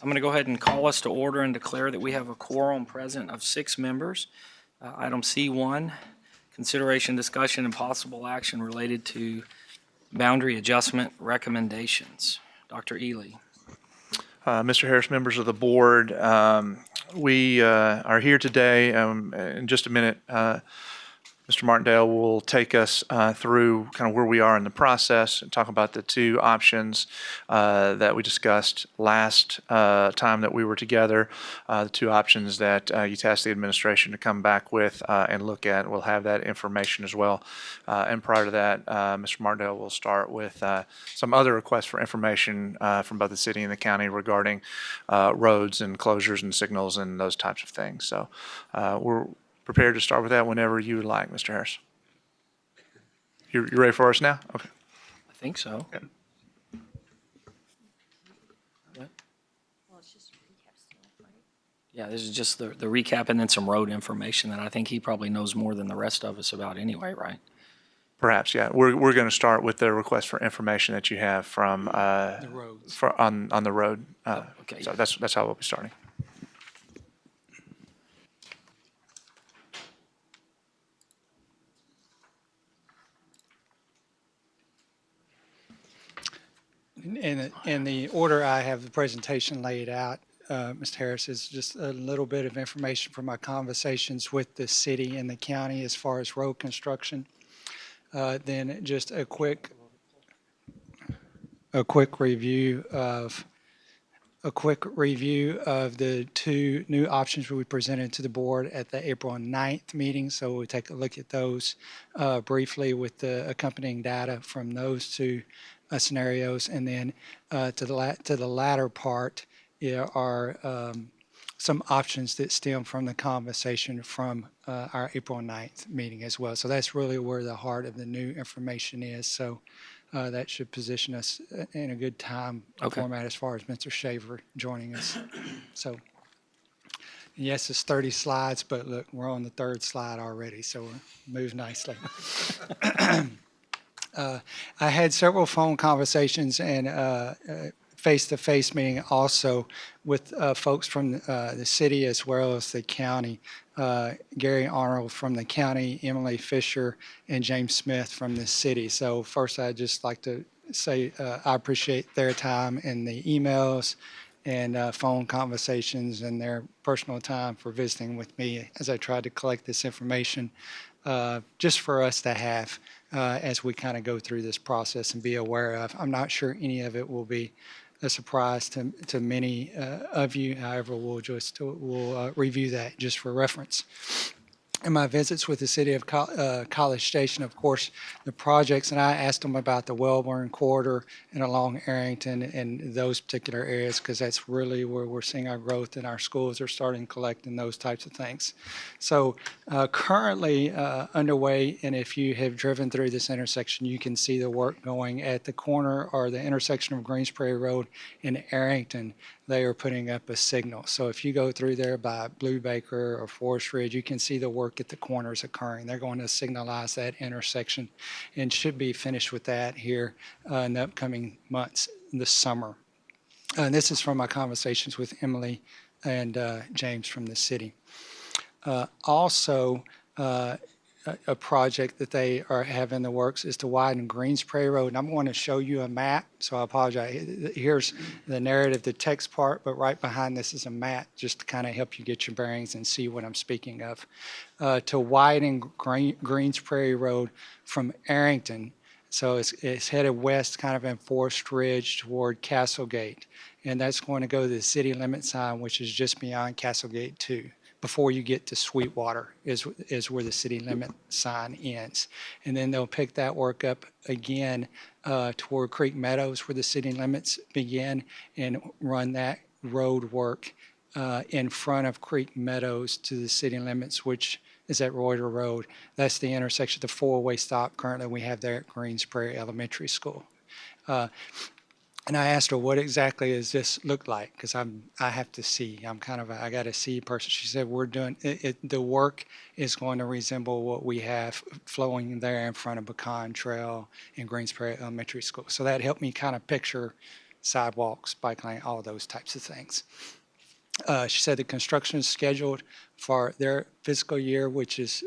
I'm going to go ahead and call us to order and declare that we have a quorum present of 6 members. Item C1, consideration, discussion, and possible action related to boundary adjustment recommendations. Dr. Ely. Mr. Harris, members of the board, we are here today. In just a minute, Mr. Martindale will take us through kind of where we are in the process and talk about the two options that we discussed last time that we were together, the two options that you tasked the administration to come back with and look at. We'll have that information as well. And prior to that, Mr. Martindale will start with some other requests for information from both the city and the county regarding roads and closures and signals and those types of things. So we're prepared to start with that whenever you would like, Mr. Harris. You ready for us now? Okay. I think so. Okay. Yeah, this is just the recap and then some road information that I think he probably knows more than the rest of us about anyway, right? Perhaps, yeah. We're going to start with the request for information that you have from The roads. on the road. Okay. So that's how we'll be starting. In the order I have the presentation laid out, Mr. Harris, is just a little bit of information from my conversations with the city and the county as far as road construction. Then just a quick review of the two new options we presented to the board at the April 9th meeting. So we'll take a look at those briefly with the accompanying data from those two scenarios, and then to the latter part are some options that stem from the conversation from our April 9th meeting as well. So that's really where the heart of the new information is. So that should position us in a good time format as far as Mr. Shaver joining us. So yes, it's 30 slides, but look, we're on the third slide already, so we're moving nicely. I had several phone conversations and face-to-face meeting also with folks from the city as well as the county. Gary Arnold from the county, Emily Fisher, and James Smith from the city. So first, I'd just like to say I appreciate their time and the emails and phone conversations and their personal time for visiting with me as I tried to collect this information just for us to have as we kind of go through this process and be aware of. I'm not sure any of it will be a surprise to many of you. However, we'll review that just for reference. In my visits with the city of College Station, of course, the projects, and I asked them about the Wellborn corridor and along Arrington and those particular areas, because that's really where we're seeing our growth and our schools are starting collecting those types of things. So currently underway, and if you have driven through this intersection, you can see the work going at the corner or the intersection of Greens Prairie Road and Arrington. They are putting up a signal. So if you go through there by Blue Baker or Forest Ridge, you can see the work at the corners occurring. They're going to signalize that intersection and should be finished with that here in the upcoming months this summer. And this is from my conversations with Emily and James from the city. Also, a project that they have in the works is to widen Greens Prairie Road. And I'm going to show you a map, so I apologize. Here's the narrative, the text part, but right behind this is a map just to kind of help you get your bearings and see what I'm speaking of. To widen Greens Prairie Road from Arrington. So it's headed west kind of in Forest Ridge toward Castlegate. And that's going to go to the city limit sign, which is just beyond Castlegate 2. Before you get to Sweetwater is where the city limit sign ends. And then they'll pick that work up again toward Creek Meadows where the city limits begin and run that road work in front of Creek Meadows to the city limits, which is at Reuter Road. That's the intersection, the four-way stop currently we have there at Greens Prairie Elementary School. And I asked her, what exactly does this look like? Because I have to see. I got to see person. She said, we're doing it. The work is going to resemble what we have flowing there in front of Pecan Trail in Greens Prairie Elementary School. So that helped me kind of picture sidewalks, bike lane, all those types of things. She said the construction is scheduled for their fiscal year, which is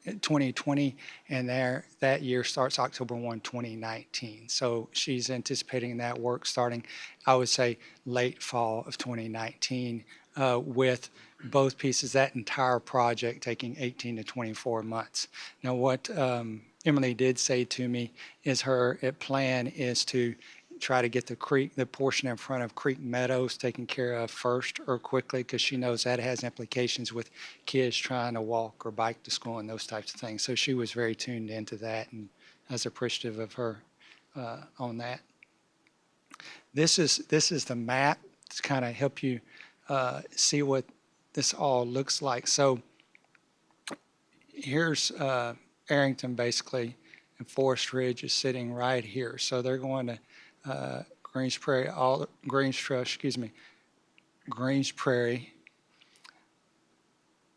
2020, and that year starts October 1, 2019. So she's anticipating that work starting, I would say, late fall of 2019, with both pieces, that entire project taking 18 to 24 months. Now, what Emily did say to me is her plan is to try to get the portion in front of Creek Meadows taken care of first or quickly, because she knows that has implications with kids trying to walk or bike to school and those types of things. So she was very tuned into that, and I was appreciative of her on that. This is the map to kind of help you see what this all looks like. So here's Arrington basically, and Forest Ridge is sitting right here. So they're going to Greens Prairie, Greens Prairie.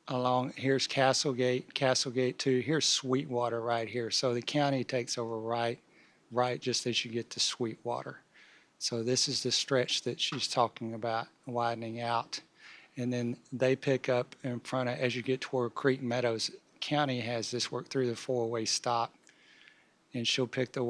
Along here's Castlegate 2. Here's Sweetwater right here. So the county takes over right just as you get to Sweetwater. So this is the stretch that she's talking about widening out, and then they pick up in front of as you get toward Creek Meadows. County has this work through the four-way stop, and she'll pick their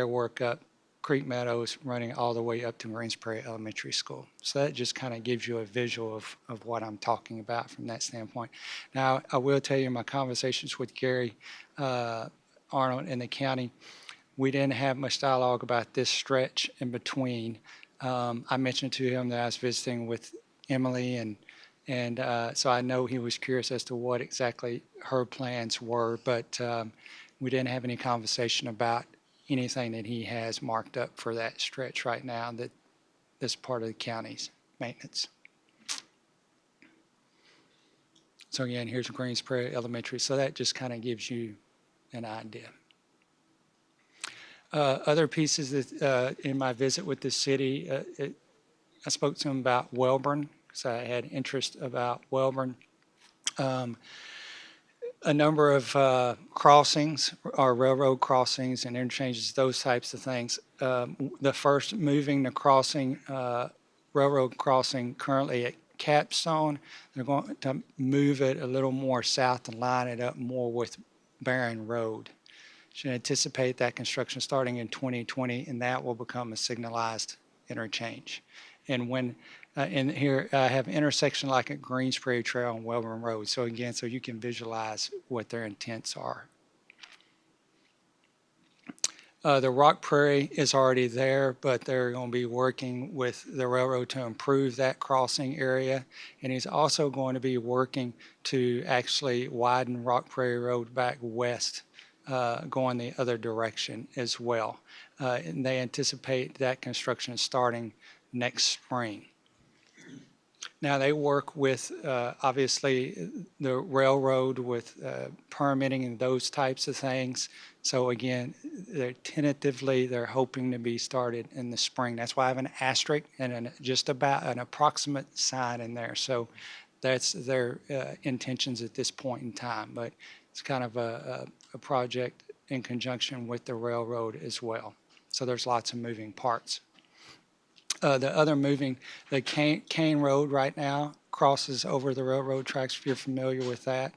work up. Creek Meadows running all the way up to Greens Prairie Elementary School. So that just kind of gives you a visual of what I'm talking about from that standpoint. Now, I will tell you in my conversations with Gary Arnold in the county, we didn't have much dialogue about this stretch in between. I mentioned to him that I was visiting with Emily, and so I know he was curious as to what exactly her plans were, but we didn't have any conversation about anything that he has marked up for that stretch right now that's part of the county's maintenance. So again, here's Greens Prairie Elementary. So that just kind of gives you an idea. Other pieces that in my visit with the city, I spoke to him about Welborn, because I had interest about Welborn. A number of crossings, or railroad crossings and interchanges, those types of things. The first moving the crossing, railroad crossing currently at Capstone, they're going to move it a little more south and line it up more with Barron Road. Should anticipate that construction starting in 2020, and that will become a signalized interchange. And when and here I have an intersection like at Greens Prairie Trail and Welborn Road. So again, so you can visualize what their intents are. The Rock Prairie is already there, but they're going to be working with the railroad to improve that crossing area. And he's also going to be working to actually widen Rock Prairie Road back west, going the other direction as well. And they anticipate that construction starting next spring. Now they work with, obviously, the railroad with permitting and those types of things. So again, they're hoping to be started in the spring. That's why I have an asterisk and just about an approximate sign in there. So that's their intentions at this point in time. But it's kind of a project in conjunction with the railroad as well. So there's lots of moving parts. The Kane Road right now crosses over the railroad tracks, if you're familiar with that.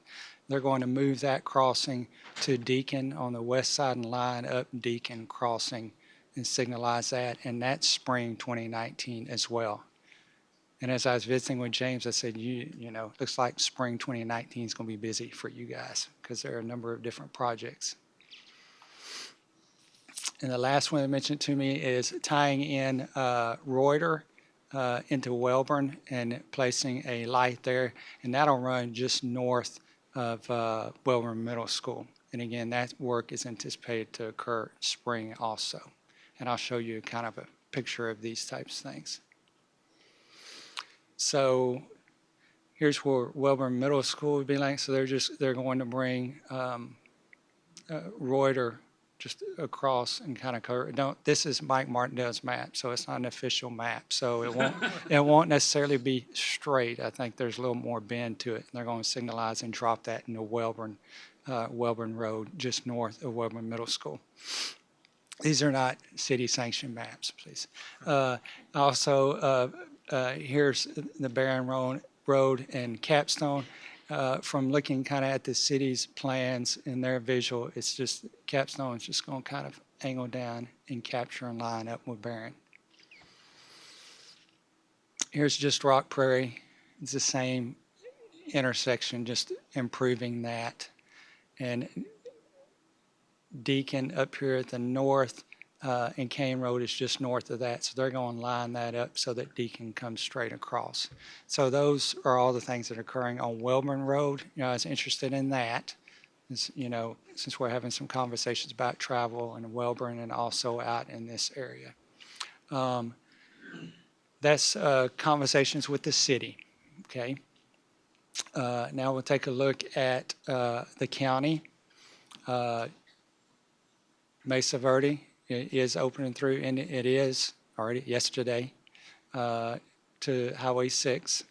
They're going to move that crossing to Deacon on the west side and line up Deacon crossing and signalize that, and that's spring 2019 as well. And as I was visiting with James, I said, you know, looks like spring 2019 is going to be busy for you guys because there are a number of different projects. And the last one that mentioned to me is tying in Reuter into Welborn and placing a light there. And that'll run just north of Welborn Middle School. And again, that work is anticipated to occur spring also. And I'll show you kind of a picture of these types of things. So here's where Welborn Middle School would be like. So they're going to bring Reuter just across and kind of cover. This is Mike Martindale's map, so it's not an official map. So it won't necessarily be straight. I think there's a little more bend to it. And they're going to signalize and drop that into Welborn Road, just north of Welborn Middle School. These are not city-sanctioned maps, please. Here's the Barron Road and Capstone. From looking kind of at the city's plans and their visual, it's just, Capstone is just going to kind of angle down and capture and line up with Barron. Here's just Rock Prairie. It's the same intersection, just improving that. And Deacon up here at the north, and Kane Road is just north of that. So they're going to line that up so that Deacon comes straight across. So those are all the things that are occurring on Welborn Road. I was interested in that. Since we're having some conversations about travel in Welborn and also out in this area. That's conversations with the city, okay? Now we'll take a look at the county. Mesa Verde is opening through, and it is already yesterday, to Highway 6.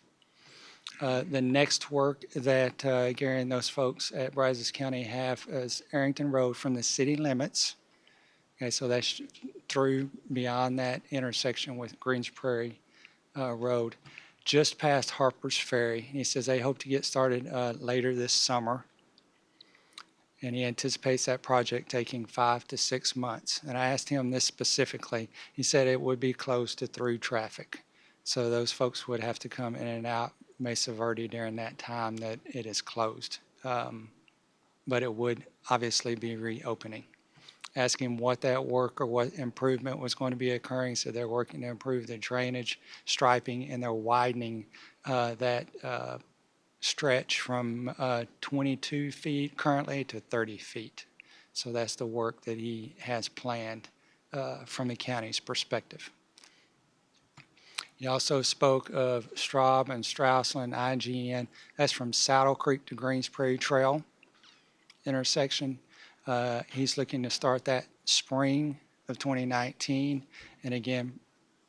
The next work that Gary and those folks at Brazos County have is Arrington Road from the city limits. Okay, so that's through beyond that intersection with Greens Prairie Road, just past Harper's Ferry. He says they hope to get started later this summer. And he anticipates that project taking 5 to 6 months. And I asked him this specifically. He said it would be closed to through traffic. So those folks would have to come in and out Mesa Verde during that time that it is closed. But it would obviously be reopening. Asking what that work or what improvement was going to be occurring. So they're working to improve the drainage, striping, and they're widening that stretch from 22 feet currently to 30 feet. So that's the work that he has planned from the county's perspective. He also spoke of Straub and Strausland IGN. That's from Saddle Creek to Greens Prairie Trail intersection. He's looking to start that spring of 2019. And again,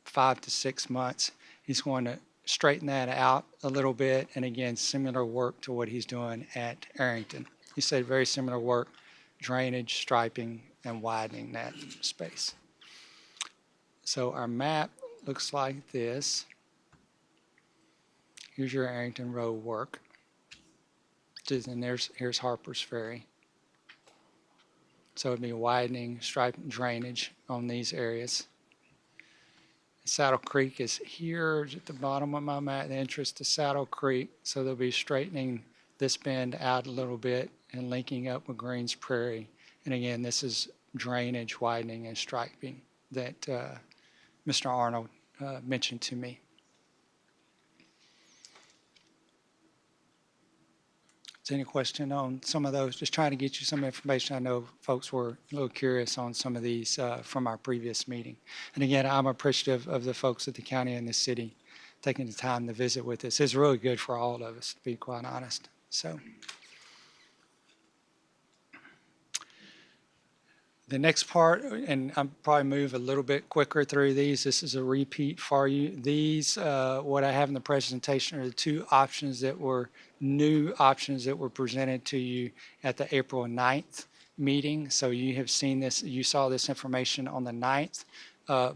5 to 6 months. He's going to straighten that out a little bit. And again, similar work to what he's doing at Arrington. He said very similar work, drainage, striping, and widening that space. So our map looks like this. Here's your Arrington Road work. And here's Harper's Ferry. So it'd be widening, striping, drainage on these areas. Saddle Creek is here at the bottom of my map, the entrance to Saddle Creek. So they'll be straightening this bend out a little bit and linking up with Greens Prairie. And again, this is drainage, widening, and striping that Mr. Arnold mentioned to me. Is there any question on some of those? Just trying to get you some information. I know folks were a little curious on some of these from our previous meeting. And again, I'm appreciative of the folks at the county and the city taking the time to visit with us. It's really good for all of us, to be quite honest. So the next part, and I'll probably move a little bit quicker through these. This is a repeat for you. These, what I have in the presentation are the two options that were new options that were presented to you at the April 9th meeting. So you have seen this, you saw this information on the 9th,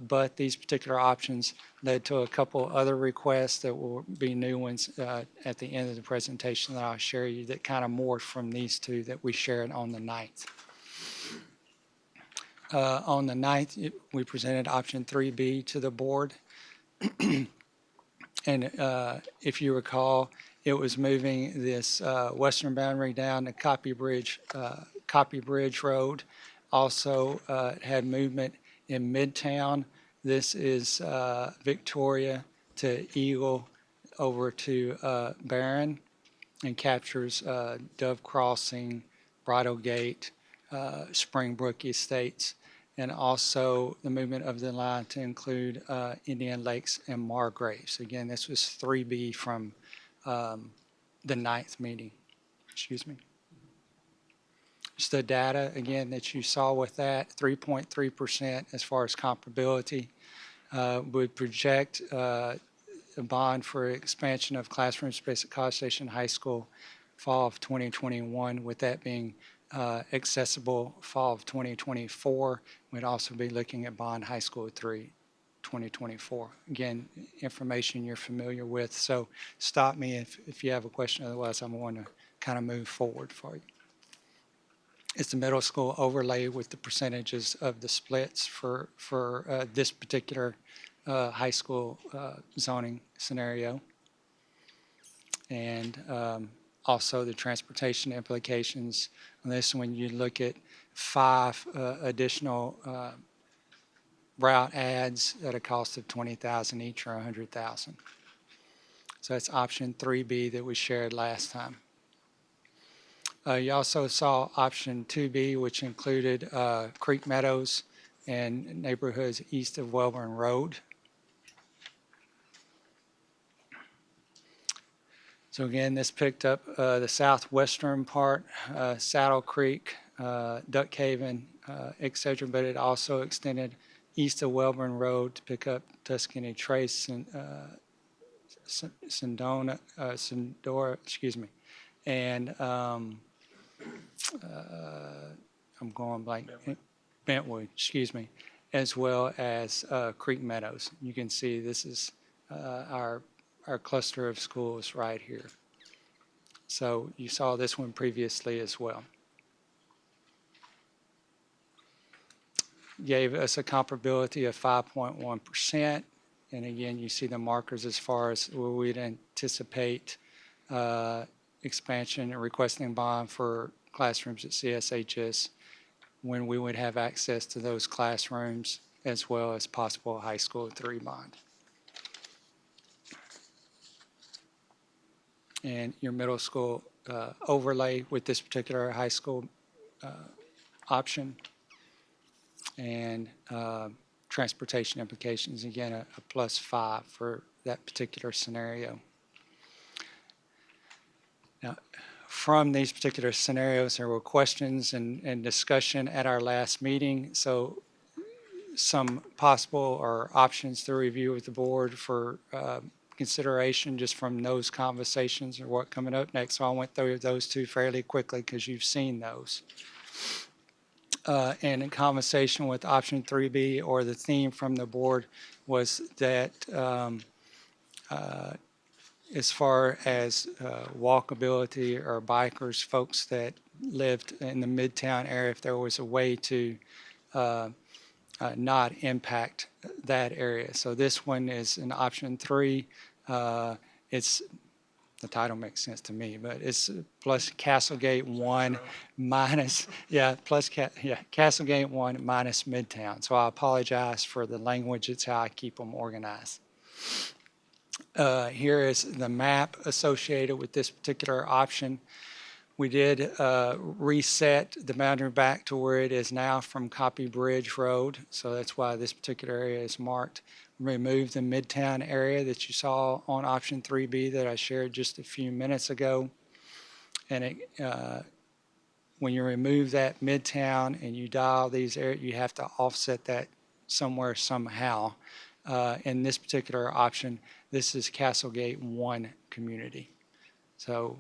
but these particular options led to a couple other requests that will be new ones at the end of the presentation that I'll share you that kind of morphed from these two that we shared on the 9th. On the 9th, we presented option 3B to the board. And if you recall, it was moving this western boundary down to Copy Bridge Road. Also had movement in Midtown. This is Victoria to Eagle over to Barron and captures Dove Crossing, Bridal Gate, Springbrook Estates, and also the movement of the line to include Indian Lakes and Margraves. Again, this was 3B from the 9th meeting. Excuse me. Just the data, again, that you saw with that, 3.3% as far as comparability would project a bond for expansion of classroom space at College Station High School fall of 2021, with that being accessible fall of 2024. We'd also be looking at Bond High School 3 2024. Again, information you're familiar with, so stop me if you have a question. Otherwise, I'm going to kind of move forward for you. It's the middle school overlay with the percentages of the splits for this particular high school zoning scenario. And also the transportation implications on this. When you look at 5 additional route adds at a cost of $20,000 each, or $100,000. So that's option 3B that we shared last time. You also saw option 2B, which included Creek Meadows and neighborhoods east of Welborn Road. So again, this picked up the southwestern part, Saddle Creek, Duck Haven, etc., but it also extended east of Welborn Road to pick up Tuscany Trace and Sindora, excuse me, and I'm going blank, Bentwood, excuse me, as well as Creek Meadows. You can see this is our cluster of schools right here. So you saw this one previously as well. Gave us a comparability of 5.1%. And again, you see the markers as far as where we'd anticipate expansion and requesting bond for classrooms at CSHS, when we would have access to those classrooms, as well as possible high school 3 bond. And your middle school overlay with this particular high school option, and transportation implications, again, a +5 for that particular scenario. Now, from these particular scenarios, there were questions and discussion at our last meeting. So some possible or options to review with the board for consideration just from those conversations or what coming up next. So I went through those two fairly quickly because you've seen those. And in conversation with option 3B, or the theme from the board, was that as far as walkability or bikers, folks that lived in the Midtown area, if there was a way to not impact that area. So this one is an option 3. It's, the title makes sense to me, but it's plus Castlegate 1 minus, Castlegate 1 minus Midtown. So I apologize for the language. It's how I keep them organized. Here is the map associated with this particular option. We did reset the boundary back to where it is now from Copy Bridge Road. So that's why this particular area is marked. Remove the Midtown area that you saw on option 3B that I shared just a few minutes ago. And it, when you remove that Midtown and you dial these areas, you have to offset that somewhere somehow. In this particular option, this is Castlegate 1 community. So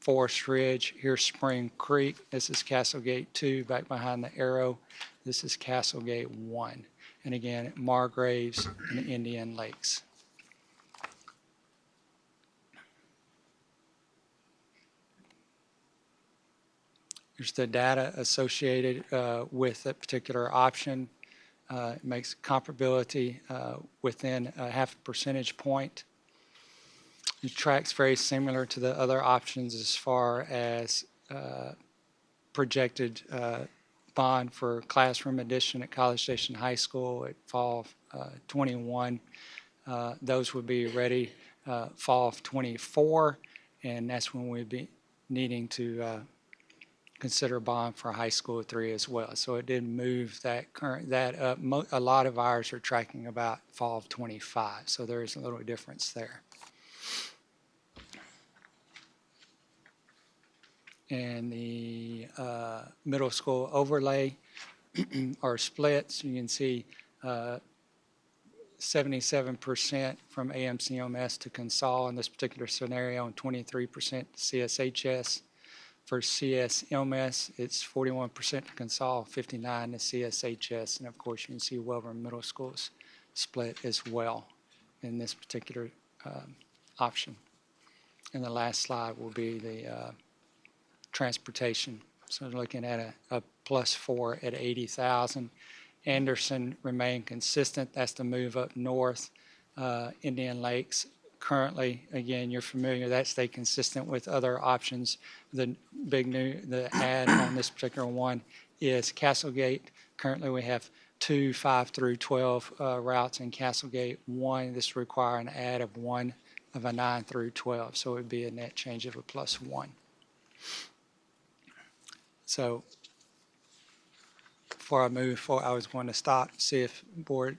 Forest Ridge, here's Spring Creek. This is Castlegate 2 back behind the arrow. This is Castlegate 1. And again, Margraves and Indian Lakes. Here's the data associated with that particular option. It makes comparability within a half a percentage point. It tracks very similar to the other options as far as projected bond for classroom addition at College Station High School at fall of 21. Those would be ready fall of 24, and that's when we'd be needing to consider bond for high school 3 as well. So it did move that up. A lot of ours are tracking about fall of 25, so there's a little difference there. And the middle school overlay or splits, you can see 77% from AMCMS to CONSOL in this particular scenario, and 23% to CSHS. For CSMS, it's 41% to Consol, 59 to CSHS, and of course, you can see Welborn Middle School's split as well in this particular option. And the last slide will be the transportation. So looking at a +4 at 80,000. Anderson remained consistent. That's the move up north. Indian Lakes currently, again, you're familiar, that stayed consistent with other options. The add on this particular one is Castlegate. Currently, we have 2 5 through 12 routes in Castlegate. One, this require an add of one of a 9 through 12, so it would be a net change of a +1. So before I move forward, I was going to stop, see if board,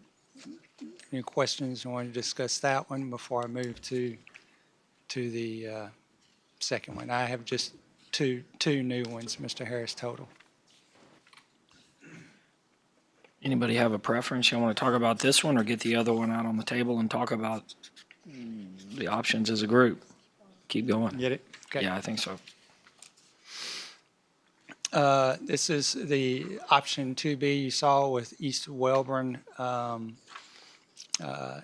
any questions, I want to discuss that one before I move to the second one. I have just two new ones, Mr. Harris, total. Anybody have a preference? You want to talk about this one or get the other one out on the table and talk about the options as a group? Keep going. Get it? Okay. Yeah, I think so. This is the option 2B you saw with East Welborn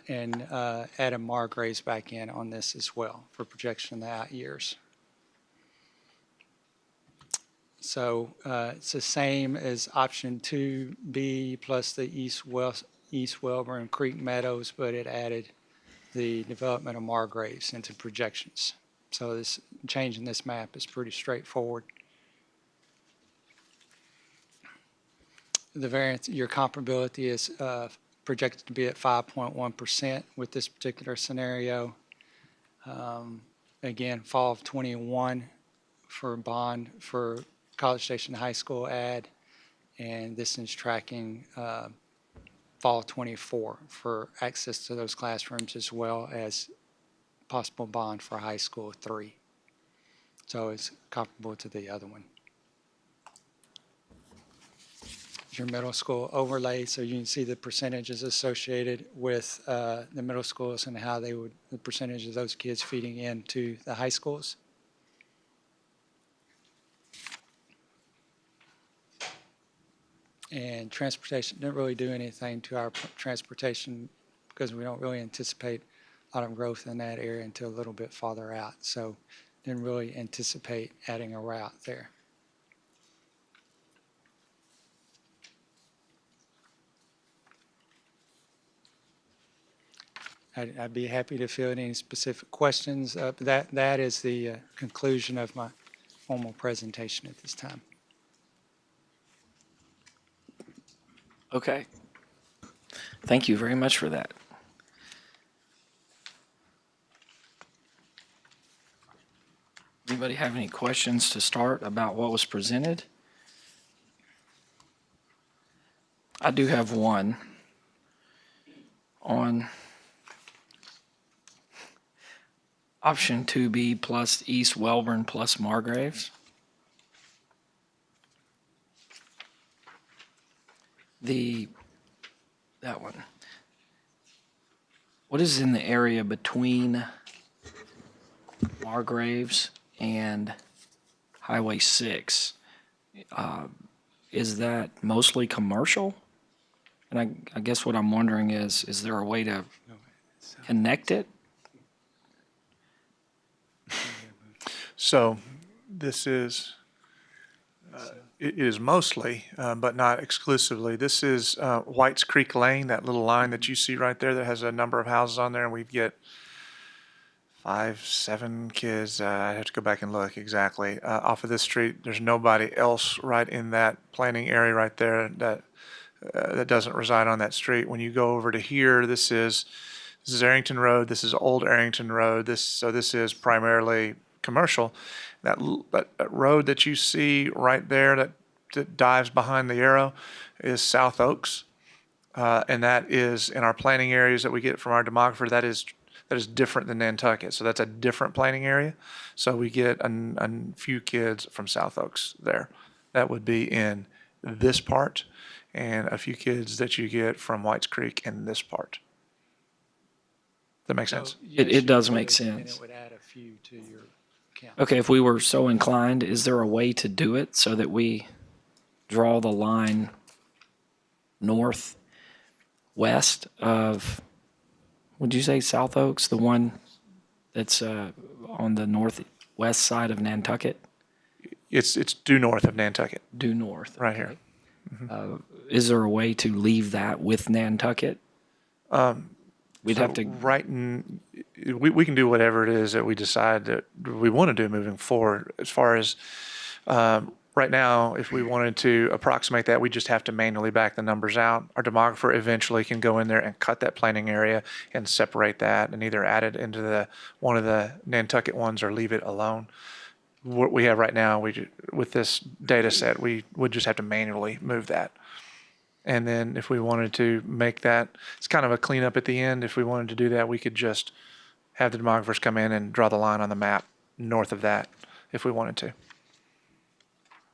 and Adam Margraves back in on this as well for projection in the out years. So it's the same as option 2B plus the East Welborn Creek Meadows, but it added the development of Margraves into projections. So this changing this map is pretty straightforward. The variance, your comparability is projected to be at 5.1% with this particular scenario. Again, fall of 21 for bond for College Station High School ad, and this is tracking fall 24 for access to those classrooms as well as possible bond for high school 3. So it's comparable to the other one. Your middle school overlay, so you can see the percentages associated with the middle schools and how the percentage of those kids feeding into the high schools. And transportation didn't really do anything to our transportation because we don't really anticipate a lot of growth in that area until a little bit farther out. So didn't really anticipate adding a route there. I'd be happy to field any specific questions. That is the conclusion of my formal presentation at this time. Okay. Thank you very much for that. Anybody have any questions to start about what was presented? I do have one on option 2B plus East Welborn plus Margraves. That one. What is in the area between Margraves and Highway 6? Is that mostly commercial? And I guess what I'm wondering is there a way to connect it? So this is, it is mostly, but not exclusively. This is Whites Creek Lane, that little line that you see right there that has a number of houses on there, and we get 5, 7 kids. I have to go back and look exactly. Off of this street, there's nobody else right in that planning area right there that doesn't reside on that street. When you go over to here, this is Arrington Road. This is Old Arrington Road. So this is primarily commercial. That road that you see right there that dives behind the arrow is South Oaks, and that is in our planning areas that we get from our demographer. That is different than Nantucket, so that's a different planning area. So we get a few kids from South Oaks there. That would be in this part, and a few kids that you get from Whites Creek in this part. That makes sense? Yes, It does you make would, and sense. it would add a few to your county. Okay, if we were so inclined, is there a way to do it so that we draw the line northwest of, would you say South Oaks, the one that's on the northwest side of Nantucket? It's due north of Nantucket, Due north. right here. Is there a way to leave that with Nantucket? We'd have to, We can do whatever it is that we decide that we want to do moving forward. As far as right now, if we wanted to approximate that, we just have to manually back the numbers out. Our demographer eventually can go in there and cut that planning area and separate that and either add it into one of the Nantucket ones or leave it alone. What we have right now, with this data set, we would just have to manually move that. And then if we wanted to make that, it's kind of a cleanup at the end. If we wanted to do that, we could just have the demographers come in and draw the line on the map north of that if we wanted to.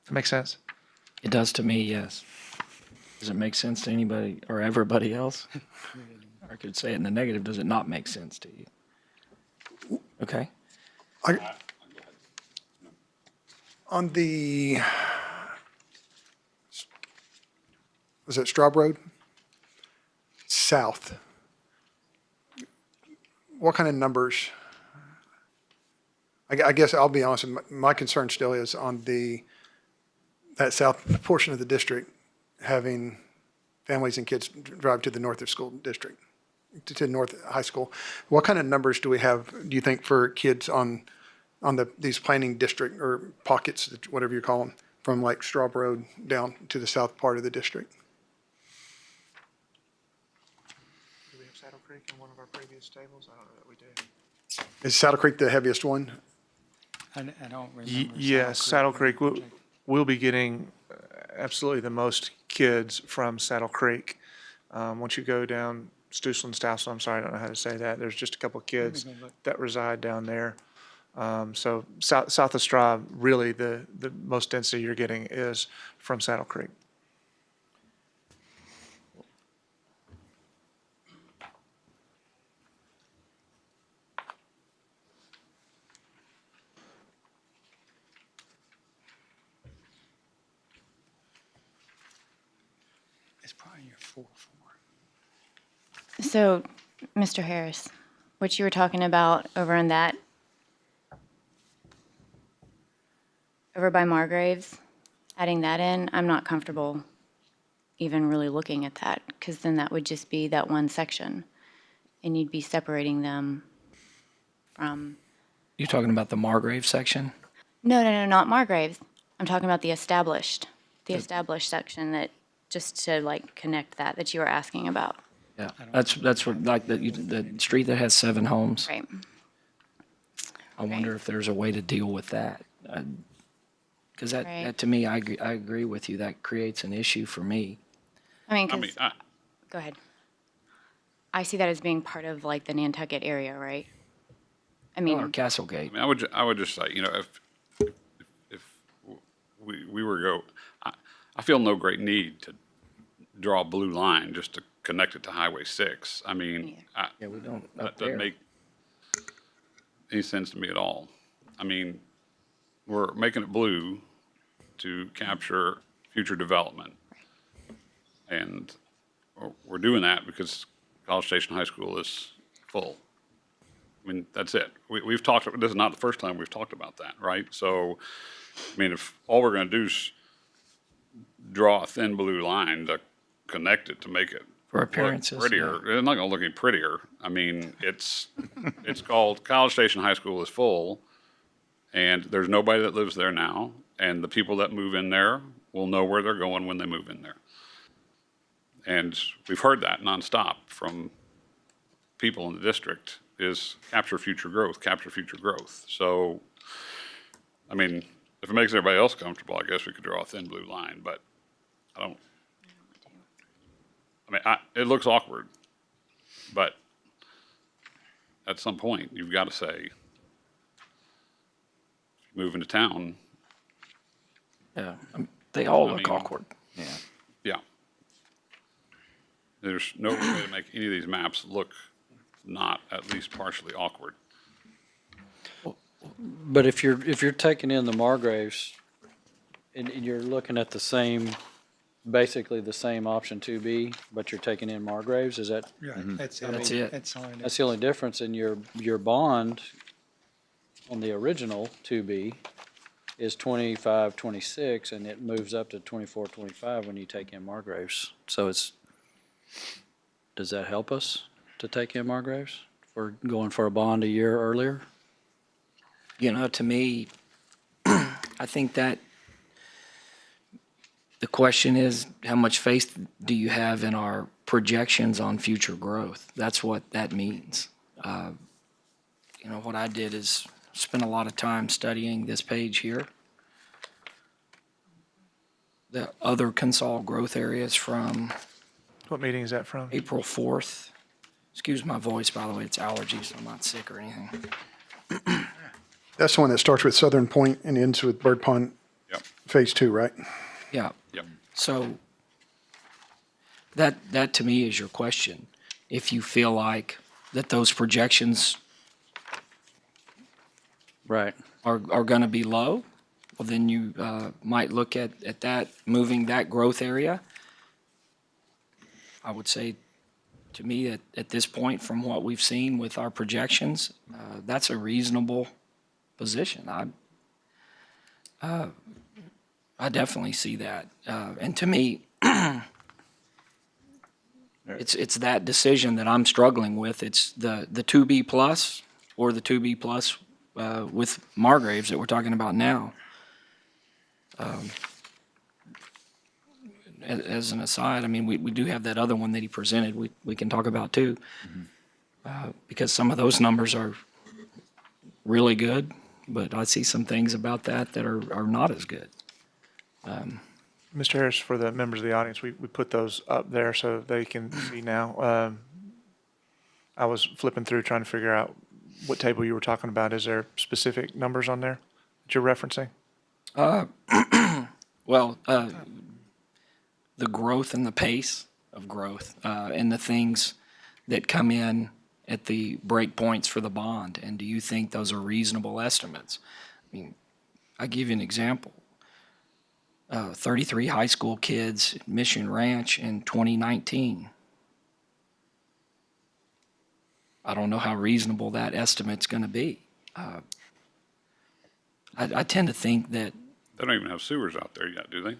That make sense? it does to me, yes. Does it make sense to anybody or everybody else? I could say it in the negative, does it not make sense to you? Okay. On the, was it Straub Road? South. What kind of numbers? I guess I'll be honest, my concern still is on that south portion of the district, having families and kids drive to the north of school district, to North High School. What kind of numbers do we have, do you think, for kids on these planning district or pockets, whatever you call them, from like Straub Road down to the south part of the district? Do we have Saddle Creek in one of our previous tables? I don't know that we do. Is Saddle Creek the heaviest one? I don't remember. Yes, Saddle Creek. We'll be getting absolutely the most kids from Saddle Creek. Once you go down Stousland, Stousland, I'm sorry, I don't know how to say that. There's just a couple of kids that reside down there. So south of Straub, really the most density you're getting is from Saddle Creek. It's probably your 4-4. So, Mr. Harris, what you were talking about over in that, over by Margraves, adding that in, I'm not comfortable even really looking at that, because then that would just be that one section, and you'd be separating them from, You're talking about the Margrave section? no, not Margraves. I'm talking about the established section that, just to like connect that you were asking about. Yeah, that's what, like the street that has 7 homes. Right. I wonder if there's a way to deal with that. Because Right. that to me, I agree with you, that creates an issue for me. I mean, I mean, 'cause- go ahead. I see that as being part of like the Nantucket area, right? I Or mean, Castlegate. I would just say, you know, if we were go, I feel no great need to draw a blue line just to connect it to Highway 6. I mean, Yeah, we don't up that there. doesn't make any sense to me at all. I mean, we're making it blue to capture future development. And we're doing that because College Station High School is full. I mean, that's it. We've talked, this is not the first time we've talked about that, right? So, I mean, if all we're gonna do is draw a thin blue line to connect it, to make it For look appearances. prettier, it's not gonna look any prettier. I mean, it's called College Station High School is full, and there's nobody that lives there now, and the people that move in there will know where they're going when they move in there. And we've heard that nonstop from people in the district, is capture future growth, capture future growth. So, I mean, if it makes everybody else comfortable, I guess we could draw a thin blue line, but I don't. I mean, it looks awkward, but at some point, you've got to say, if you move into town, Yeah, they all I look mean- awkward. Yeah. yeah. There's no way to make any of these maps look not at least partially awkward. But if you're taking in the Margraves and you're looking at the same, basically the same option 2B, but you're taking in Margraves, is that, That's That's it. That's all. that's the only difference in your bond on the original 2B is 25, 26, and it moves up to 24, 25 when you take in Margraves. So does that help us to take in Margraves? For going for a bond a year earlier? You know, to me, I think that the question is, how much faith do you have in our projections on future growth? That's what that means. You know, what I did is spend a lot of time studying this page here. The other consol growth areas from What meeting is that from? April 4th. Excuse my voice, by the way, it's allergies, so I'm not sick or anything. That's the one that starts with Southern Point and ends with Bird Pond Yep. Phase 2, right? Yeah. Yep. So that to me is your question. If you feel like that those projections Right. are going to be low, well, then you might look at that, moving that growth area. I would say, to me, at this point, from what we've seen with our projections, that's a reasonable position. I definitely see that. And to me, it's that decision that I'm struggling with. It's the 2B plus or the 2B plus with Margraves that we're talking about now. As an aside, I mean, we do have that other one that he presented we can talk about too. Because some of those numbers are really good, but I see some things about that are not as good. Mr. Harris, for the members of the audience, we put those up there so they can see now. I was flipping through trying to figure out what table you were talking about. Is there specific numbers on there that you're referencing? Well, the growth and the pace of growth and the things that come in at the break points for the bond, and do you think those are reasonable estimates? I mean, I'll give you an example. 33 high school kids at Mission Ranch in 2019. I don't know how reasonable that estimate's going to be. I tend to think that They don't even have sewers out there yet, do they?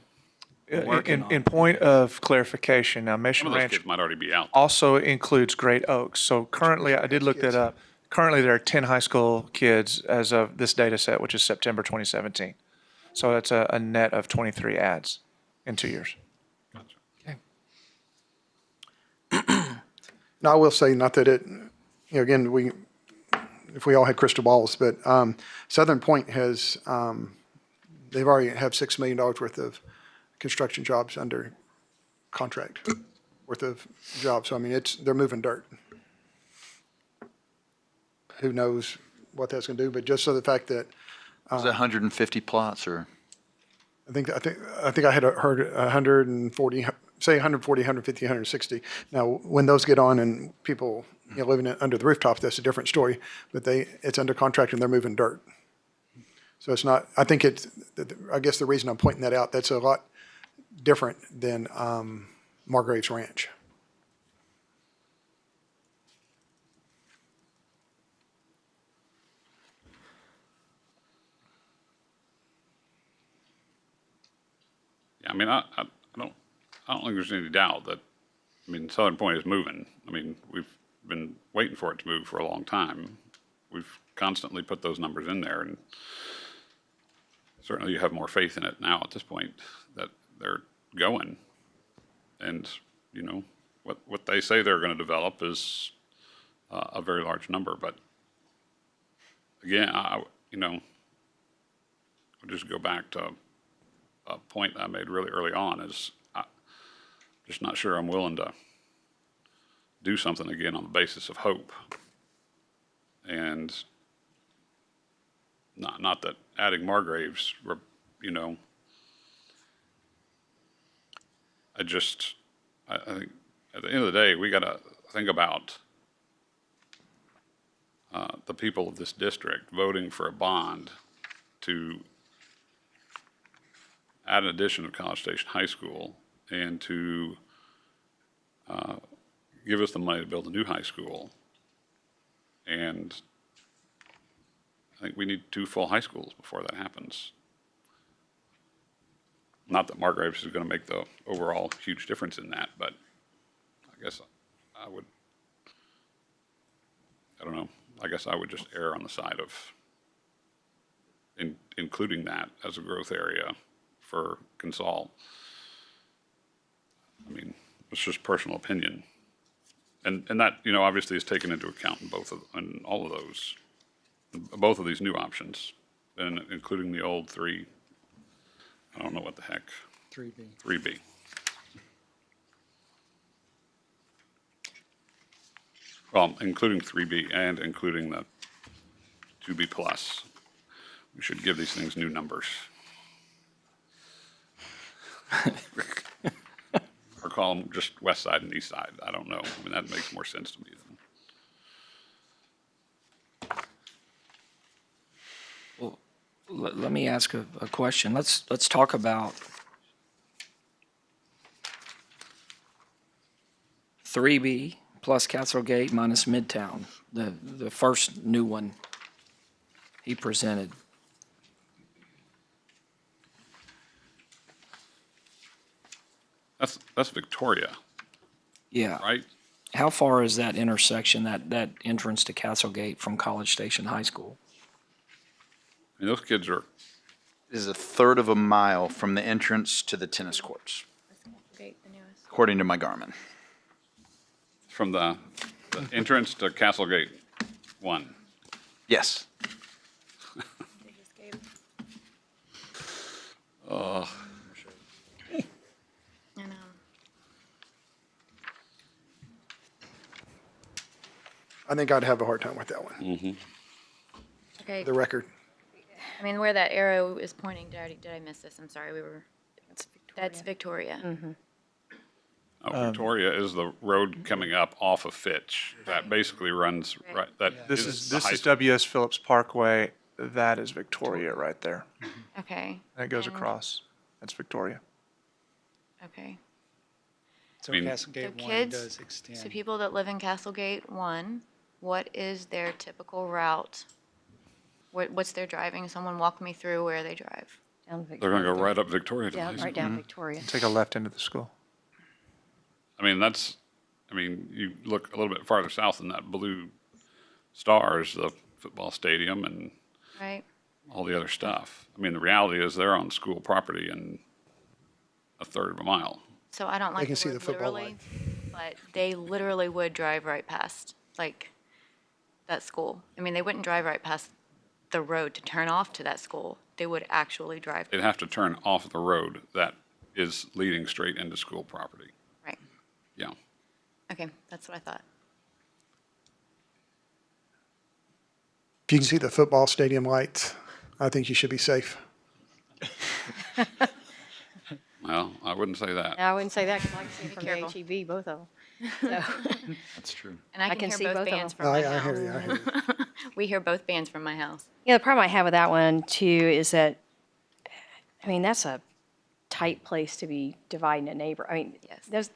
Working on In point of clarification, now Some Mission of those Ranch kids might already be out. also includes Great Oaks. So currently, I did look that up. Currently, there are 10 high school kids as of this data set, which is September 2017. So that's a net of 23 ads in 2 years. Now, I will say, not that it, again, if we all had crystal balls, but Southern Point has, they've already have $6 million worth of construction jobs under contract, worth of jobs. So, I mean, they're moving dirt. Who knows what that's going to do, but just so the fact that, Was it 150 plots or? I think I had heard 140, say 140, 150, 160. Now, when those get on and people, living under the rooftop, that's a different story. But it's under contract and they're moving dirt. So it's not. I think I guess the reason I'm pointing that out, that's a lot different than Margraves Ranch. Yeah, I mean, I don't think there's any doubt that, I mean, Southern Point is moving. I mean, we've been waiting for it to move for a long time. We've constantly put those numbers in there, and certainly you have more faith in it now at this point that they're going. And, what they say they're going to develop is a very large number. But again, I'll just go back to a point that I made really early on is I'm just not sure I'm willing to do something again on the basis of hope. And not that adding Margraves, I think at the end of the day, we got to think about the people of this district voting for a bond to add an addition to College Station High School and to give us the money to build a new high school. And I think we need 2 full high schools before that happens. Not that Margraves is going to make the overall huge difference in that, but I guess I don't know, I guess I would just err on the side of including that as a growth area for Consol. I mean, it's just personal opinion. And that, you know, obviously is taken into account in all of those, both of these new options, and including the old 3, I don't know what the heck, 3B. 3B. Well, including 3B and including the 2B plus. We should give these things new numbers. Or call them just west side and east side. I don't know. I mean, that makes more sense to me then. Well, let me ask a question. Let's talk about 3B plus Castlegate minus Midtown, the first new one he presented. That's Victoria, Yeah. right? How far is that intersection, that entrance to Castlegate from College Station High School? I mean, those kids are, This is a third of a mile from the entrance to the tennis courts, Great, the newest. according to my Garmin. from the entrance to Castlegate 1. Yes. They just gave. I know. I think I'd have a hard time with that one, Okay, for the record. I mean, where that arrow is pointing, did I miss this? I'm sorry, that's Victoria. Victoria is the road coming up off of Fitch. That basically runs, right, that This is is the high school. W.S. Phillips Parkway. That is Victoria right there. Okay, And it goes And- across. That's Victoria. okay. So I mean- Castlegate So 1 kids, does so extend. people that live in Castlegate 1, what is their typical route? What's their driving? Someone walk me through where they drive. They're going to go right up Victoria to the high Yeah, school. right down Victoria. Take a left into the school. I mean, you look a little bit farther south than that blue star is the football stadium and Right? all the other stuff. I mean, the reality is they're on school property in a third of a mile. So I don't like can the see word the football literally, but they literally would drive right past, like, that school. I mean, they wouldn't drive right past the road to turn off to that school. They would actually drive, They'd have to turn off the road that is leading straight into school property. right? Yeah. Okay, that's what I thought. If you can see the football stadium lights, I think you should be safe. Well, I wouldn't say that. I wouldn't say that because I can see from the careful. HEB, both of them. So, That's true. And I I can can see hear both both of bands them. from my I hear you, I house. hear you. We hear both bands from my house. yeah, the problem I have with that one too is that, I mean, that's a tight place to be dividing a neighbor. I mean, Yes.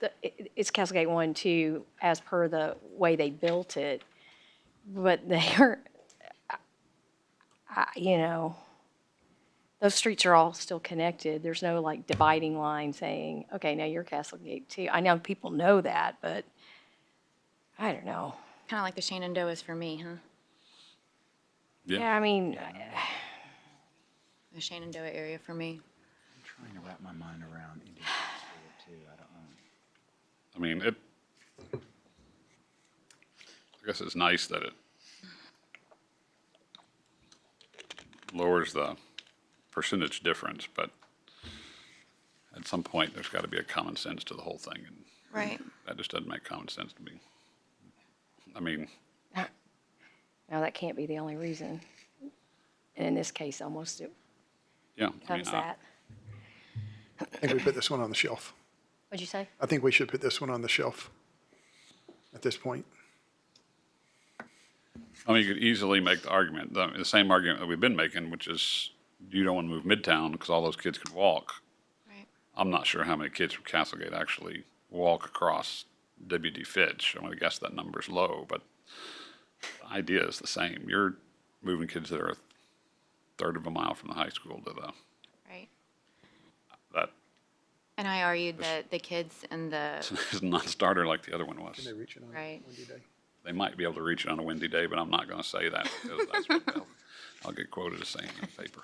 it's Castlegate 1, 2, as per the way they built it. But they're, you know, those streets are all still connected. There's no like dividing line saying, okay, now you're Castlegate 2. I know people know that, but I don't know. Kind of like the Shenandoah is for me, huh? Yeah, I mean, The Shenandoah area for me. I'm trying to wrap my mind around Indian School too. I don't know. I mean, I guess it's nice that it lowers the percentage difference, but at some point, there's got to be a common sense to the whole thing, and Right. that just doesn't make common sense to me. I mean, no, that can't be the only reason. And in this case, almost it yeah. I mean, comes that. I think we put this one on the shelf. What'd you say? I think we should put this one on the shelf at this point. I mean, you could easily make the argument, the same argument that we've been making, which is you don't want to move Midtown because all those kids could walk. Right. I'm not sure how many kids from Castlegate actually walk across W.D. Fitch. I'm going to guess that number's low, but the idea is the same. You're moving kids that are a third of a mile from the high school to the, Right. that And I argued that the kids and the, is a non-starter like the other one was. Can they reach it on Right. Windy Day? They might be able to reach it on a windy day, but I'm not going to say that because that's what I'll get quoted as saying in the paper.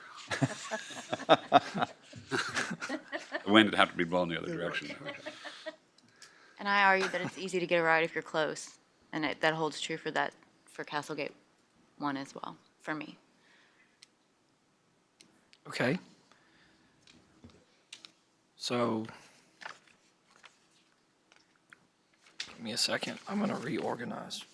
The wind would have to be blowing the other direction. and I argued that it's easy to get a ride if you're close. And that holds true for that, for Castlegate 1 as well, for me. Okay. So, give me a second. I'm going to reorganize.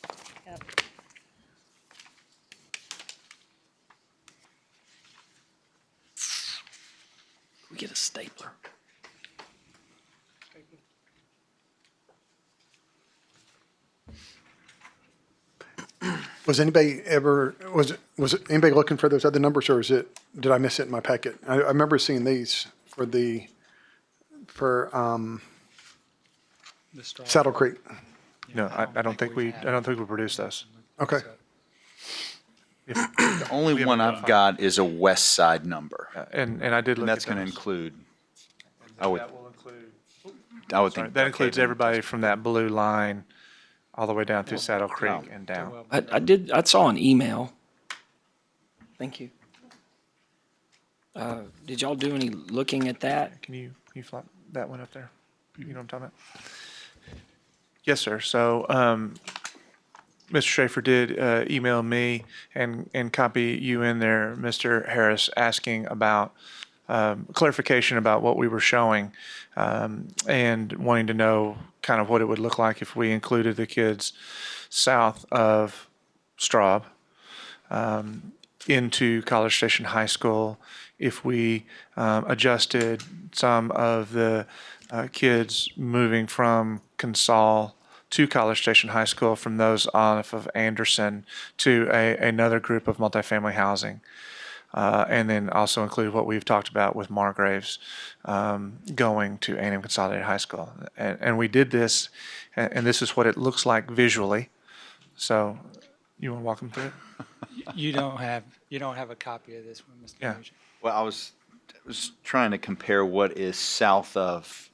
We get a stapler. Was anybody ever, was it anybody looking for those other numbers, or did I miss it in my packet? I remember seeing these for Saddle Creek. No, I don't think we produced those. Okay. The only one I've got is a west side number, And I did look and at that's going to those. include, That will include, I would sorry, think. that includes Brookhaven. everybody from that blue line all the way down through Saddle Creek and down. I saw an email. Thank you. Did y'all do any looking at that? Can you flop that one up there? You know what I'm talking about? Yes, sir. So, Mr. Schaefer did email me and copy you in there, Mr. Harris, asking about clarification about what we were showing and wanting to know kind of what it would look like if we included the kids south of Straub into College Station High School, if we adjusted some of the kids moving from Consol to College Station High School from those off of Anderson to another group of multifamily housing. And then also include what we've talked about with Margraves going to A&M Consolidated High School. And we did this, and this is what it looks like visually. So you want to walk them through it? You don't have a copy of this one, Mr. Yeah. Nugent. Well, I was trying to compare what is south of,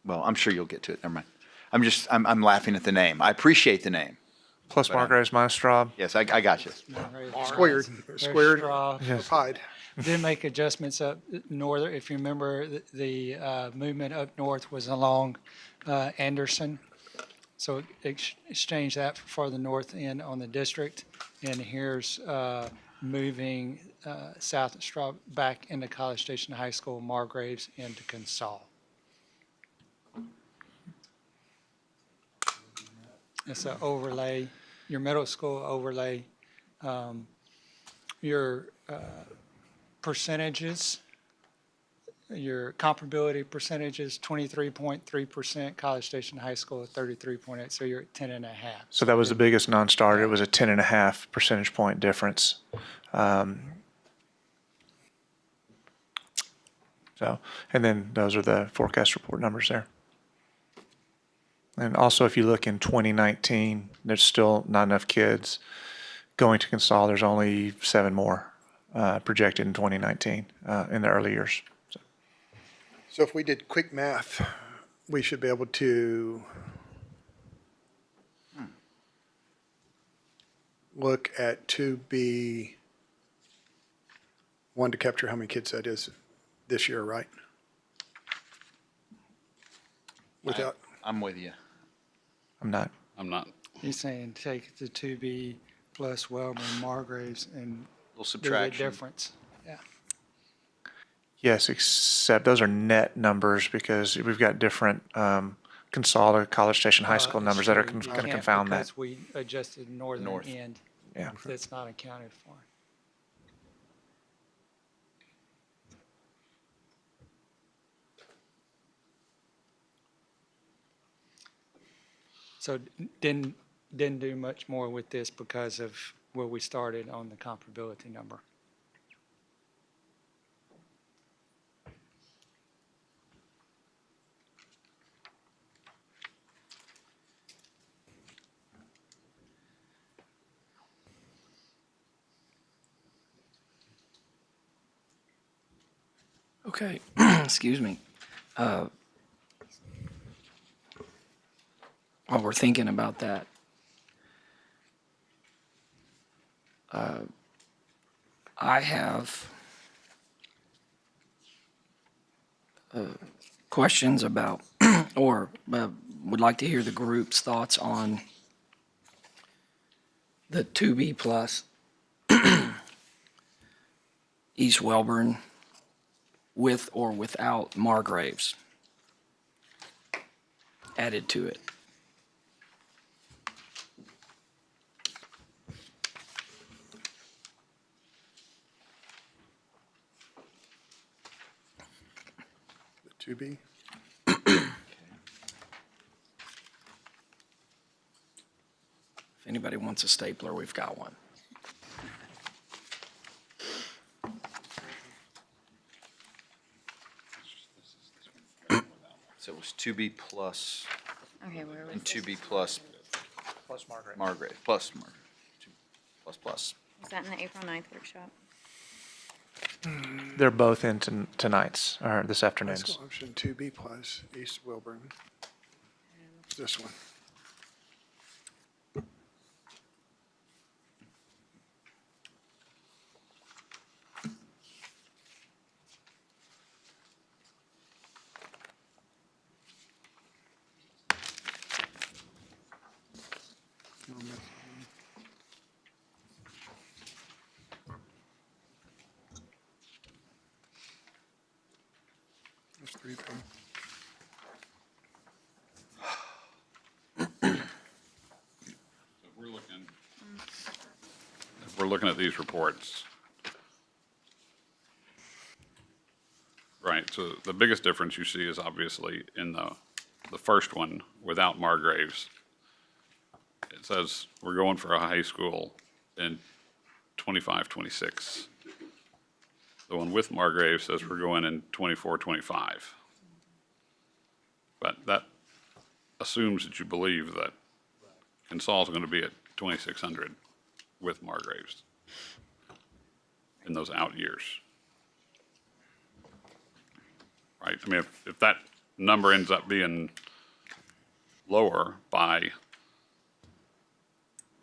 well, I'm sure you'll get to it, never mind. I'm laughing at the name. I appreciate the name. Plus Margraves minus Straub. Yes, I got you. Squared, Straw. or pied. Did make adjustments up north. If you remember, the movement up north was along Anderson. So exchange that for the north end on the district. And here's moving south of Straub back into College Station High School, Margraves into Consol. It's an overlay, your middle school overlay, your percentages, your comparability percentages, 23.3%, College Station High School at 33.8, so you're at 10.5. So that was the biggest non-starter. It was a 10.5 percentage point difference. So, and then those are the forecast report numbers there. And also, if you look in 2019, there's still not enough kids going to Consol. There's only 7 more projected in 2019 in the early years. So if we did quick math, we should be able to look at 2B1 to capture how many kids that is this year, right? Without, I'm with you. I'm not. I'm not. He's saying take the 2B plus Wellman, Margraves, and Little do the subtraction. difference. Yeah. Yes, except those are net numbers because we've got different Consol to College Station High School It's numbers that are true. You going to can't confound that. Because we adjusted northern North. end. Yeah. That's not accounted for. So didn't do much more with this because of where we started on the comparability number. Okay, excuse me. While we're thinking about that, I have questions about, or would like to hear the group's thoughts on the 2B plus East Welborn with or without Margraves added to it. The 2B. If anybody wants a stapler, we've got one. So it was 2B plus Okay, where was and this? 2B plus Plus Margaret. Margaret, plus Margaret, plus plus. Was that in the April 9th workshop? They're both in tonight's, or this High afternoon's. school option 2B plus East Wilburn. It's this one. That's 3B. If we're looking at these reports, right, so the biggest difference you see is obviously in the first one without Margraves. It says we're going for a high school in 25, 26. The one with Margraves says we're going in 24, 25. But that assumes that you believe that Consol's going to be at 2,600 with Margraves in those out years. Right? I mean, if that number ends up being lower by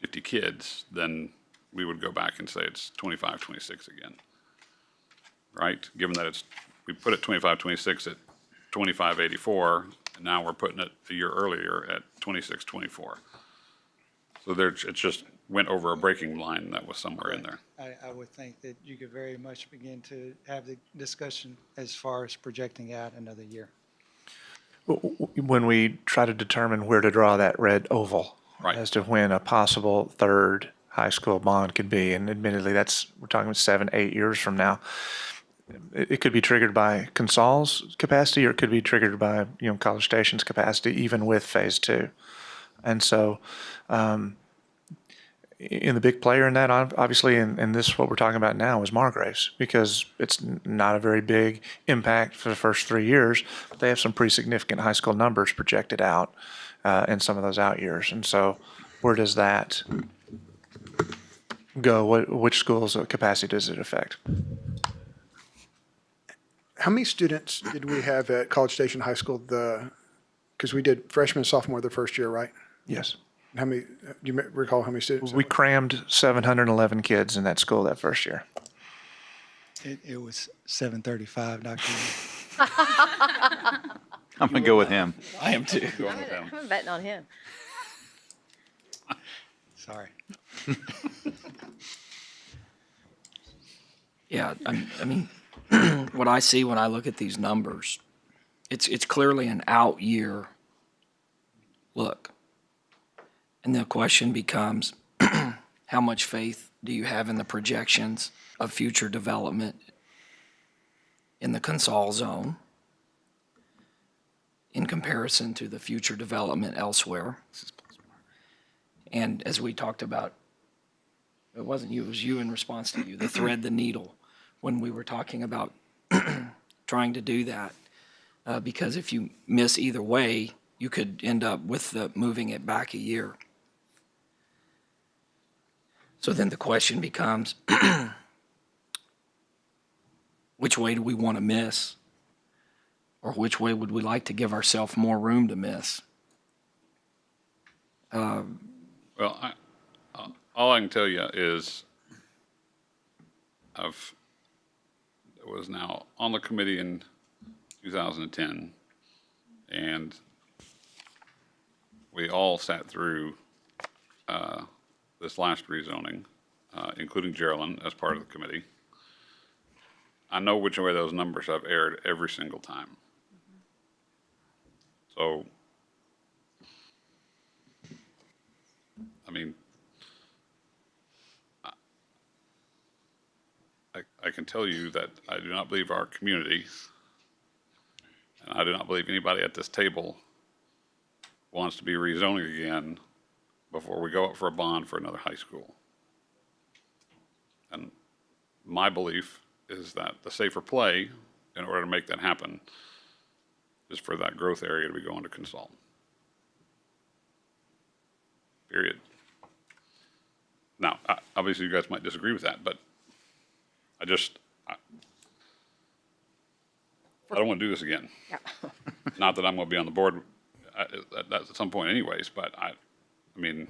50 kids, then we would go back and say it's 25, 26 again. Right? Given that we put it 25, 26 at 2584, and now we're putting it a year earlier at 26, 24. So it just went over a breaking line that was somewhere in there. I would think that you could very much begin to have the discussion as far as projecting out another year. When we try to determine where to draw that red oval Right. as to when a possible third high school bond could be, and admittedly, we're talking about 7, 8 years from now. It could be triggered by Consol's capacity, or it could be triggered by College Station's capacity, even with phase 2. And so, in the big player in that, obviously, in this, what we're talking about now is Margraves, because it's not a very big impact for the first 3 years, but they have some pretty significant high school numbers projected out in some of those out years. And so, where does that go? Which schools' capacity does it affect? How many students did we have at College Station High School? Because we did freshman, sophomore the first year, right? Yes. How many, do you recall how many students? We crammed 711 kids in that school that first year. It was 735, Dr. I'm going to go with him. I am too. Going with them. I'm betting on him. Sorry. Yeah, I mean, what I see when I look at these numbers, it's clearly an out year look. And the question becomes, how much faith do you have in the projections of future development in the Consol zone in comparison to the future development elsewhere? And as we talked about it wasn't you, it was you in response to you, the thread the needle, when we were talking about trying to do that. Because if you miss either way, you could end up with the moving it back a year. So then the question becomes, which way do we want to miss? Or which way would we like to give ourselves more room to miss? Well, all I can tell you is I was now on the committee in 2010, and we all sat through this last rezoning, including Geraldine as part of the committee. I know which way those numbers have aired every single time. So, I mean, I can tell you that I do not believe our community, and I do not believe anybody at this table wants to be rezoning again before we go up for a bond for another high school. And my belief is that the safer play, in order to make that happen, is for that growth area to be going to consult. Period. Now, obviously, you guys might disagree with that, but I don't want to do this again. Yeah. Not that I'm going to be on the board at some point anyways, but I mean,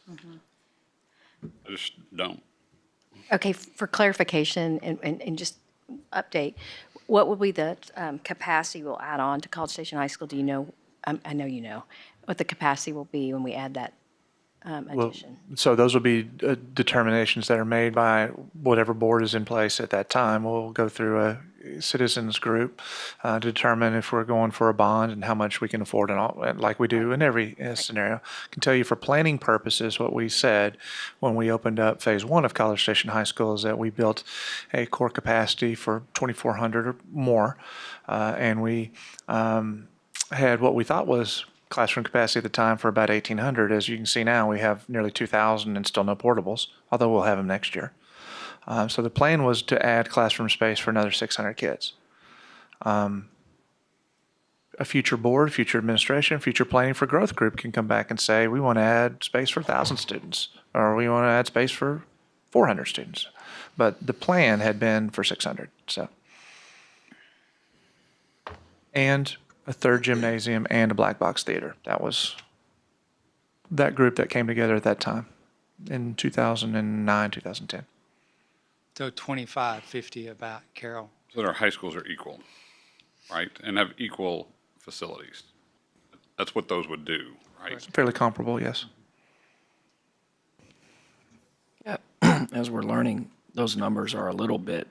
I just don't. Okay, for clarification and just update, what will be the capacity we'll add on to College Station High School? Do you know, I know you know, what the capacity will be when we add that addition? So those will be determinations that are made by whatever board is in place at that time. We'll go through a citizens group to determine if we're going for a bond and how much we can afford, and all, like we do in every scenario. I can tell you for planning purposes, what we said when we opened up phase one of College Station High School is that we built a core capacity for 2,400 or more, and we had what we thought was classroom capacity at the time for about 1,800. As you can see now, we have nearly 2,000 and still no portables, although we'll have them next year. So the plan was to add classroom space for another 600 kids. A future board, future administration, future planning for growth group can come back and say, we want to add space for 1,000 students, or we want to add space for 400 students. But the plan had been for 600, so. And a third gymnasium and a black box theater. That was that group that came together at that time in 2009, 2010. So 25, 50 about, Carol. So that our high schools are equal, right? And have equal facilities. That's what those would do, right? Fairly comparable, yes. Yeah, as we're learning, those numbers are a little bit,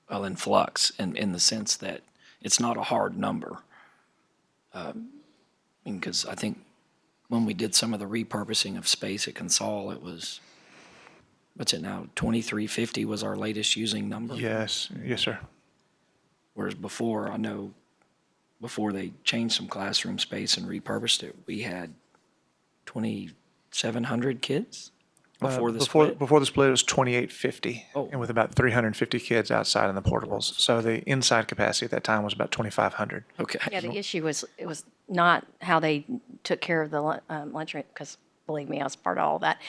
well, in flux in the sense that it's not a hard number. Because I think when we did some of the repurposing of space at Consol, it was, what's it now, 2350 was our latest using number? Yes, yes, sir. Whereas before, I know, before they changed some classroom space and repurposed it, we had 2,700 kids before the split. Before the split, it was 2,850, Oh. and with about 350 kids outside in the portables. So the inside capacity at that time was about 2,500. Okay. Yeah, the issue was, it was not how they took care of the lunchroom, because believe me, I was part of all that,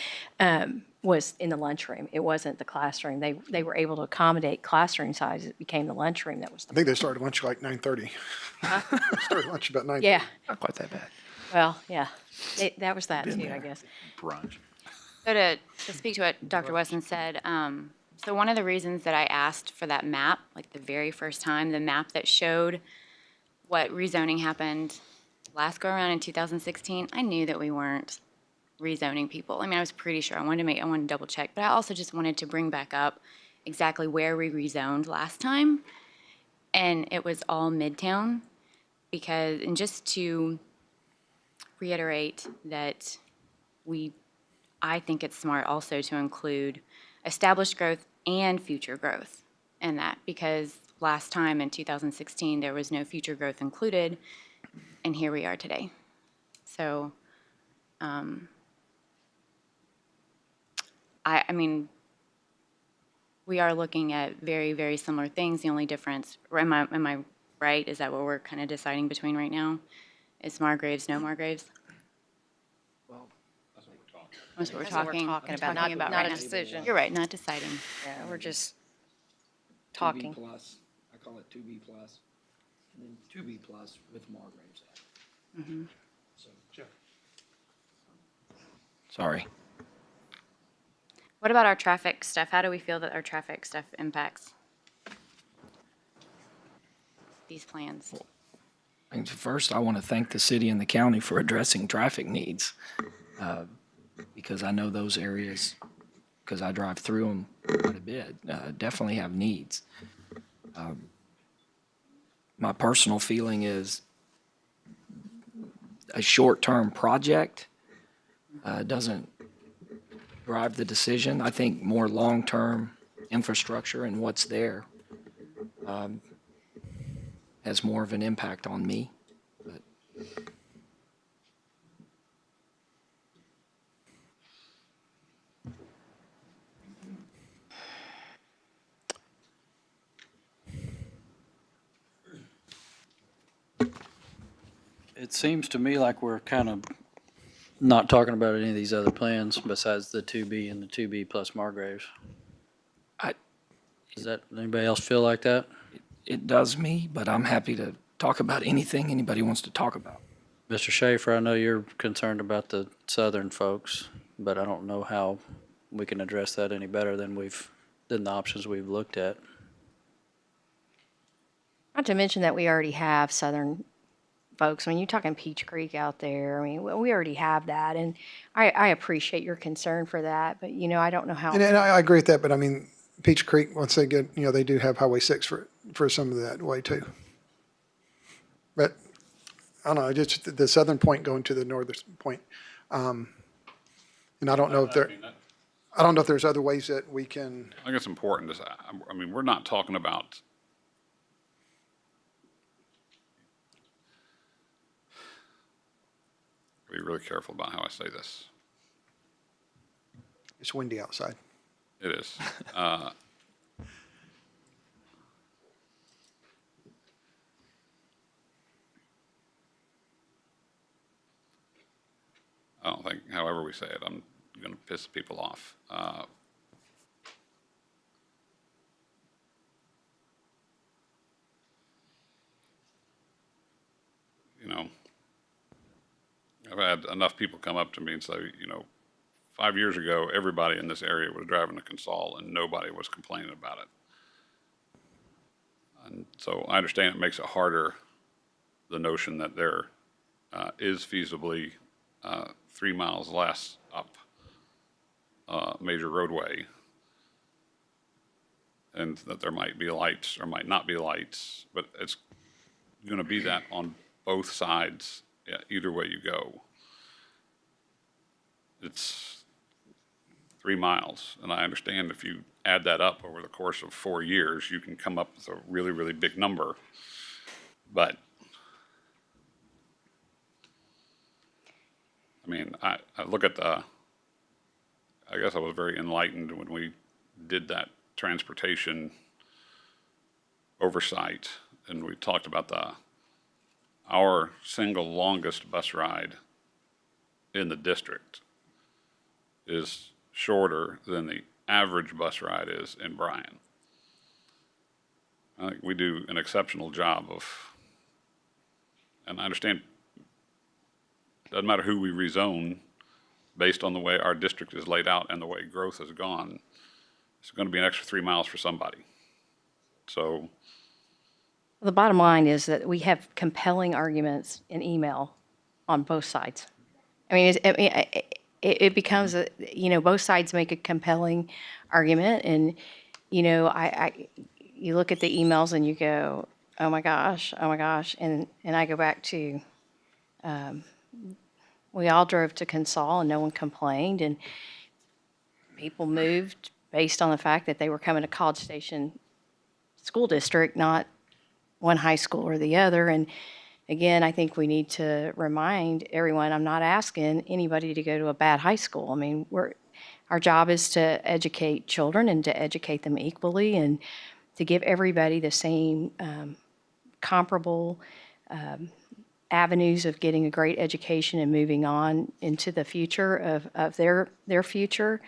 was in the lunchroom. It wasn't the classroom. They were able to accommodate classroom size. It became the lunchroom that was I the, think they started lunch like 9:30. Started lunch about 9:30. yeah, Not quite that bad. well, yeah. That was that too, I guess. Brunch. So to speak to what Dr. Wesson said, so one of the reasons that I asked for that map, like the very first time, the map that showed what rezoning happened last go around in 2016, I knew that we weren't rezoning people. I mean, I was pretty sure. I wanted to double check, but I also just wanted to bring back up exactly where we rezoned last time. And it was all Midtown because, and just to reiterate that I think it's smart also to include established growth and future growth in that, because last time in 2016, there was no future growth included, and here we are today. So I mean, we are looking at very, very similar things. The only difference, or am I right? Is that what we're kind of deciding between right now? Is Margraves, no Margraves? That's what we're That's what we're talking. talking about, talking not right a now. decision. You're right, not deciding. Yeah, we're just talking. Plus, I call it 2B plus, and then 2B plus with Margraves. Sorry. What about our traffic stuff? How do we feel that our traffic stuff impacts these plans? And first, I want to thank the city and the county for addressing traffic needs, because I know those areas, because I drive through them quite a bit, definitely have needs. My personal feeling is a short-term project doesn't drive the decision. I think more long-term infrastructure and what's there has more of an impact on me. But It seems to me like we're kind of not talking about any of these other plans besides the 2B and the 2B plus Margraves. I- Does that, anybody else feel like that? it does me, but I'm happy to talk about anything anybody wants to talk about. Mr. Schaefer, I know you're concerned about the southern folks, but I don't know how we can address that any better than than the options we've looked at. Not to mention that we already have southern folks. I mean, you're talking Peach Creek out there. I mean, we already have that, and I appreciate your concern for that, but, I don't know how. And I agree with that, but I mean, Peach Creek, once they get, they do have Highway 6 for some of that way too. But I don't know, just the southern point going to the northern point. And I don't know if I don't know if there's other ways that we can, I think it's important to, I mean, we're not talking about, be really careful about how I say this. it's windy outside. It is. I don't think, however we say it, I'm going to piss people off. I've had enough people come up to me and say, 5 years ago, everybody in this area was driving a Consol and nobody was complaining about it. And so I understand it makes it harder, the notion that there is feasibly 3 miles less up major roadway, and that there might be lights or might not be lights, but it's going to be that on both sides, either way you go. It's 3 miles, and I understand if you add that up over the course of 4 years, you can come up with a really, really big number. But I mean, I look at I guess I was very enlightened when we did that transportation oversight, and we talked about our single longest bus ride in the district is shorter than the average bus ride is in Bryan. I think we do an exceptional job and I understand, doesn't matter who we rezone, based on the way our district is laid out and the way growth has gone, it's going to be an extra 3 miles for somebody. So The bottom line is that we have compelling arguments in email on both sides. I mean, it becomes both sides make a compelling argument, and you look at the emails and you go, oh my gosh, and I go back to, we all drove to Consol and no one complained, and people moved based on the fact that they were coming to College Station School District, not one high school or the other. And again, I think we need to remind everyone, I'm not asking anybody to go to a bad high school. I mean, Our job is to educate children and to educate them equally and to give everybody the same comparable avenues of getting a great education and moving on into the future of their future.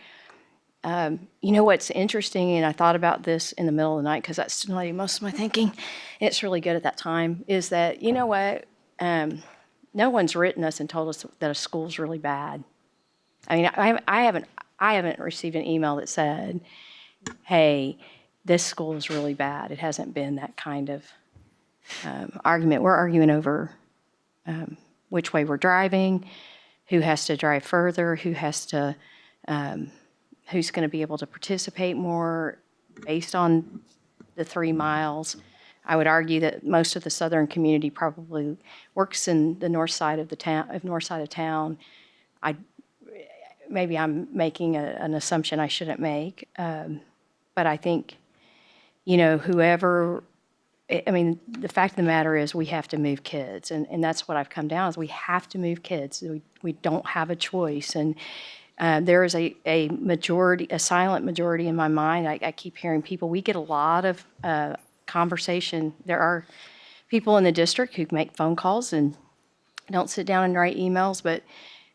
You know what's interesting, and I thought about this in the middle of the night because that's stimulating most of my thinking. It's really good at that time. Is that you know what? No one's written us and told us that a school's really bad. I mean, I haven't received an email that said, "Hey, this school is really bad." It hasn't been that kind of argument. We're arguing over which way we're driving, who has to drive further, who's going to be able to participate more based on the 3 miles. I would argue that most of the southern community probably works in the north side of town. Maybe I'm making an assumption I shouldn't make, but I think, whoever. I mean, the fact of the matter is we have to move kids, and that's what I've come down is we have to move kids. We don't have a choice, and there is a majority, a silent majority in my mind. I keep hearing people. We get a lot of conversation. There are people in the district who make phone calls and don't sit down and write emails, but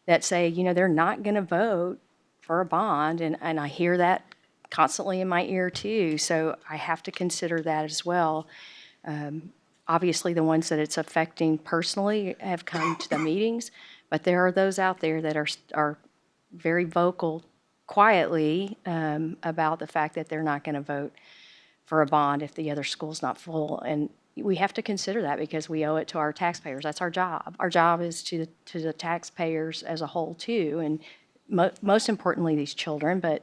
that say, they're not going to vote for a bond, and I hear that constantly in my ear too. So I have to consider that as well. Obviously, the ones that it's affecting personally have come to the meetings, but there are those out there that are very vocal quietly about the fact that they're not going to vote for a bond if the other school's not full. And we have to consider that because we owe it to our taxpayers. That's our job. Our job is to the taxpayers as a whole too, and most importantly, these children, but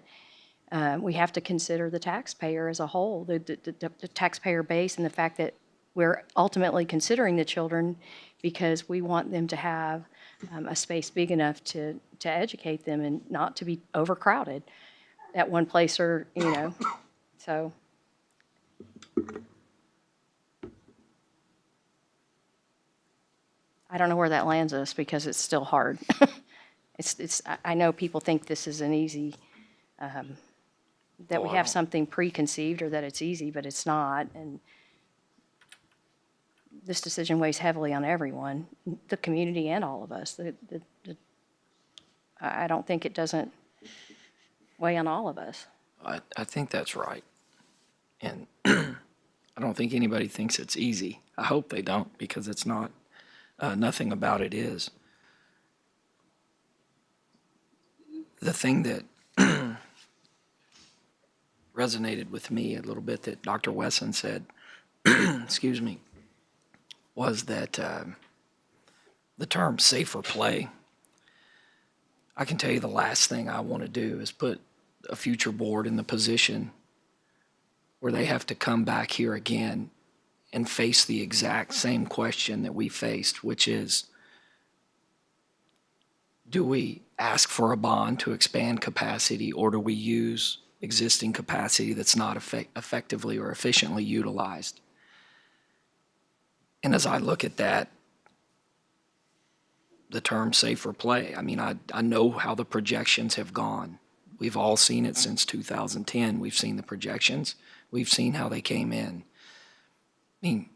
we have to consider the taxpayer as a whole, the taxpayer base, and the fact that we're ultimately considering the children because we want them to have a space big enough to educate them and not to be overcrowded at one place or, so. I don't know where that lands us because it's still hard. I know people think this is an easy, that we have something preconceived or that it's easy, but it's not. And this decision weighs heavily on everyone, the community and all of us. I don't think it doesn't weigh on all of us. I think that's right. And I don't think anybody thinks it's easy. I hope they don't because it's not. Nothing about it is. The thing that resonated with me a little bit that Dr. Wesson said, excuse me, was that the term safer play. I can tell you the last thing I want to do is put a future board in the position where they have to come back here again and face the exact same question that we faced, which is, do we ask for a bond to expand capacity, or do we use existing capacity that's not effectively or efficiently utilized? And as I look at that, the term safer play, I mean, I know how the projections have gone. We've all seen it since 2010. We've seen the projections. We've seen how they came in. I mean,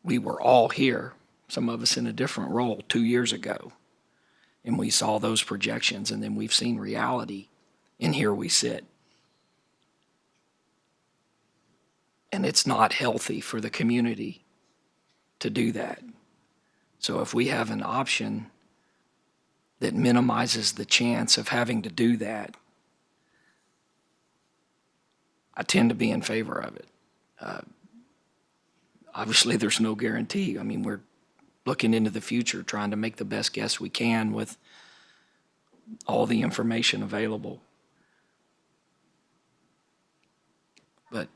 we were all here, some of us in a different role, 2 years ago, and we saw those projections, and then we've seen reality, and here we sit. And it's not healthy for the community to do that. So if we have an option that minimizes the chance of having to do that, I tend to be in favor of it. Obviously, there's no guarantee. I mean, we're looking into the future, trying to make the best guess we can with all the information available. But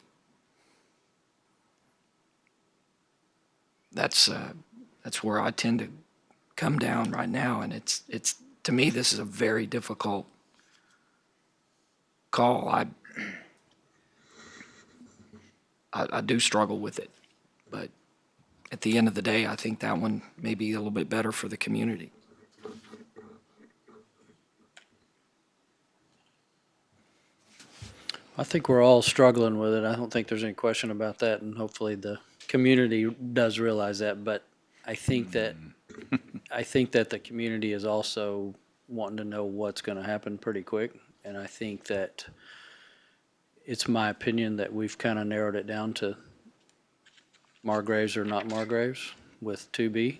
that's where I tend to come down right now, and it's to me, this is a very difficult call. I do struggle with it, but at the end of the day, I think that one may be a little bit better for the community. I think we're all struggling with it. I don't think there's any question about that, and hopefully the community does realize that. But I think that the community is also wanting to know what's going to happen pretty quick, and I think that it's my opinion that we've kind of narrowed it down to Margraves or not Margraves with 2B.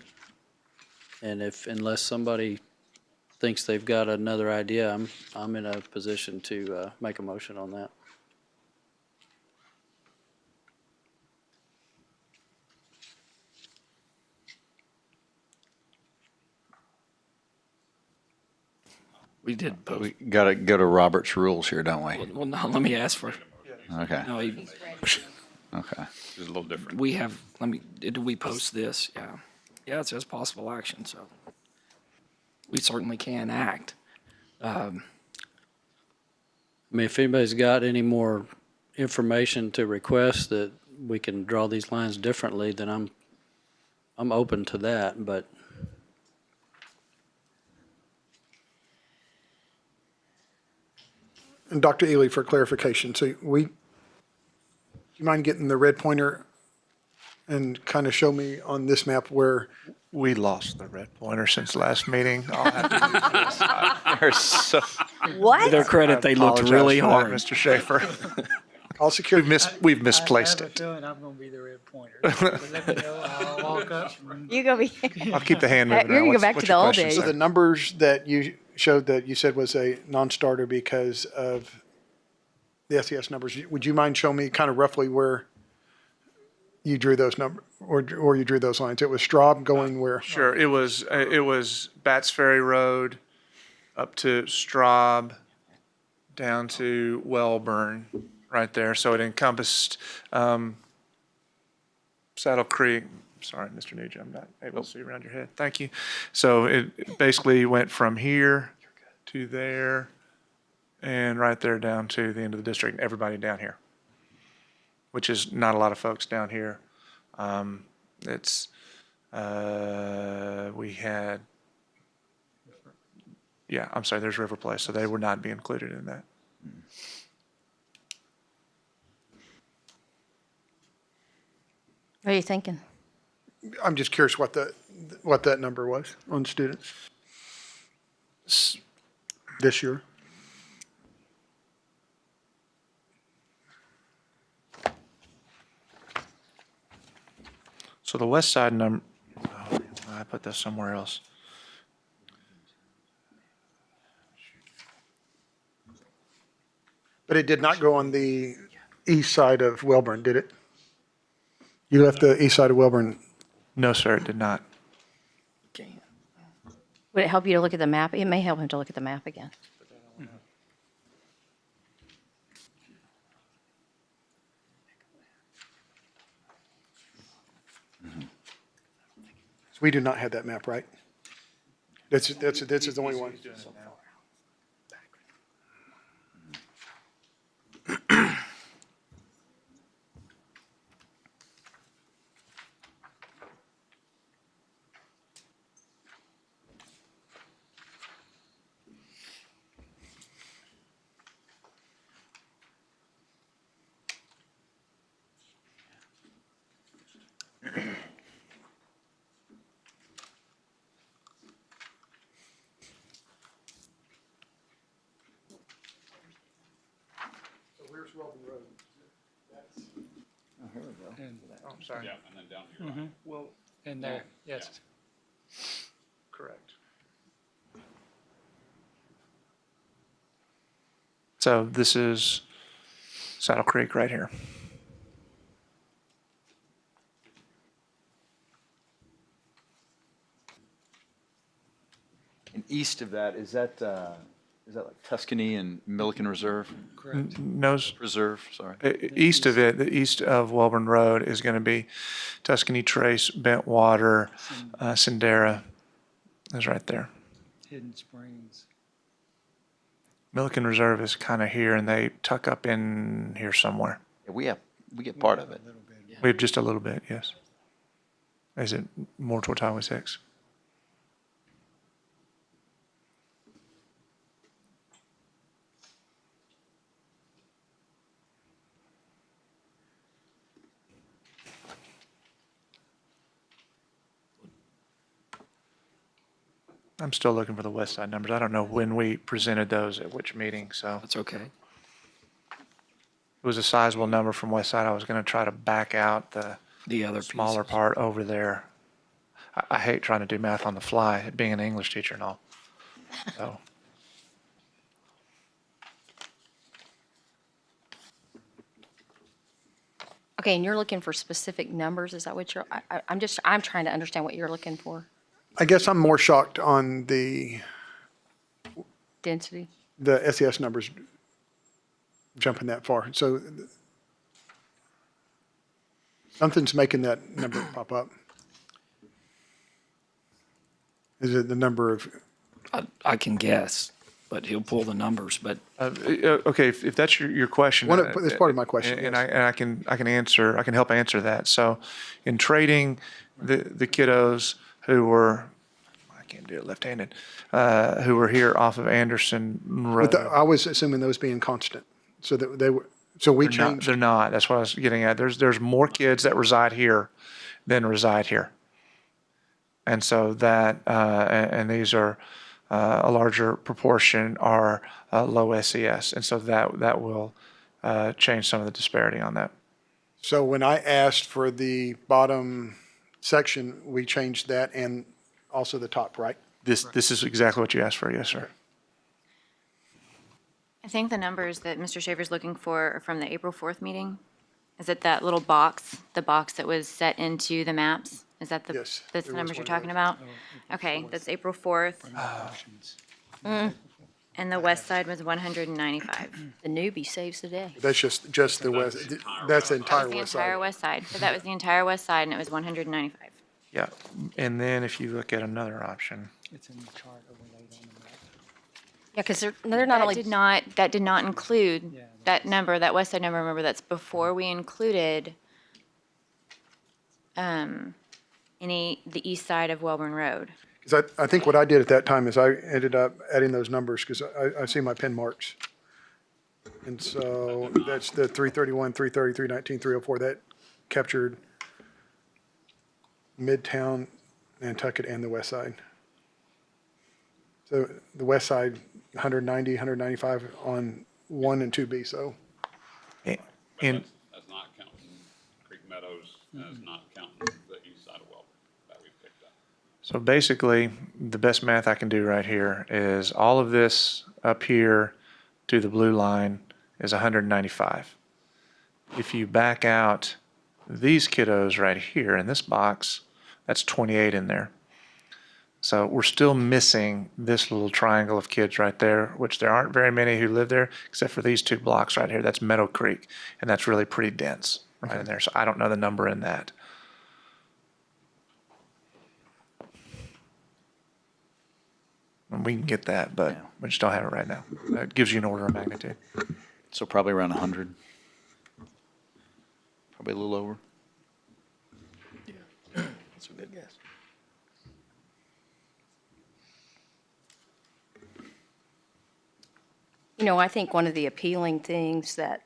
And unless somebody thinks they've got another idea, I'm in a position to make a motion on that. We did both. We gotta go to Robert's rules here, don't we? Well, no, let me ask for, Okay, no, okay. It's a little different. we have, did we post this? Yeah. Yeah, it says possible action, so we certainly can act. I mean, if anybody's got any more information to request that we can draw these lines differently, then I'm open to that, but And Dr. Ely, for clarification, so do you mind getting the red pointer and kind of show me on this map where, We lost the red pointer since last meeting. I'll have to use this. They're so, What? To their credit, they looked Apologize really for that, hard. Mr. Schaefer. I'll secure, We've misplaced I have a it. feeling I'm going to be the red pointer. But let me know. I'll walk up. You go be. I'll keep the hand moving. You're gonna around. go back What's to your the old question, days. so sir? the numbers that you showed that you said was a non-starter because of the SES numbers, would you mind showing me kind of roughly where you drew those numbers, or you drew those lines? It was Straub going where? Sure, it was Bats Ferry Road up to Straub, down to Wellburn, right there. So it encompassed Saddle Creek. Sorry, Mr. Nugent, I'm not able to see around your head. Thank you. So it basically went from here to there and right there down to the end of the district, and everybody down here, which is not a lot of folks down here. We had, yeah, I'm sorry, there's River Place, so they would not be included in that. What are you thinking? I'm just curious what that number was on students this year. So the west side number, I put this somewhere else. But it did not go on the east side of Welborn, did it? You left the east side of Welborn. No, sir, it did not. Would it help you to look at the map? It may help him to look at the map again. So we do not have that map, right? This is the only one. Oh, I'm sorry. Yeah, and then down here. Well, In there, yes. correct. So this is Saddle Creek right here. and east of that, is that like Tuscany and Milliken Reserve? Correct. Preserve, sorry. East of it, the east of Welborn Road is going to be Tuscany Trace, Bentwater, Sendera is right there. Hidden Springs. Milliken Reserve is kind of here, and they tuck up in here somewhere. Yeah, we get part of it. We have just a little bit, yes. Is it more toward Highway 6? I'm still looking for the West Side numbers. I don't know when we presented those at which meeting, so That's okay. it was a sizable number from West Side. I was going to try to back out the The other smaller pieces. part over there. I hate trying to do math on the fly, being an English teacher and all. So, Okay, and you're looking for specific numbers, is that what you're, I'm trying to understand what you're looking for. I guess I'm more shocked on the Density? SES numbers jumping that far. So something's making that number pop up. Is it the number of, I can guess, but he'll pull the numbers, but okay, if that's your question. That's part of my question, And yes. I can help answer that. So in trading the kiddos who were, I can't do it left-handed, who were here off of Anderson Road. I was assuming those being constant, so that they were, so we They're not, changed. they're not. That's what I was getting at. There's more kids that reside here than reside here. And so that, and these are, a larger proportion are low SES. And so that will change some of the disparity on that. So when I asked for the bottom section, we changed that and also the top, right? This is exactly what you asked for, yes, sir. I think the numbers that Mr. Schaefer's looking for are from the April 4th meeting. Is it that little box, the box that was set into the maps? Is that the, Yes, that's there the was numbers you're one of talking those. about? Okay, that's April 4th. And the west side was 195. The newbie saves the day. That's just the west, that's the entire That was the west entire side. west side. So that was the entire west side, and it was 195. Yeah. And then if you look at another option, It's in the chart overlaid on the map. Yeah, because they're not only. That did not include Yeah, that number, that west side number. Remember, that's before we included the east side of Welborn Road. Because I think what I did at that time is I ended up adding those numbers because I see my pin marks. And so that's the 331, 330, 319, 304, that captured Midtown, Nantucket, and the west side. So the west side, 190, 195 on 1 and 2B, so. in, That's not counting Creek Meadows, that's not counting the east side of Welborn that we picked up. so basically, the best math I can do right here is all of this up here to the blue line is 195. If you back out these kiddos right here in this box, that's 28 in there. So we're still missing this little triangle of kids right there, which there aren't very many who live there, except for these two blocks right here. That's Meadow Creek, and that's really pretty dense right in there. So I don't know the number in that. And we can get that, but we just don't have it right now. That gives you an order of magnitude. So probably around 100. Probably a little over. That's a good guess. You know, I think one of the appealing things that,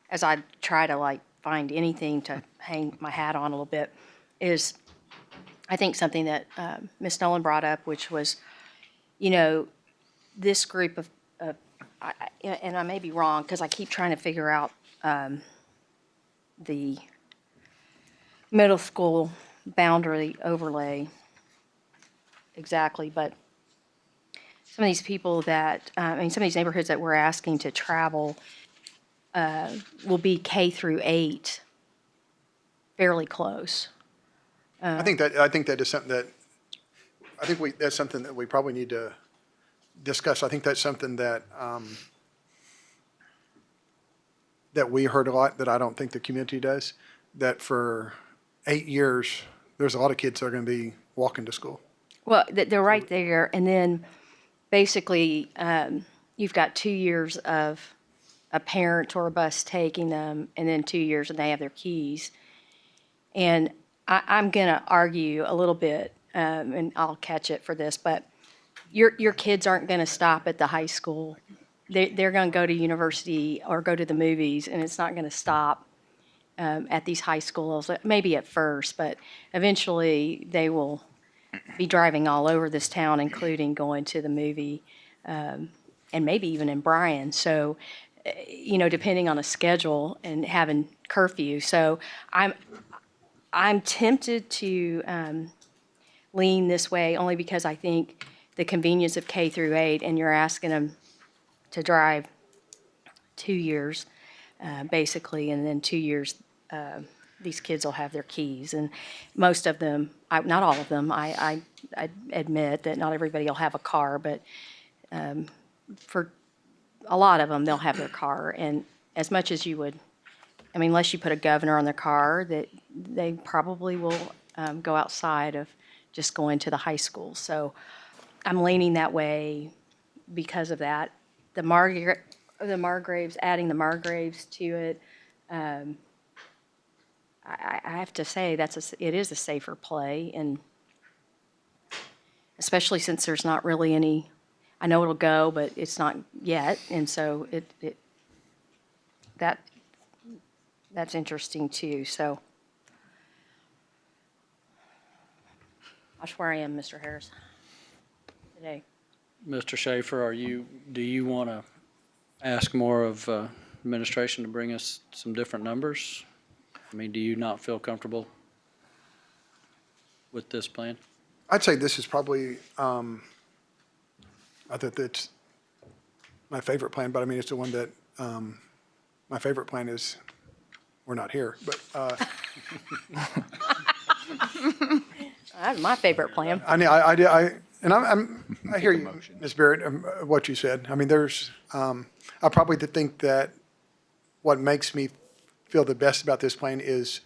as I try to like find anything to hang my hat on a little bit, is I think something that Ms. Nolan brought up, which was, you know, this group of, and I may be wrong because I keep trying to figure out the middle school boundary overlay exactly, but some of these people that, some of these neighborhoods that we're asking to travel will be K through 8, fairly close. I think that is something that, that's something that we probably need to discuss. I think that's something that, that we heard a lot, that I don't think the community does, that for 8 years, there's a lot of kids that are going to be walking to school. Well, they're right there, and then basically, you've got 2 years of a parent or a bus taking them, and then 2 years and they have their keys. And I'm going to argue a little bit, and I'll catch it for this, but your kids aren't going to stop at the high school. They're going to go to university or go to the movies, and it's not going to stop at these high schools, maybe at first, but eventually they will be driving all over this town, including going to the movie, and maybe even in Bryan. So, depending on a schedule and having curfew. So I'm tempted to lean this way only because I think the convenience of K through 8, and you're asking them to drive 2 years, basically, and then 2 years, these kids will have their keys. And most of them, not all of them, I admit that not everybody will have a car, but for a lot of them, they'll have their car. And as much as you would, unless you put a governor on their car, that they probably will go outside of just going to the high school. So I'm leaning that way because of that. The Margraves, adding the Margraves to it, I have to say it is a safer play, and especially since there's not really any. I know it'll go, but it's not yet, and so that's interesting too. So that's where I am, Mr. Harris, today. Mr. Schaefer, do you want to ask more of administration to bring us some different numbers? Do you not feel comfortable with this plan? I'd say this is probably, I think that's my favorite plan, but it's the one that, my favorite plan is, we're not here, but, That's my favorite plan. I hear you, Ms. Barrett, what you said. I probably think that what makes me feel the best about this plan is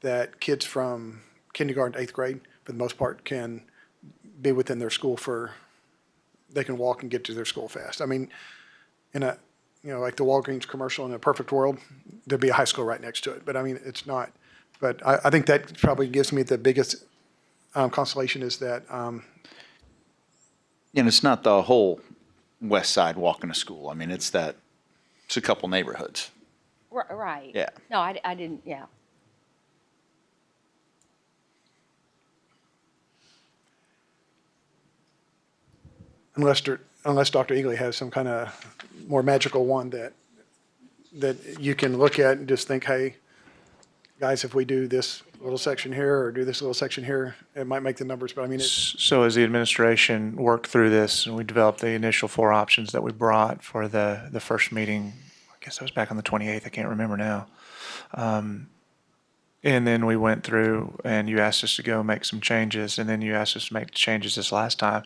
that kids from kindergarten to 8th grade, for the most part, can be within their school they can walk and get to their school fast. In a, like the Walgreens commercial, in a perfect world, there'd be a high school right next to it. But it's not. But I think that probably gives me the biggest consolation is that, And it's not the whole west side walking to school. It's a couple neighborhoods. Right. Yeah. No, I didn't, yeah. unless Dr. Eagley has some kind of more magical one that you can look at and just think, hey, guys, if we do this little section here or do this little section here, it might make the numbers, but So as the administration worked through this and we developed the initial 4 options that we brought for the first meeting, I guess that was back on the 28th, I can't remember now. And then we went through and you asked us to go make some changes, and then you asked us to make changes this last time.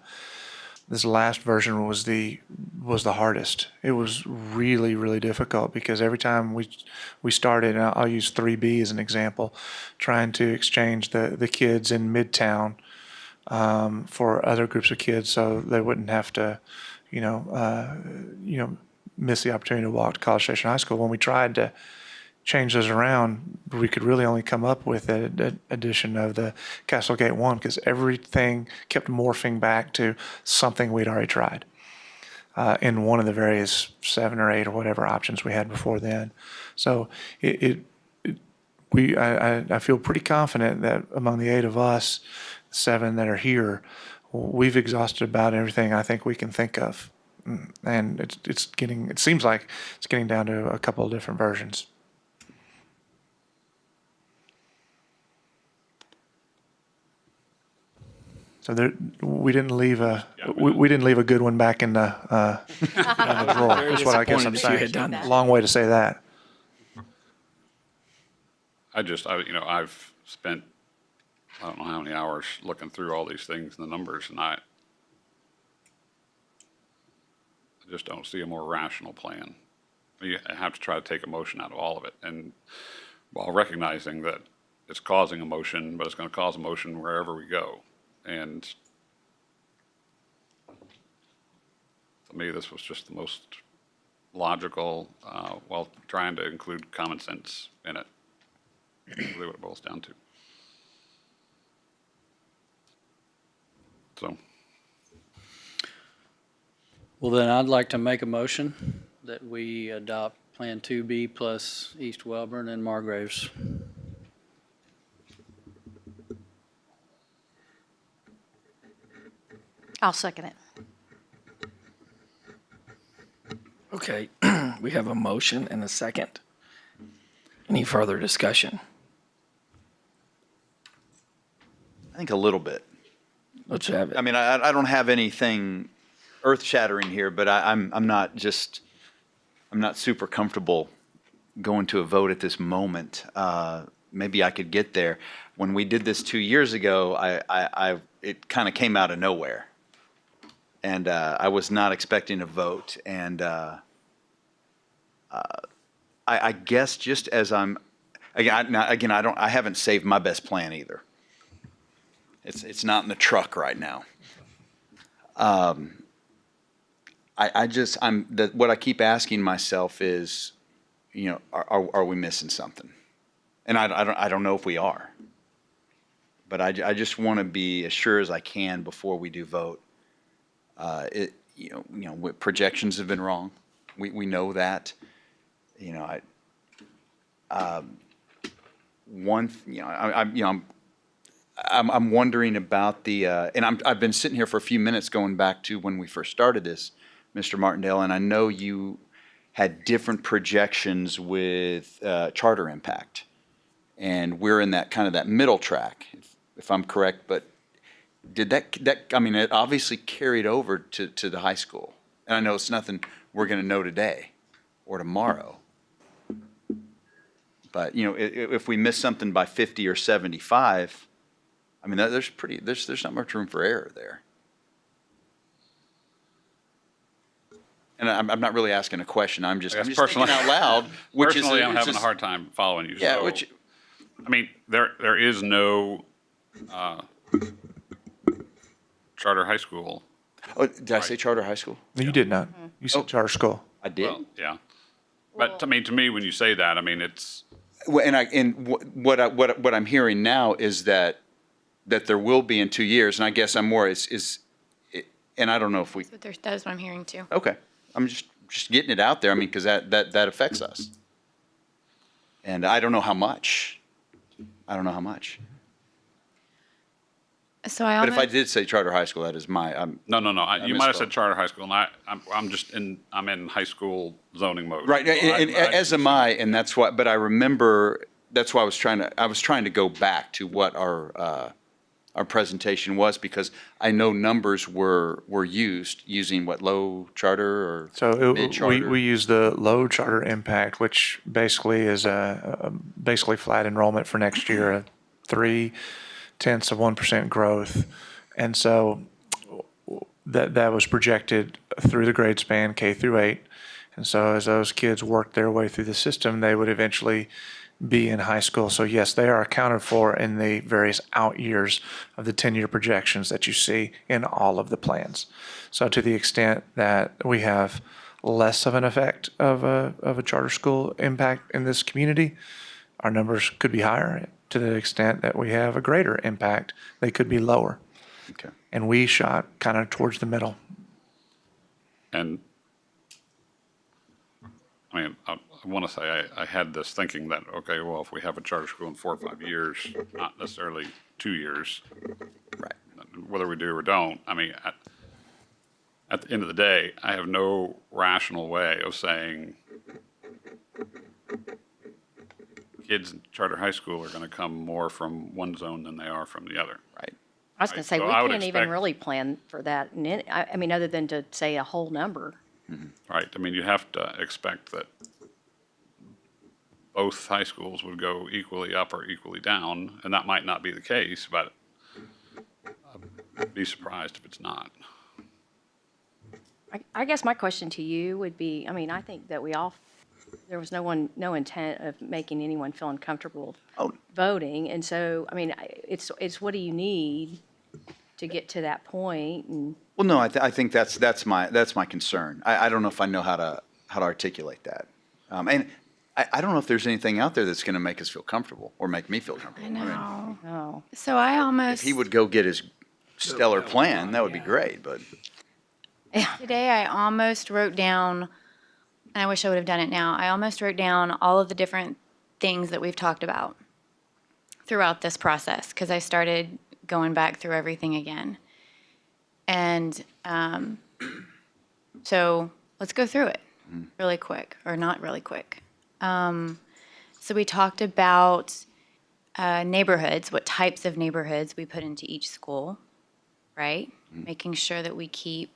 This last version was the hardest. It was really, really difficult because every time we started, and I'll use 3B as an example, trying to exchange the kids in Midtown for other groups of kids so they wouldn't have to, miss the opportunity to walk to College Station High School. When we tried to change those around, we could really only come up with the addition of the Castlegate one because everything kept morphing back to something we'd already tried in one of the various 7 or 8 or whatever options we had before then. So I feel pretty confident that among the 8 of us, 7 that are here, we've exhausted about everything I think we can think of. And it seems like it's getting down to a couple of different versions. So we didn't leave a good one back in the drawer. That's what I guess I'm disappointed that you saying. had done that. Long way to say that. I've spent, I don't know how many hours looking through all these things and the numbers, and I just don't see a more rational plan. You have to try to take emotion out of all of it, and while recognizing that it's causing emotion, but it's going to cause emotion wherever we go. And to me, this was just the most logical, while trying to include common sense in it. That's really what it boils down to. So, Well, then I'd like to make a motion that we adopt Plan 2B plus East Welborn and Margraves. I'll second it. Okay, we have a motion and a second. Any further discussion? I think a little bit. Let's have it. I mean, I don't have anything earth-shattering here, but I'm not super comfortable going to a vote at this moment. Maybe I could get there. When we did this 2 years ago, it kind of came out of nowhere. And I was not expecting a vote. And I guess just as I haven't saved my best plan either. It's not in the truck right now. What I keep asking myself is, you know, are we missing something? And I don't know if we are. But I just want to be as sure as I can before we do vote. Projections have been wrong. We know that. You know, I'm wondering about the, and I've been sitting here for a few minutes going back to when we first started this, Mr. Martindale, and I know you had different projections with charter impact, and we're in that kind of that middle track, if I'm correct. But did that? I mean, it obviously carried over to the high school, and I know it's nothing we're going to know today or tomorrow. But you know, if we miss something by 50 or 75. I mean, there's not much room for error there. And I'm not really asking a question. I'm just thinking out loud. Personally, I'm having a hard time following you. Yeah, so, I mean, there is no charter high school. Oh, did I say charter high school? No, you did not. You said charter school. I did. Well, yeah. But to me, when you say that, I mean, it's. Well, what I'm hearing now is that there will be in 2 years, and I guess I'm more and I don't know if we. That's what I'm hearing too. Okay, I'm just getting it out there. I mean, because that affects us, and I don't know how much. So But if I did say charter high school, that is my. No. You might have misspoke. said charter high school, and I'm in high school zoning mode. Right, and as am I, and that's why. But I remember that's why I was trying to go back to what our presentation was, because I know numbers were used using what, low charter or So mid charter. we use the low charter impact, which basically is basically flat enrollment for next year, a 0.3% growth, and so that was projected through the grade span K through 8, and so as those kids worked their way through the system, they would eventually be in high school. So yes, they are accounted for in the various out years of the 10-year projections that you see in all of the plans. So to the extent that we have less of an effect of a charter school impact in this community, our numbers could be higher. To the extent that we have a greater impact, they could be lower. Okay. And we shot kind of towards the middle. And I mean, I want to say I had this thinking that, okay, well, if we have a charter school in 4 or 5 years, not necessarily 2 years, Right. whether we do or don't, I mean, at the end of the day, I have no rational way of saying kids in charter high school are going to come more from one zone than they are from the other. Right. I was going to say, So we I would can't even expect- really plan for that. And I mean, other than to say a whole number. Right, I mean, you have to expect that both high schools would go equally up or equally down, and that might not be the case, but I'd be surprised if it's not. I guess my question to you would be, I mean, I think that there was no intent of making anyone feel uncomfortable Oh. voting. And so, I mean, it's what do you need to get to that point? And Well, no, I think that's my concern. I don't know if I know how to articulate that, and I don't know if there's anything out there that's going to make us feel comfortable or make me feel comfortable. I know. oh, So I almost. If he would go get his stellar plan, that would be great. But Today, I almost wrote down, and I wish I would have done it now, I almost wrote down all of the different things that we've talked about throughout this process, because I started going back through everything again. And so let's go through it really quick, or not really quick. So we talked about neighborhoods, what types of neighborhoods we put into each school, right? Making sure that we keep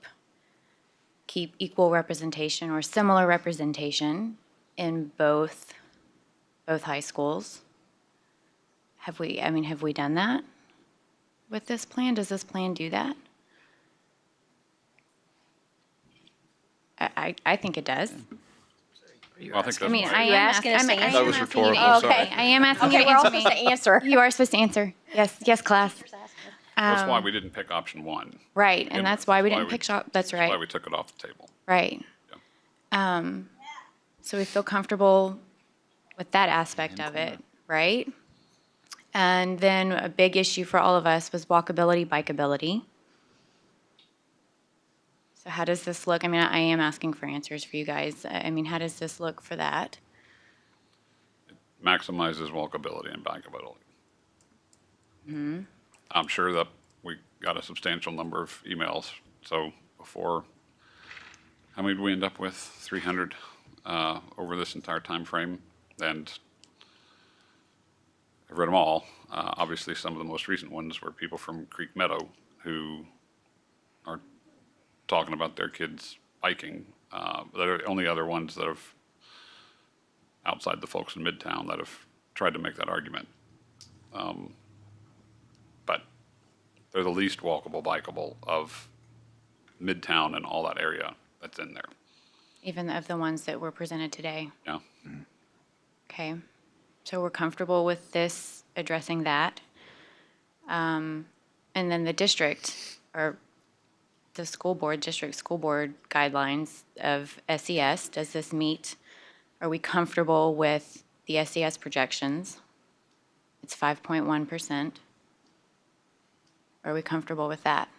equal representation or similar representation in both high schools. Have we done that with this plan? Does this plan do that? I think it does. Well, I think I mean, that's I why- am asking us to I am That was asking you to rhetorical, answer. sorry. I am asking you Okay, to we're all answer me. supposed to answer. You are supposed to answer. Yes, class. That's why we didn't pick option one. Right, and that's why we That's didn't why pick shop, that's That's why right, we took it off the table. right. So we feel comfortable with that aspect of it, right? And then a big issue for all of us was walkability, bikeability. So how does this look? I mean, I am asking for answers for you guys. I mean, how does this look for that? Maximizes walkability and bikeability. I'm sure that we got a substantial number of emails. So before, how many did we end up with? 300 over this entire time frame, and I've read them all. Obviously, some of the most recent ones were people from Creek Meadow who are talking about their kids biking. They're the only other ones that have, outside the folks in Midtown, that have tried to make that argument. But they're the least walkable, bikeable of Midtown and all that area that's in there. Even of the ones that were presented today? Yeah. Okay, so we're comfortable with this addressing that. And then the district, or the school board, district school board guidelines of SES, does this meet? Are we comfortable with the SES projections? It's 5.1%. Are we comfortable with that?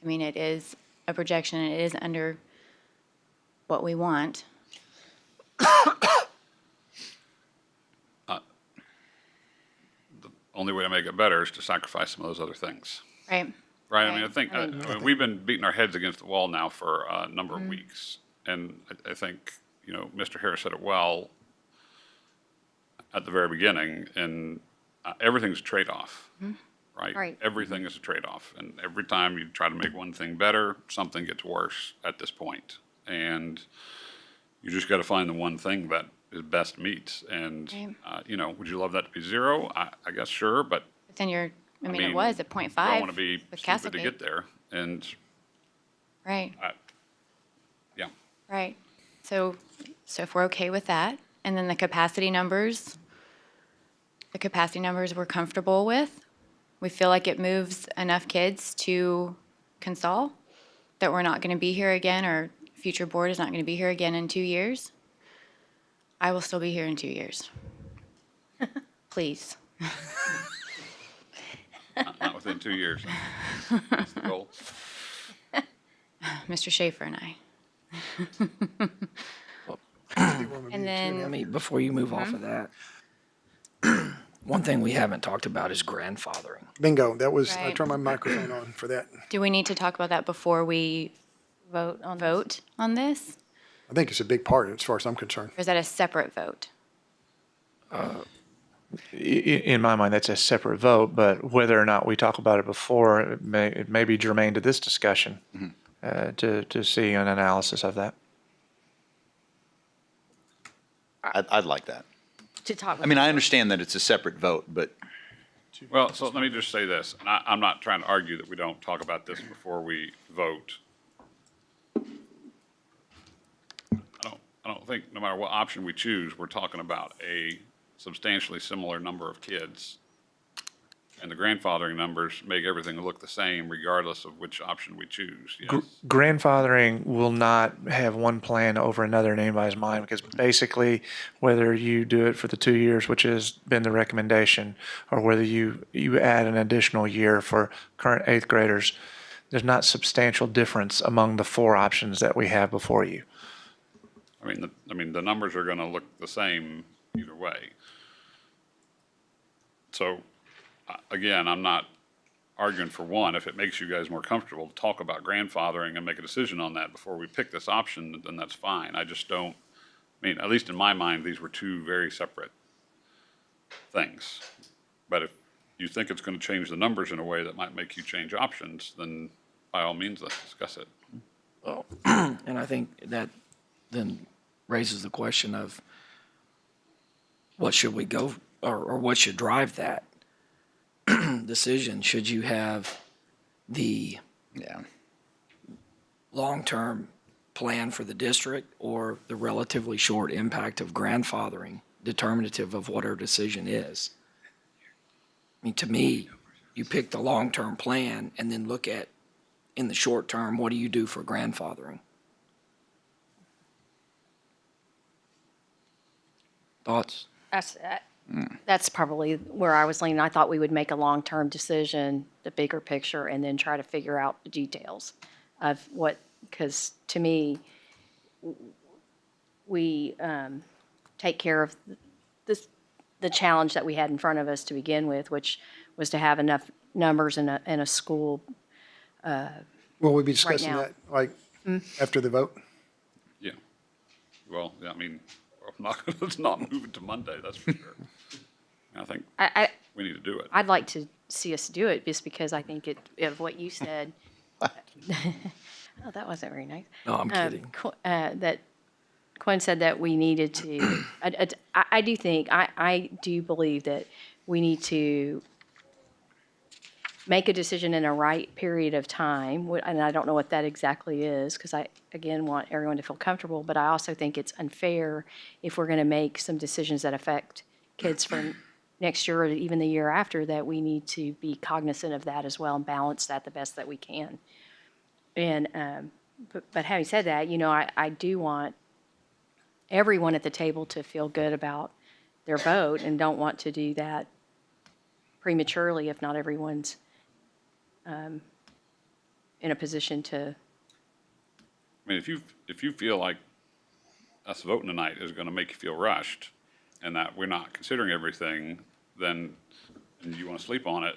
I mean, it is a projection, and it is under what we want. Only way to make it better is to sacrifice some of those other things. Right? Right, I mean, I mean, we've been beating our heads against the wall now for a number of weeks. And I think, Mr. Harris said it well at the very beginning, and everything's a trade-off, right? Right. Everything is a trade-off, and every time you try to make one thing better, something gets worse at this point. And you just got to find the one thing that is best meets. And, Right. would you love that to be zero? I guess sure, but But then it mean, was at 0.5 I don't want to be with stupid to Castlegate. get there. And, Right, yeah. right. So if we're okay with that, and then the capacity numbers we're comfortable with. We feel like it moves enough kids to Consol, that we're not going to be here again, or future board is not going to be here again in 2 years. I will still be here in 2 years. Please. Not within 2 years. That's the goal. Mr. Schaefer and I. And then, Before you move off of that, one thing we haven't talked about is grandfathering. Bingo, that was, I Right. turned my microphone on for that. do we need to talk about that before we Vote on this. vote on this? I think it's a big part as far as I'm concerned. Or is that a separate vote? In my mind, that's a separate vote, but whether or not we talk about it before, it may be germane to this discussion, to see an analysis of that. I'd like that. To talk. I mean, I understand that it's a separate vote, but Well, so let me just say this, and I'm not trying to argue that we don't talk about this before we vote. I don't think, no matter what option we choose, we're talking about a substantially similar number of kids. And the grandfathering numbers make everything look the same regardless of which option we choose, yes? Grandfathering will not have one plan over another in anybody's mind, because basically, whether you do it for the 2 years, which has been the recommendation, or whether you add an additional year for current eighth graders, there's not substantial difference among the 4 options that we have before you. I mean, the numbers are gonna look the same either way. So, again, I'm not arguing for one. If it makes you guys more comfortable to talk about grandfathering and make a decision on that before we pick this option, then that's fine. I just don't, I mean, at least in my mind, these were two very separate things. But if you think it's going to change the numbers in a way that might make you change options, then by all means, let's discuss it. And I think that then raises the question of what should we go, or what should drive that decision? Should you have the Yeah. long-term plan for the district or the relatively short impact of grandfathering determinative of what our decision is? I mean, to me, you pick the long-term plan and then look at, in the short term, what do you do for grandfathering? Thoughts? That's probably where I was leaning. I thought we would make a long-term decision, the bigger picture, and then try to figure out the details of what, because to me, we take care of the challenge that we had in front of us to begin with, which was to have enough numbers in a school. Will we be discussing now. that, like, after the vote? Yeah. Well, yeah, I mean, let's not move it to Monday, that's for sure. I think we need to do it. I'd like to see us do it just because I think of what you said. Oh, that wasn't very nice. No, I'm kidding. That Quinn said that we needed to, I do think, I do believe that we need to make a decision in a right period of time, and I don't know what that exactly is, because I, again, want everyone to feel comfortable, but I also think it's unfair if we're going to make some decisions that affect kids for next year or even the year after, that we need to be cognizant of that as well and balance that the best that we can. And, but having said that, you know, I do want everyone at the table to feel good about their vote and don't want to do that prematurely if not everyone's in a position to. I mean, if you feel like us voting tonight is going to make you feel rushed and that we're not considering everything, then, and you want to sleep on it,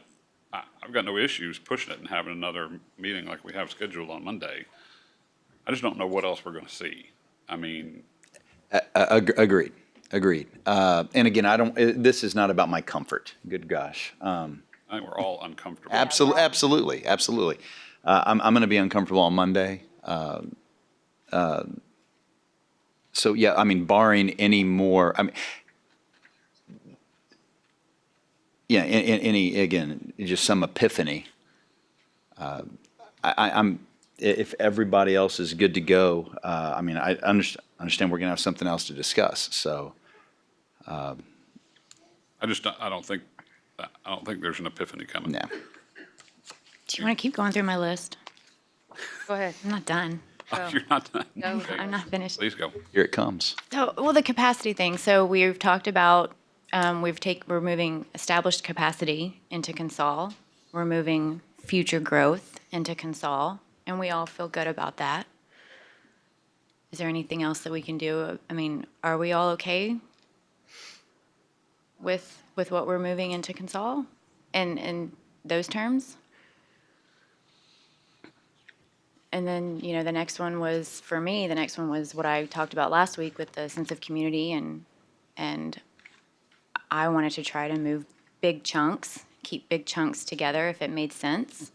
I've got no issues pushing it and having another meeting like we have scheduled on Monday. I just don't know what else we're going to see. I mean. Agreed. And again, this is not about my comfort. Good gosh. I think we're all uncomfortable. Absolutely. I'm going to be uncomfortable on Monday. So yeah, I mean, barring any more, I mean, yeah, again, just some epiphany. If everybody else is good to go, I mean, I understand we're going to have something else to discuss. So, I don't think there's an epiphany coming. no. Do you want to keep going through my list? Go ahead. I'm not done. You're not done. Go. Okay. I'm not finished. Please go. Here it comes. So, well, the capacity thing. So we've talked about, we're moving established capacity into Consol. We're moving future growth into Consol, and we all feel good about that. Is there anything else that we can do? I mean, are we all okay with what we're moving into Consol in those terms? And then, you know, the next one was what I talked about last week with the sense of community, and I wanted to try to move big chunks, keep big chunks together if it made sense.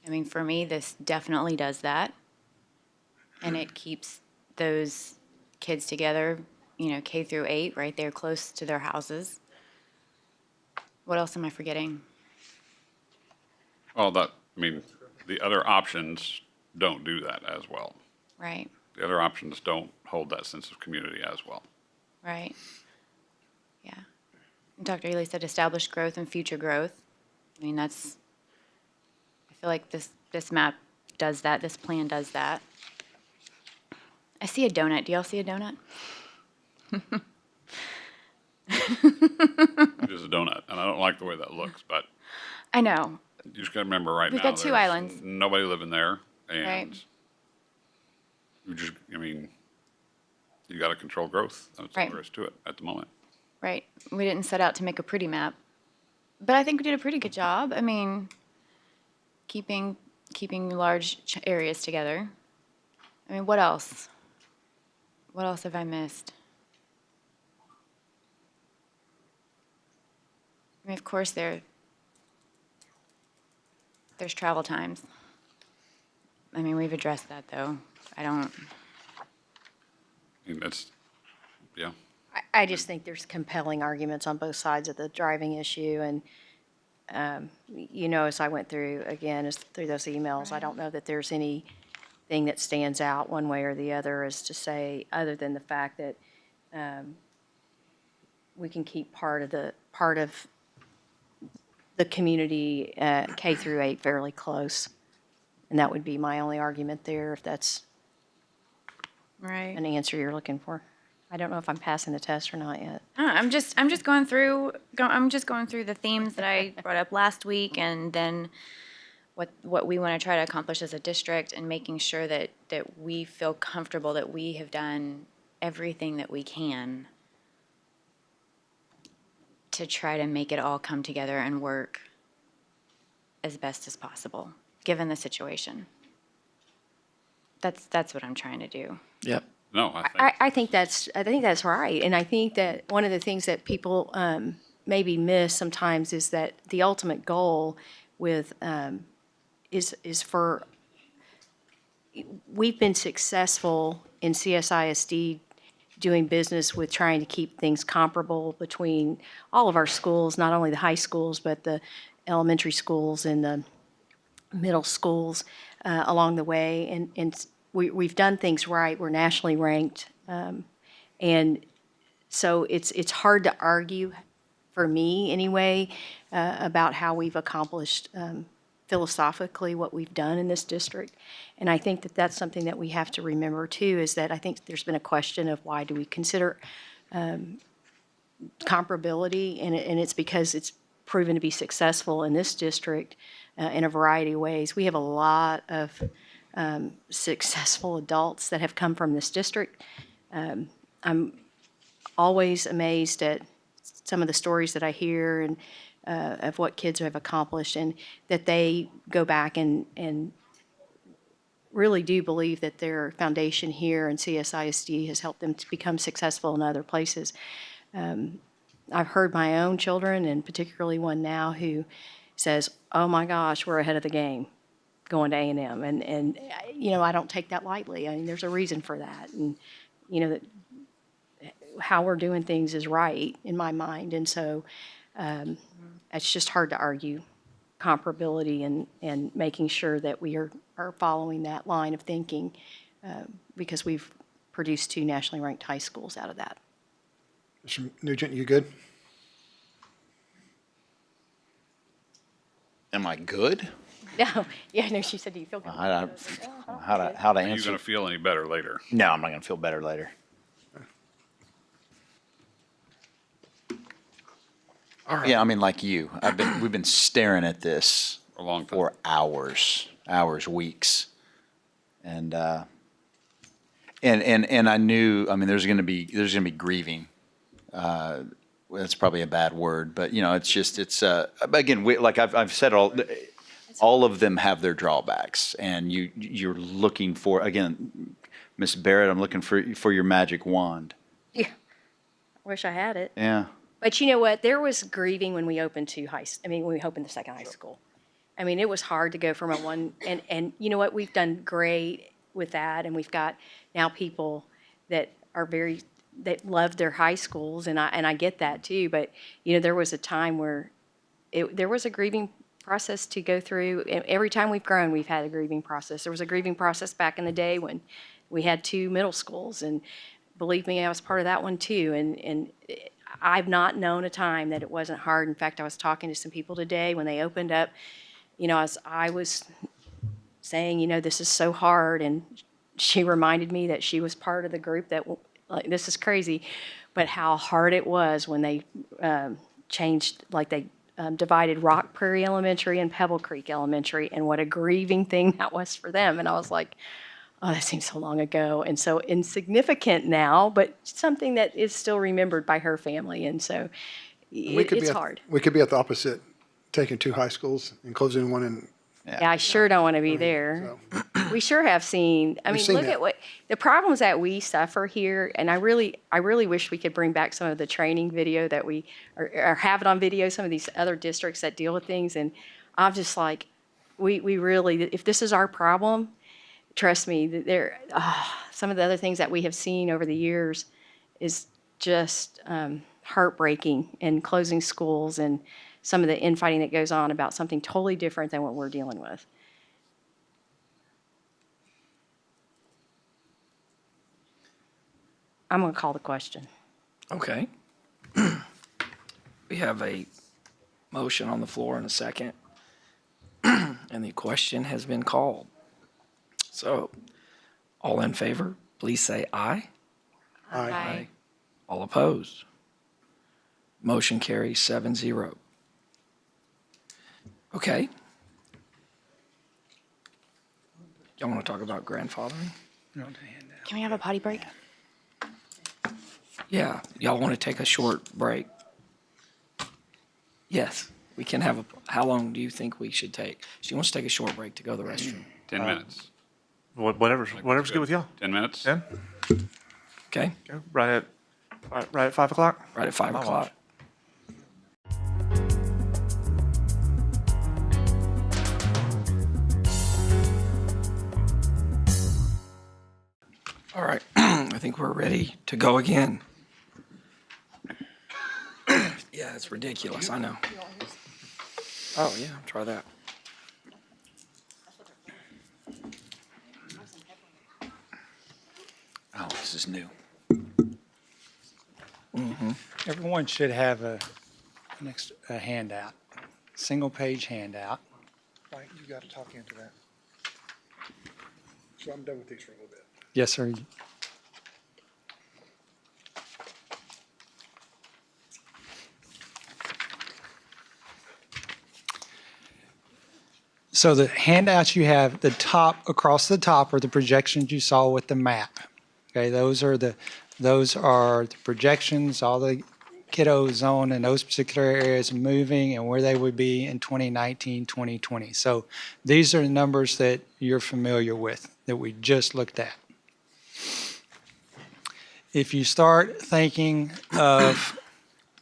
I mean, for me, this definitely does that. And it keeps those kids together, you know, K through 8, right there close to their houses. What else am I forgetting? Well, I mean, the other options don't do that as well. Right, The other options don't hold that sense of community as well. right. Yeah. And Dr. Ely said established growth and future growth. I mean, I feel like this map does that, this plan does that. I see a donut. Do y'all see a donut? It is a donut, and I don't like the way that looks, but I know. you just got to remember right now. We've got 2 there's islands. Nobody living there, Right. and I mean, you got to control growth. That's all Right. there is to it at the moment. Right. We didn't set out to make a pretty map. but I think we did a pretty good job. I mean, keeping large areas together. I mean, what else? What else have I missed? I mean, of course, there's travel times. I mean, we've addressed that, though. I don't, I mean, that's, yeah. I just think there's compelling arguments on both sides of the driving issue, and, as I went through, again, through those emails, I don't know that there's anything that stands out one way or the other as to say, other than the fact that we can keep part of the community, K through 8, fairly close. And that would be my only argument there, if that's right. an answer you're looking for. I don't know if I'm passing the test or not yet. I'm just going through the themes that I brought up last week, and then what we want to try to accomplish as a district, and making sure that we feel comfortable that we have done everything that we can to try to make it all come together and work as best as possible, given the situation. That's what I'm trying to do. Yep. No, I think. I think that's right, and I think that one of the things that people maybe miss sometimes is that the ultimate goal with is for we've been successful in CSISD doing business with trying to keep things comparable between all of our schools, not only the high schools, but the elementary schools and the middle schools along the way. And we've done things right. We're nationally ranked. And so it's hard to argue, for me anyway, about how we've accomplished philosophically what we've done in this district. And I think that that's something that we have to remember too, is that I think there's been a question of why do we consider comparability, and it's because it's proven to be successful in this district in a variety of ways. We have a lot of successful adults that have come from this district. I'm always amazed at some of the stories that I hear and of what kids have accomplished, and that they go back and really do believe that their foundation here in CSISD has helped them to become successful in other places. I've heard my own children, and particularly one now, who says, "Oh my gosh, we're ahead of the game going to A&M," and I don't take that lightly. I mean, there's a reason for that, and that how we're doing things is right in my mind, and so it's just hard to argue comparability and making sure that we are following that line of thinking, because we've produced 2 nationally ranked high schools out of that. Mr. Nugent, you good? Am I good? No, yeah, no, she said, "Do you feel good?" How to Are you answer? going to feel any better later? No, I'm not going to feel better later. Yeah, I mean, like you, we've been staring at this A long time. for hours, weeks, and I knew. I mean, there's going to be grieving. That's probably a bad word, but it's again, like I've said, all of them have their drawbacks, and you're looking for, again, Miss Barrett, I'm looking for your magic wand. Yeah, I wish I had it. Yeah. But you know what? There was grieving when we opened when we opened the second high school. I mean, it was hard to go from a one, and you know what? We've done great with that, and we've got now people that are that love their high schools, and I get that too. But there was a time where there was a grieving process to go through. Every time we've grown, we've had a grieving process. There was a grieving process back in the day when we had 2 middle schools, and believe me, I was part of that one too. And I've not known a time that it wasn't hard. In fact, I was talking to some people today when they opened up, as I was saying, this is so hard. And she reminded me that she was part of the group that, like, this is crazy, but how hard it was when they changed, like they divided Rock Prairie Elementary and Pebble Creek Elementary, and what a grieving thing that was for them. And I was like, oh, that seems so long ago and so insignificant now, but something that is still remembered by her family. And so it's hard. We could be at the opposite taking 2 high schools and closing one in, Yeah, I sure don't want to be there. so. We sure have seen, I mean, seen look that. at what, the problems that we suffer here, and I really wish we could bring back some of the training video that we, or have it on video, some of these other districts that deal with things, and I'm just like, we really, if this is our problem, trust me, some of the other things that we have seen over the years is just heartbreaking, and closing schools and some of the infighting that goes on about something totally different than what we're dealing with. I'm going to call the question. Okay. We have a motion on the floor and a second, and the question has been called. So, all in favor, please say aye. Aye. All opposed? Motion carries 7-0. Okay. Y'all want to talk about grandfathering? Can we have a potty break? Yeah, y'all want to take a short break? Yes, we can have how long do you think we should take? She wants to take a short break to go to the restroom. 10 minutes. Whatever's good with y'all. 10 minutes? 10? Okay, Okay, right at 5 o'clock? right at 5 My o'clock. All right, I think we're ready to go again. Yeah, it's ridiculous, I know. Oh, yeah, try that. Oh, this is new. Everyone should have a handout, single-page handout. Right, you got to talk into that. So I'm done with these for a little bit. Yes, sir. So the handouts you have, across the top are the projections you saw with the map. Okay, those are the projections, all the kiddo zone in those particular areas moving and where they would be in 2019, 2020. So these are the numbers that you're familiar with, that we just looked at. If you start thinking of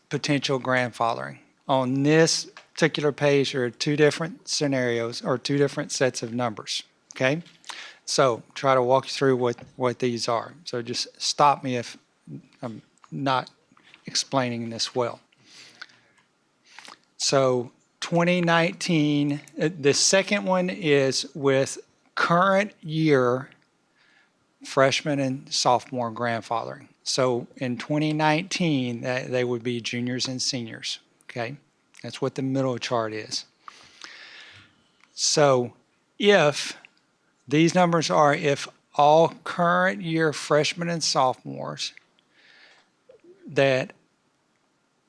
potential grandfathering, on this particular page, there are 2 different scenarios or 2 different sets of numbers, okay? So try to walk you through what these are. So just stop me if I'm not explaining this well. So 2019, the second one is with current year freshman and sophomore grandfathering. So in 2019, they would be juniors and seniors, okay? That's what the middle chart is. So if these numbers are if all current year freshmen and sophomores that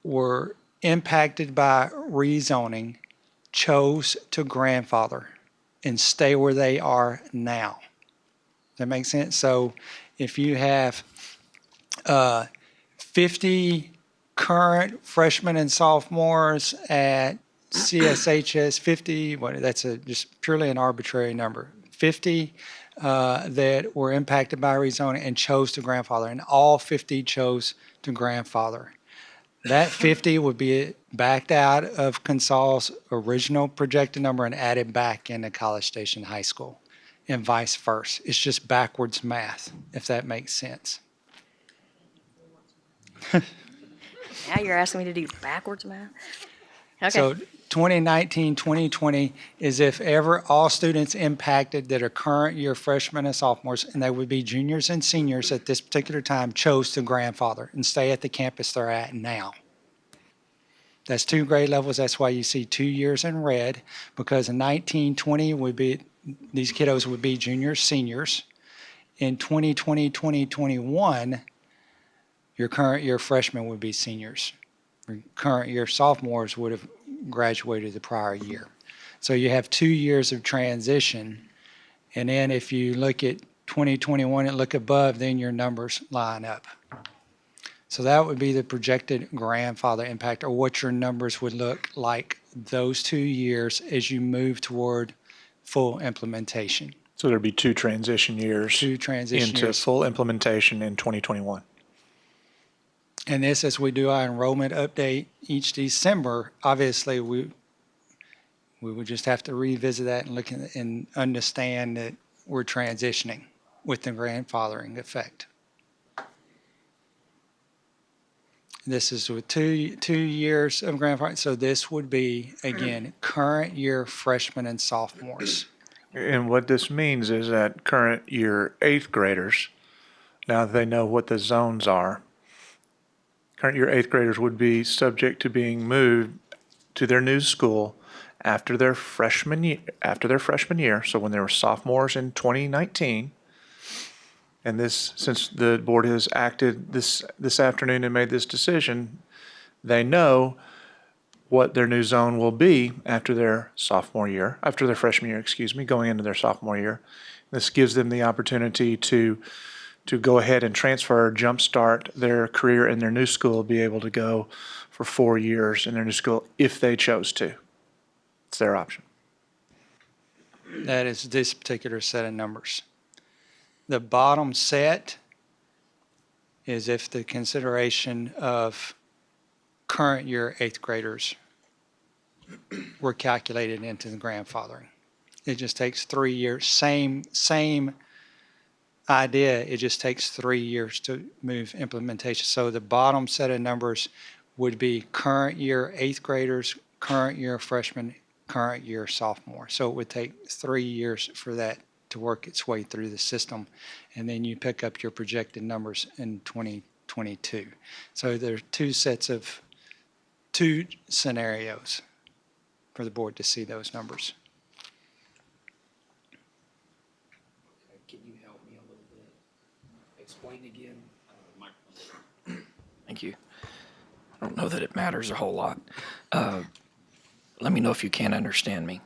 were impacted by rezoning chose to grandfather and stay where they are now. Does that make sense? So if you have 50 current freshmen and sophomores at CSHS, 50, that's just purely an arbitrary number, 50 that were impacted by rezoning and chose to grandfather, and all 50 chose to grandfather. That 50 would be backed out of Consol's original projected number and added back into College Station High School, and vice versa. It's just backwards math, if that makes sense. Now you're asking me to do backwards math? Okay. So 2019, 2020 is if ever all students impacted that are current year freshmen and sophomores, and they would be juniors and seniors at this particular time, chose to grandfather and stay at the campus they're at now. That's 2 grade levels. That's why you see 2 years in red, because in 1920 would be, these kiddos would be juniors, seniors. In 2020, 2021, your current year freshmen would be seniors. Your current year sophomores would have graduated the prior year. So you have 2 years of transition. And then if you look at 2021 and look above, then your numbers line up. So that would be the projected grandfather impact, or what your numbers would look like those 2 years as you move toward full implementation. So there'd be 2 transition years 2 transition into years. full implementation in 2021. And this, as we do our enrollment update each December, obviously we would just have to revisit that and look at, and understand that we're transitioning with the grandfathering effect. This is with two years of grandfathering, so this would be, again, current year freshmen and sophomores. And what this means is that current year 8th graders, now that they know what the zones are, current year 8th graders would be subject to being moved to their new school after their freshman year. So when they were sophomores in 2019, and this, since the board has acted this afternoon and made this decision, they know what their new zone will be after their freshman year, going into their sophomore year. This gives them the opportunity to go ahead and transfer, jumpstart their career in their new school, be able to go for 4 years in their new school if they chose to. It's their option. That is this particular set of numbers. The bottom set is if the consideration of current year 8th graders were calculated into the grandfathering. It just takes 3 years, same idea, it just takes 3 years to move implementation. So the bottom set of numbers would be current year 8th graders, current year freshmen, current year sophomore. So it would take 3 years for that to work its way through the system. And then you pick up your projected numbers in 2022. So there are 2 scenarios for the board to see those numbers. Can you help me a little bit? Explain again. Thank you. I don't know that it matters a whole lot. Let me know if you can't understand me.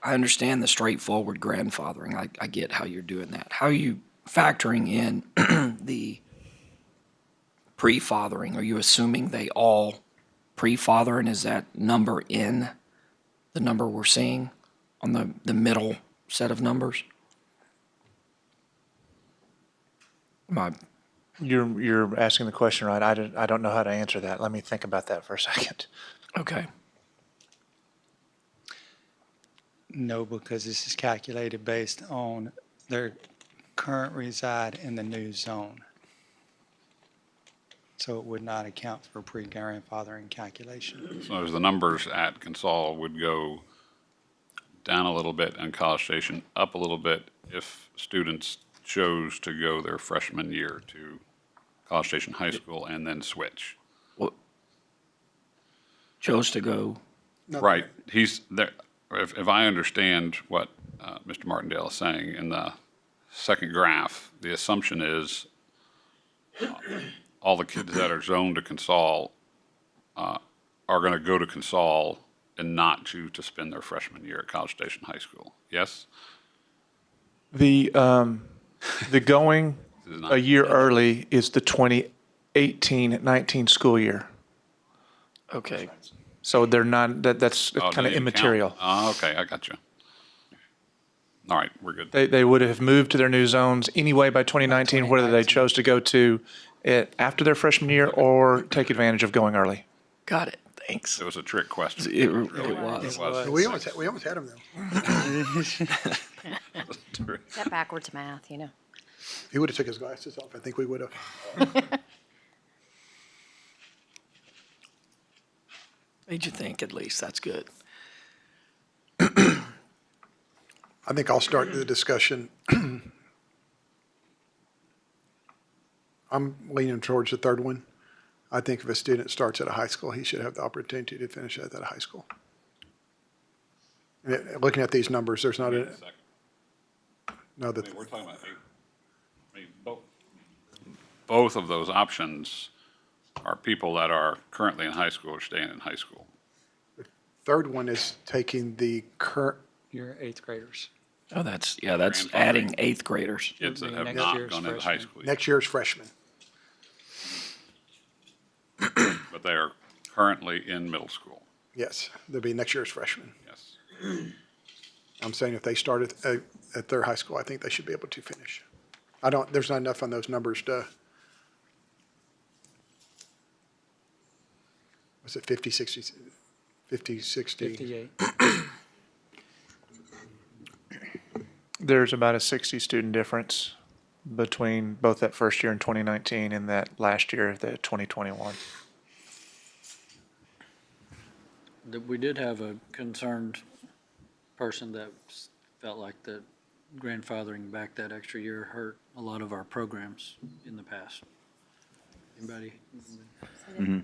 I understand the straightforward grandfathering. I get how you're doing that. How are you factoring in the pre-fathering? Are you assuming they all pre-father, and is that number in the number we're seeing on the middle set of numbers? You're asking the question right. I don't know how to answer that. Let me think about that for a second. Okay. No, because this is calculated based on their current reside in the new zone. So it would not account for pre-grandfathering calculation. So as the numbers at Consol would go down a little bit and College Station up a little bit if students chose to go their freshman year to College Station High School and then switch. What chose to go? Right. He's there. If I understand what Mr. Martindale is saying in the second graph, the assumption is all the kids that are zoned to Consol are going to go to Consol and not choose to spend their freshman year at College Station High School. Yes? The going a year early is the 2018-19 school year. Okay. So they're not, that's Oh, kind of they didn't count. immaterial. Oh, okay, I got you. All right, we're good. They would have moved to their new zones anyway by 2019, whether they chose to go to it after their freshman year or take advantage of going early. Got it. Thanks. It was a trick question. It was. We almost had them though. That backwards math, you know. If he would have took his glasses off, I think we would have. Made you think, at least. That's good. I think I'll start the discussion. I'm leaning towards the third one. I think if a student starts at a high school, he should have the opportunity to finish at that high school. And looking at these numbers, there's not a, no, that, We're talking about both of those options are people that are currently in high school or staying in high school. third one is taking the current, Your 8th graders. Oh, that's adding eighth graders. Kids that have Next not year's gone into high freshmen. school yet, Next year's freshmen. but they are currently in middle school. Yes, they'll be next year's freshmen. Yes. I'm saying if they start at their high school, I think they should be able to finish. There's not enough on those numbers to, was it 50, 60, 50, 60? 58. There's about a 60 student difference between both that first year in 2019 and that last year, the 2021. We did have a concerned person that felt like that grandfathering back that extra year hurt a lot of our programs in the past. Anybody?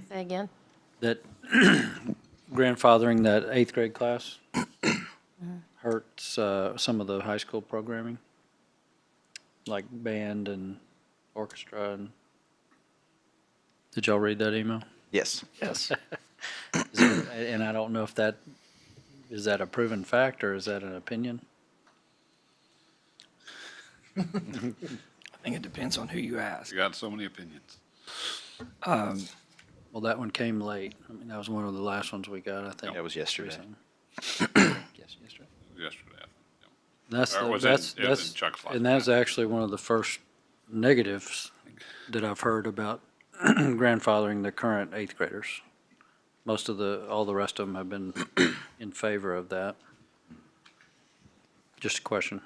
Say again? That grandfathering that eighth grade class hurts some of the high school programming, like band and orchestra. And did y'all read that email? Yes. Yes. And I don't know if is that a proven fact or is that an opinion? I think it depends on who you ask. You got so many opinions. Well, that one came late. I mean, that was one of the last ones we got, I think. That was yesterday. recently. Yes, yesterday. Yesterday. I think. That's, Or was it in Chuck's last and that's actually one of the first negatives that I've heard about grandfathering the current eighth graders. All the rest of them have been in favor of that. Just a question.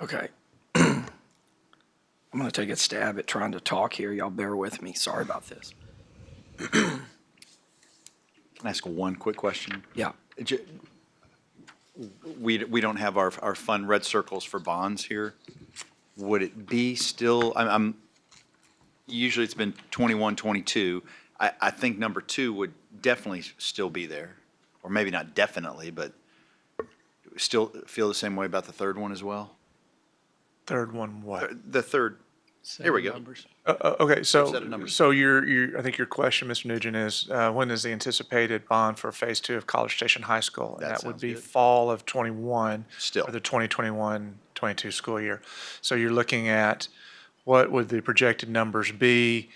Okay. I'm going to take a stab at trying to talk here. Y'all bear with me. Sorry about this. Can I ask one quick question? Yeah. J- We don't have our fun red circles for bonds here. Would it be still, usually it's been 21, 22. I think number 2 would definitely still be there. Or maybe not definitely, but still feel the same way about the third one as well? Third one, what? The third, here we go. Numbers. Okay, Set of numbers. so I think your question, Mr. Nugent, is when is the anticipated bond for Phase 2 of College Station High School? And That that would sounds be good. fall of '21. Still. For the 2021-22 school year. So you're looking at what would the projected numbers be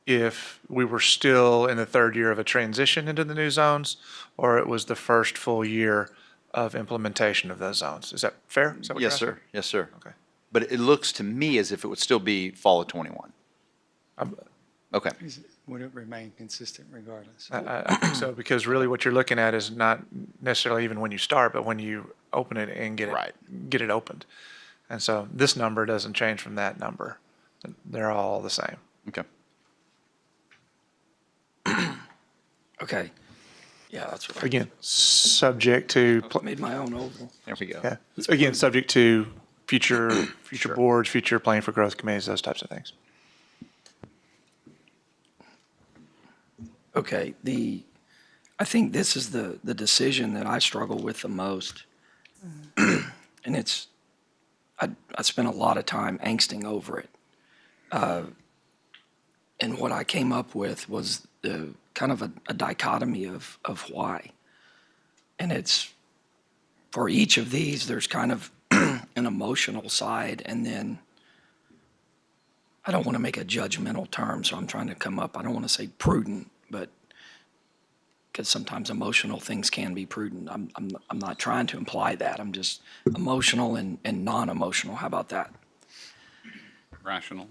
if we were still in the third year of a transition into the new zones, or it was the first full year of implementation of those zones? Is that fair? Is that what you're Yes, asking? sir. Yes, sir. Okay. But it looks to me as if it would still be fall of 21. Okay. Would it remain consistent regardless? I think so, because really what you're looking at is not necessarily even when you start, but when you open it and Right. get it opened. And so this number doesn't change from that number. They're all the same. Okay. Okay. Yeah, that's what I Again, subject to, made my own oval. There we go. yeah, again, subject to future Sure. boards, future planning for growth committees, those types of things. Okay, I think this is the decision that I struggle with the most. And I spent a lot of time angsting over it. And what I came up with was the kind of a dichotomy of why. And it's, for each of these, there's kind of an emotional side, and then I don't want to make a judgmental term, so I'm trying to come up, I don't want to say prudent, but because sometimes emotional things can be prudent. I'm not trying to imply that. I'm just emotional and non-emotional. How about that? Rational.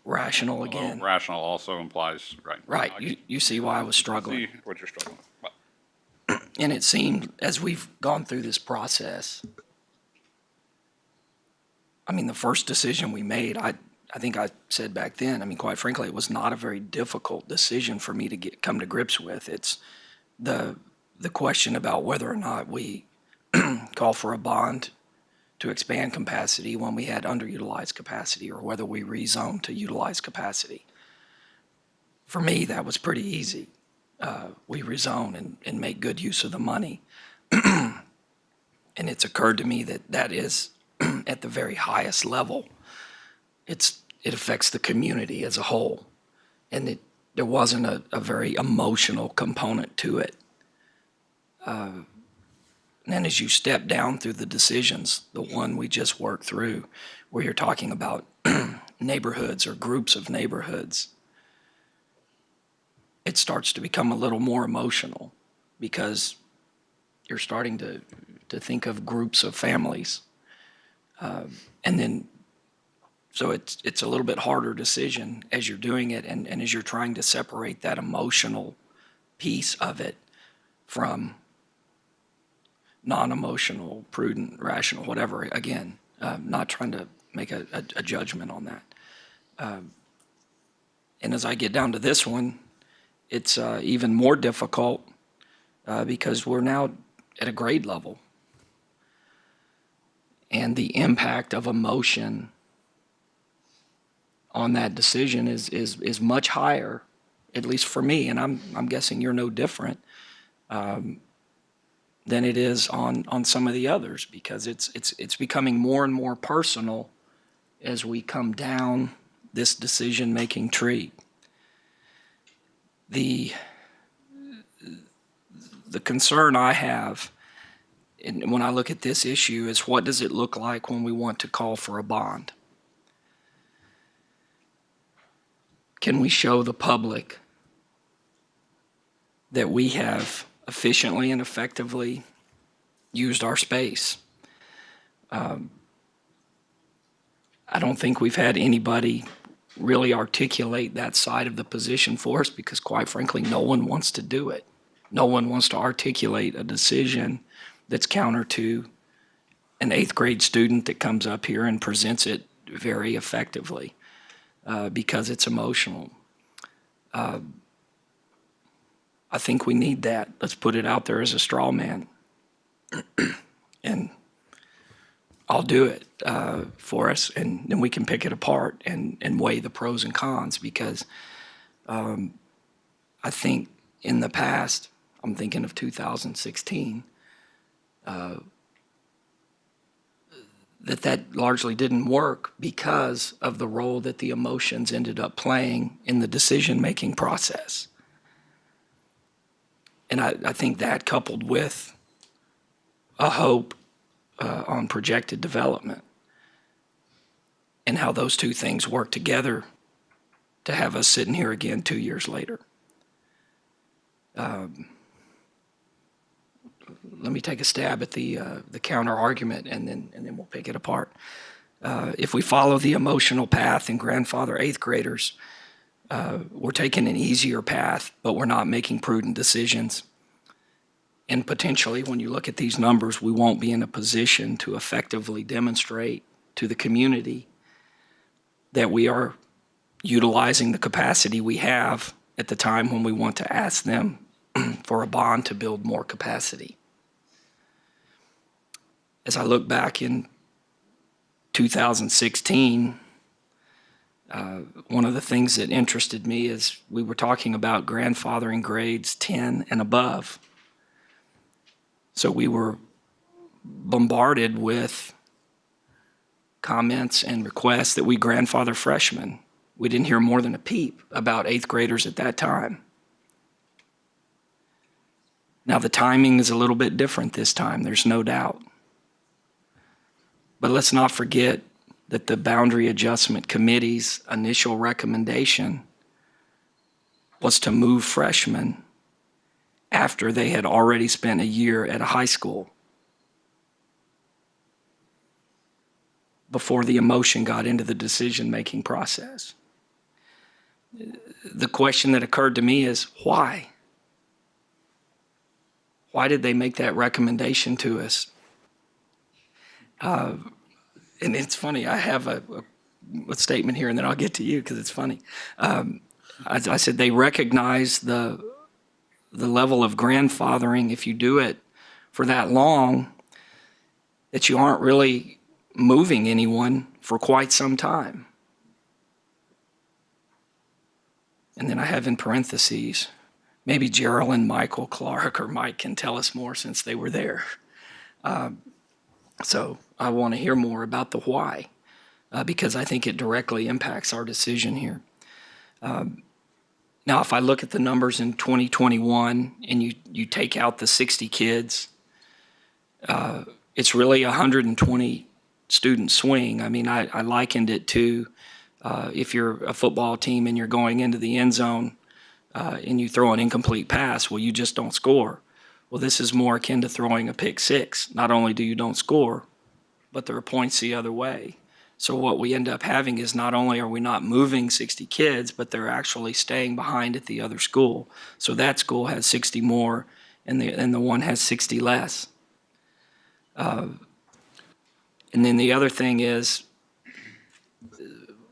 Rational Although again. rational also implies, right. Right, I you see why I was struggling. see what you're struggling with. But And it seemed, as we've gone through this process, I mean, the first decision we made, I think I said back then, I mean, quite frankly, it was not a very difficult decision for me to come to grips with. It's the question about whether or not we call for a bond to expand capacity when we had underutilized capacity, or whether we rezone to utilize capacity. For me, that was pretty easy. We rezone and make good use of the money. And it's occurred to me that is at the very highest level. It affects the community as a whole. And there wasn't a very emotional component to it. And then as you step down through the decisions, the one we just worked through, where you're talking about neighborhoods or groups of neighborhoods, it starts to become a little more emotional because you're starting to think of groups of families. And then, so it's a little bit harder decision as you're doing it and as you're trying to separate that emotional piece of it from non-emotional, prudent, rational, whatever. Again, not trying to make a judgment on that. And as I get down to this one, it's even more difficult because we're now at a grade level. And the impact of emotion on that decision is much higher, at least for me, and I'm guessing you're no different, than it is on some of the others, because it's becoming more and more personal as we come down this decision-making tree. The concern I have when I look at this issue is, what does it look like when we want to call for a bond? Can we show the public that we have efficiently and effectively used our space? I don't think we've had anybody really articulate that side of the position for us because, quite frankly, no one wants to do it. No one wants to articulate a decision that's counter to an 8th grade student that comes up here and presents it very effectively because it's emotional. I think we need that. Let's put it out there as a straw man. And I'll do it for us, and then we can pick it apart and weigh the pros and cons, because I think in the past, I'm thinking of 2016, that largely didn't work because of the role that the emotions ended up playing in the decision-making process. And I think that, coupled with a hope on projected development and how those two things work together to have us sitting here again 2 years later. Let me take a stab at the counter argument, and then we'll pick it apart. If we follow the emotional path and grandfather 8th graders, we're taking an easier path, but we're not making prudent decisions. And potentially, when you look at these numbers, we won't be in a position to effectively demonstrate to the community that we are utilizing the capacity we have at the time when we want to ask them for a bond to build more capacity. As I look back in 2016, one of the things that interested me is we were talking about grandfathering grades 10 and above. So we were bombarded with comments and requests that we grandfather freshmen. We didn't hear more than a peep about 8th graders at that time. Now the timing is a little bit different this time, there's no doubt. But let's not forget that the Boundary Adjustment Committee's initial recommendation was to move freshmen after they had already spent a year at a high school, before the emotion got into the decision-making process. The question that occurred to me is, why? Why did they make that recommendation to us? And it's funny, I have a statement here, and then I'll get to you because it's funny. I said they recognize the level of grandfathering, if you do it for that long, that you aren't really moving anyone for quite some time. And then I have in parentheses, maybe Geraldine, Michael, Clark, or Mike can tell us more since they were there. So I want to hear more about the why, because I think it directly impacts our decision here. Now, if I look at the numbers in 2021 and you take out the 60 kids it's really a 120 student swing. I mean, I likened it to if you're a football team and you're going into the end zone and you throw an incomplete pass, well, you just don't score. Well, this is more akin to throwing a pick six. Not only do you don't score, but there are points the other way. So what we end up having is not only are we not moving 60 kids, but they're actually staying behind at the other school. So that school has 60 more and the one has 60 less. And then the other thing is,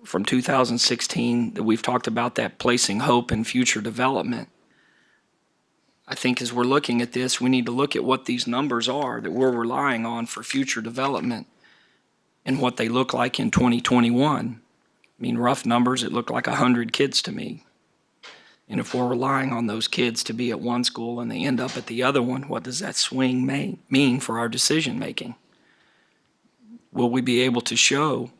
from 2016, that we've talked about that placing hope in future development. I think as we're looking at this, we need to look at what these numbers are that we're relying on for future development and what they look like in 2021. I mean, rough numbers, it looked like 100 kids to me. And if we're relying on those kids to be at one school and they end up at the other one, what does that swing mean for our decision making? Will we be able to show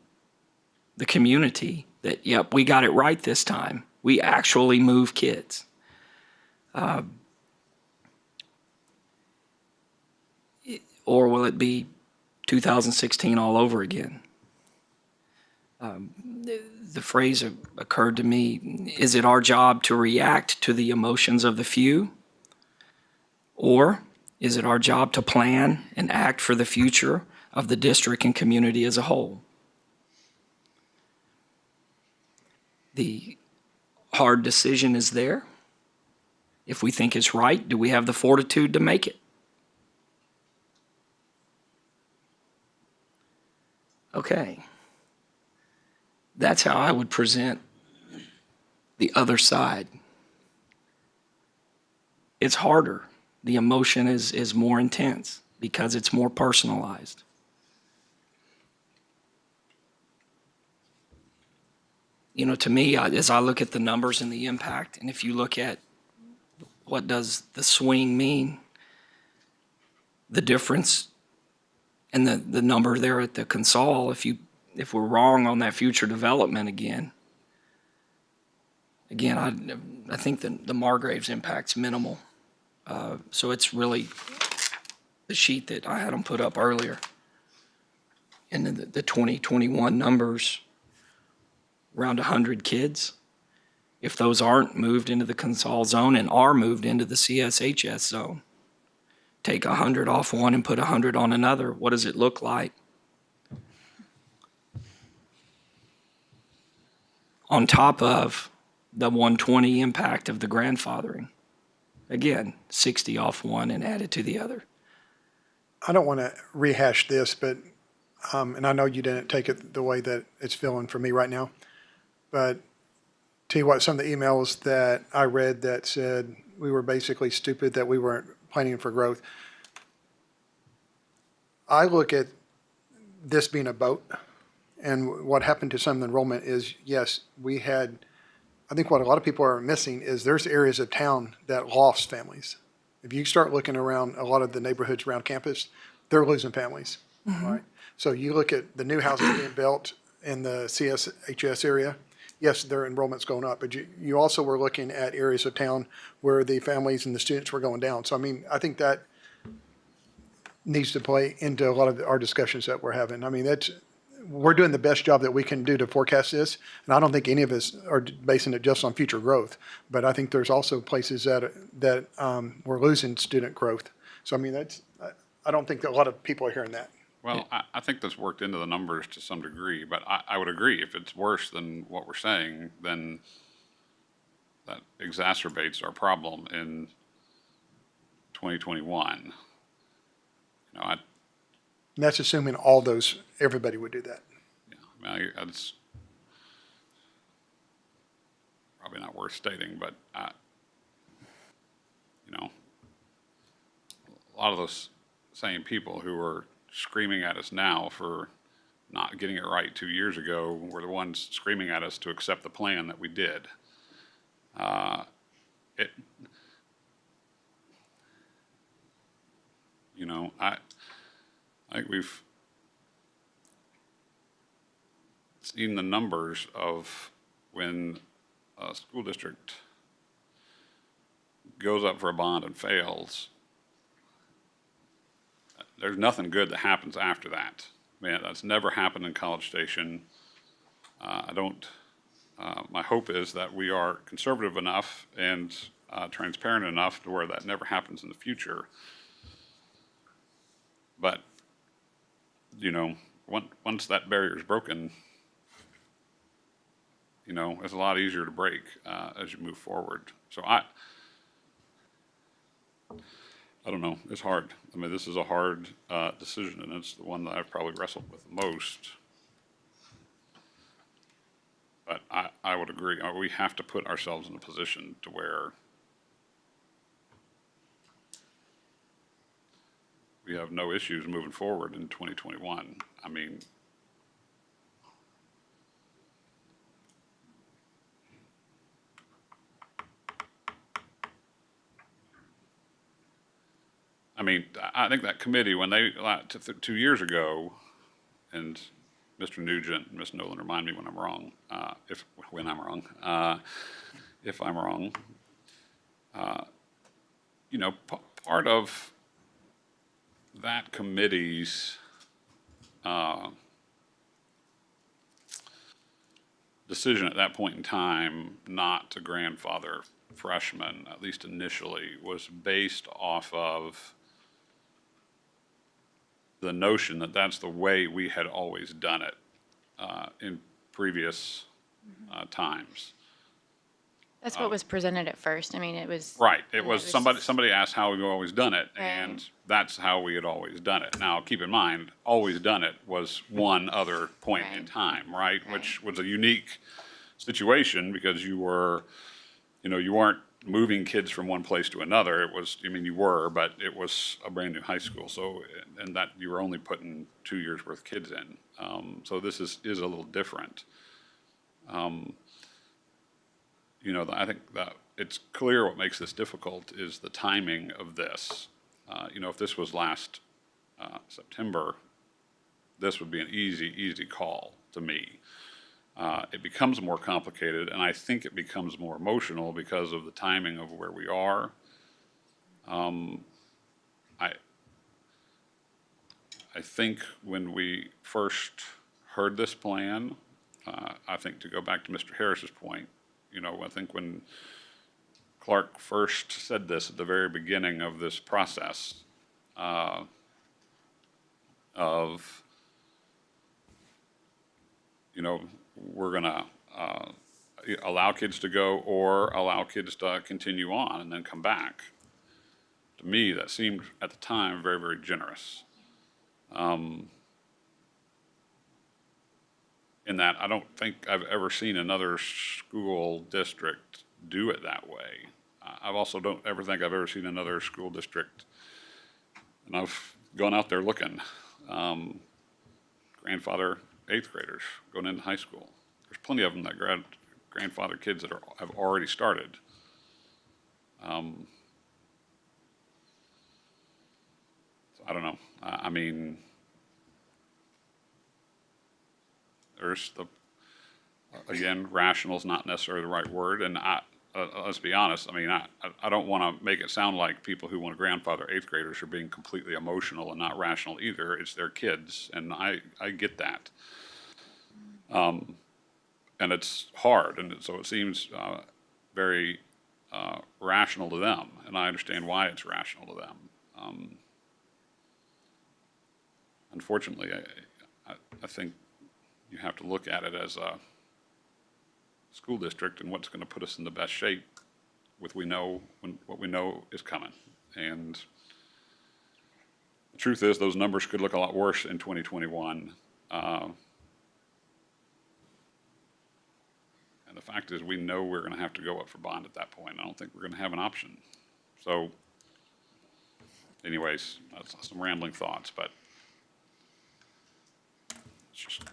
the community that, yep, we got it right this time? We actually move kids. Or will it be 2016 all over again? The phrase occurred to me, is it our job to react to the emotions of the few? Or is it our job to plan and act for the future of the district and community as a whole? The hard decision is there. If we think it's right, do we have the fortitude to make it? Okay. That's how I would present the other side. It's harder. The emotion is more intense because it's more personalized. You know, to me, as I look at the numbers and the impact, and if you look at what does the swing mean, the difference and the number there at the console, if we're wrong on that future development again, I think the Margraves impact's minimal. So it's really the sheet that I had them put up earlier. And the 2021 numbers, around 100 kids. If those aren't moved into the console zone and are moved into the CSHS zone, take 100 off one and put 100 on another, what does it look like? On top of the 120 impact of the grandfathering. Again, 60 off one and added to the other. I don't want to rehash this, but, and I know you didn't take it the way that it's feeling for me right now, but tell you what, some of the emails that I read that said we were basically stupid, that we weren't planning for growth. I look at this being a boat, and what happened to some of the enrollment is, yes, we had, I think what a lot of people are missing is there's areas of town that lost families. If you start looking around a lot of the neighborhoods around campus, they're losing families, right? So you look at the new houses being built in the CSHS area, yes, their enrollment's going up, but you also were looking at areas of town where the families and the students were going down. So, I mean, I think that needs to play into a lot of our discussions that we're having. I mean, we're doing the best job that we can do to forecast this, and I don't think any of us are basing it just on future growth. But I think there's also places that we're losing student growth. So, I mean, I don't think that a lot of people are hearing that. Well, I think that's worked into the numbers to some degree, but I would agree, if it's worse than what we're saying, then that exacerbates our problem in 2021. You know, And that's assuming everybody would do that. yeah, I mean, it's probably not worth stating, but you know, a lot of those same people who are screaming at us now for not getting it right 2 years ago were the ones screaming at us to accept the plan that we did. You know, I think we've seen the numbers of when a school district goes up for a bond and fails. there's nothing good that happens after that. Man, that's never happened in College Station. My hope is that we are conservative enough and transparent enough to where that never happens in the future. But, once that barrier is broken, it's a lot easier to break as you move forward. So I don't know. It's hard. I mean, this is a hard decision, and it's the one that I've probably wrestled with the most. But I would agree. We have to put ourselves in a position to where we have no issues moving forward in 2021. I mean, I think that committee, when they, 2 years ago, and Mr. Nugent and Ms. Nolan remind me when I'm wrong, if I'm wrong. Part of that committee's decision at that point in time not to grandfather freshmen, at least initially, was based off of the notion that that's the way we had always done it in previous times. That's what was presented at first. I mean, it was. Right. It and was somebody asked how we've always done it, and that's how we had always done it. Now, keep in mind, always done it was one other point in time, right? Which was a unique situation because you were, you weren't moving kids from one place to another. It was, you were, but it was a brand new high school. So, and that you were only putting 2 years worth of kids in. So this is a little different. I think that it's clear what makes this difficult is the timing of this. If this was last September, this would be an easy call to me. It becomes more complicated, and I think it becomes more emotional because of the timing of where we are. I think when we first heard this plan, I think to go back to Mr. Harris's point, I think when Clark first said this at the very beginning of this process of, we're going to allow kids to go or allow kids to continue on and then come back. To me, that seemed at the time very, very generous. In that I don't think I've ever seen another school district do it that way. I also don't ever think I've ever seen another school district, and I've gone out there looking, grandfather 8th graders going into high school. There's plenty of them that grandfather kids that have already started. So I don't know. There's again, rational is not necessarily the right word. And let's be honest, I don't want to make it sound like people who want to grandfather 8th graders are being completely emotional and not rational either. It's their kids, and I get that. And it's hard, and so it seems very rational to them, and I understand why it's rational to them. Unfortunately, I think you have to look at it as a school district and what's going to put us in the best shape with what we know is coming. And the truth is, those numbers could look a lot worse in 2021. And the fact is, we know we're going to have to go up for bond at that point. I don't think we're going to have an option. So, anyways, that's some rambling thoughts, but it's just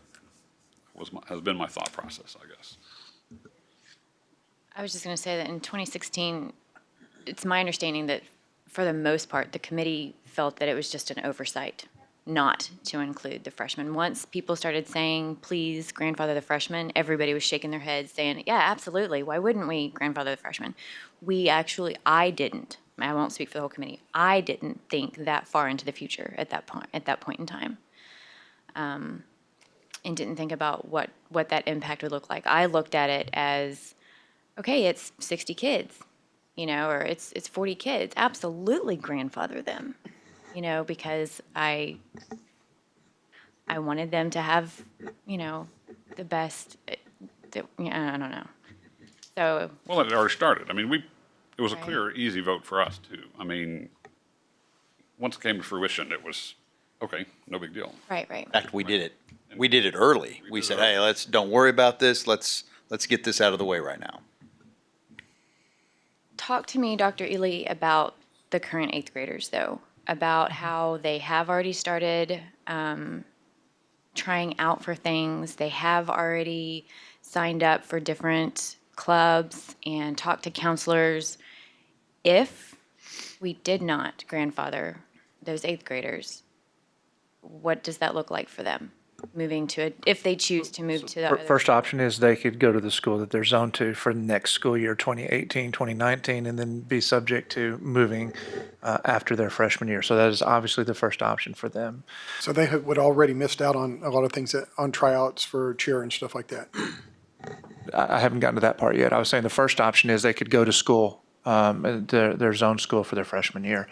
has been my thought process, I guess. I was just going to say that in 2016, it's my understanding that for the most part, the committee felt that it was just an oversight not to include the freshmen. Once people started saying, please grandfather the freshmen, everybody was shaking their heads saying, yeah, absolutely. Why wouldn't we grandfather the freshmen? I didn't I won't speak for the whole committee. I didn't think that far into the future at that point in time. And didn't think about what that impact would look like. I looked at it as, okay, it's 60 kids, or it's 40 kids. Absolutely grandfather them, because I wanted them to have, the best, I don't know. So, Well, it already started. I mean, it was a Right. clear, easy vote for us too. I mean, once it came to fruition, it was, okay, no big deal. right. In fact, we did it. We did it early. We said, hey, don't worry about this. Let's get this out of the way right now. Talk to me, Dr. Ely, about the current eighth graders, though, about how they have already started trying out for things. They have already signed up for different clubs and talked to counselors. If we did not grandfather those eighth graders, what does that look like for them? If they choose to move to the other. First option is they could go to the school that they're zoned to for the next school year, 2018, 2019, and then be subject to moving after their freshman year. So that is obviously the first option for them. So they would already missed out on a lot of things on tryouts for cheer and stuff like that. I haven't gotten to that part yet. I was saying the first option is they could go to school, their zone school for their freshman year.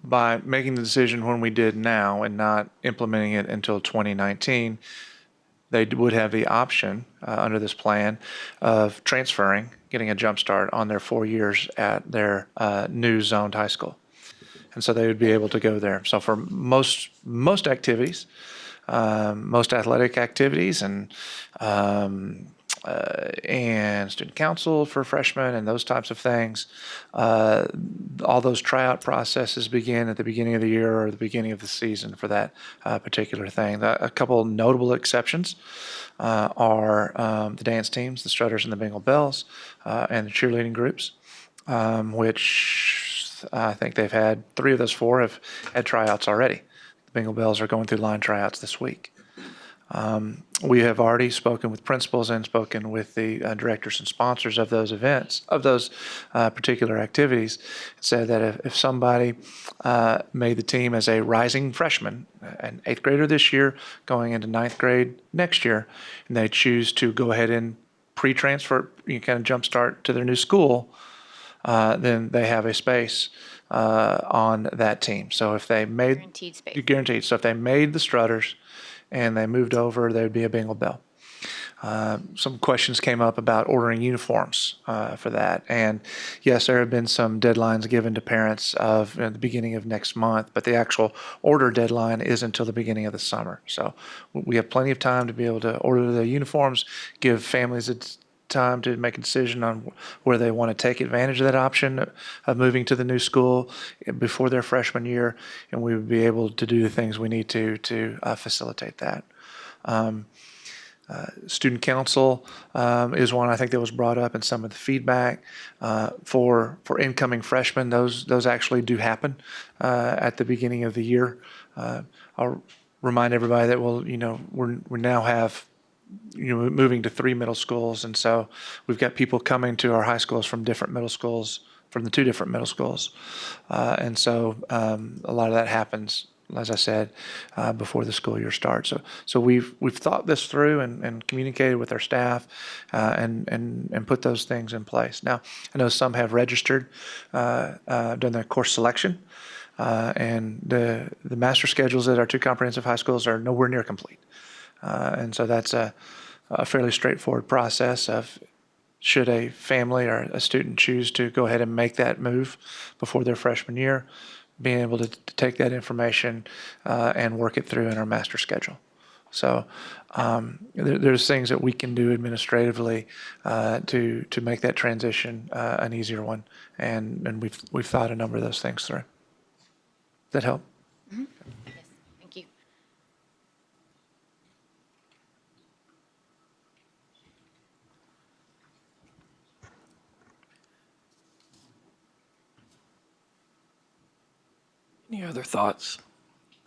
By making the decision when we did now and not implementing it until 2019, they would have the option under this plan of transferring, getting a jump start on their 4 years at their new zoned high school. And so they would be able to go there. So for most activities, most athletic activities and student council for freshmen and those types of things, all those tryout processes begin at the beginning of the year or the beginning of the season for that particular thing. A couple notable exceptions are the dance teams, the Strutters and the Bengal Bells, and the cheerleading groups, which I think they've had 3 of those 4 have had tryouts already. The Bengal Bells are going through line tryouts this week. We have already spoken with principals and spoken with the directors and sponsors of those events, of those particular activities, said that if somebody made the team as a rising freshman, an 8th grader this year, going into 9th grade next year, and they choose to go ahead and pre-transfer, kind of jumpstart to their new school, then they have a space on that team. So if they made Guaranteed space. you're guaranteed. So if they made the Strutters and they moved over, there would be a Bengal Bell. Some questions came up about ordering uniforms for that. And yes, there have been some deadlines given to parents of the beginning of next month, but the actual order deadline is until the beginning of the summer. So we have plenty of time to be able to order the uniforms, give families time to make a decision on where they want to take advantage of that option of moving to the new school before their freshman year, and we would be able to do the things we need to facilitate that. Student council is one I think that was brought up in some of the feedback for incoming freshmen. Those actually do happen at the beginning of the year. I'll remind everybody that we now have moving to 3 middle schools, and so we've got people coming to our high schools from different middle schools, from the 2 different middle schools, and so a lot of that happens, as I said, before the school year starts. So we've thought this through and communicated with our staff and put those things in place. Now, I know some have registered, done their course selection, and the master schedules at our 2 comprehensive high schools are nowhere near complete. And so that's a fairly straightforward process of should a family or a student choose to go ahead and make that move before their freshman year, being able to take that information and work it through in our master schedule. So there's things that we can do administratively to make that transition an easier one, and we've thought a number of those things through. Does that help? Yes, thank you. Any other thoughts,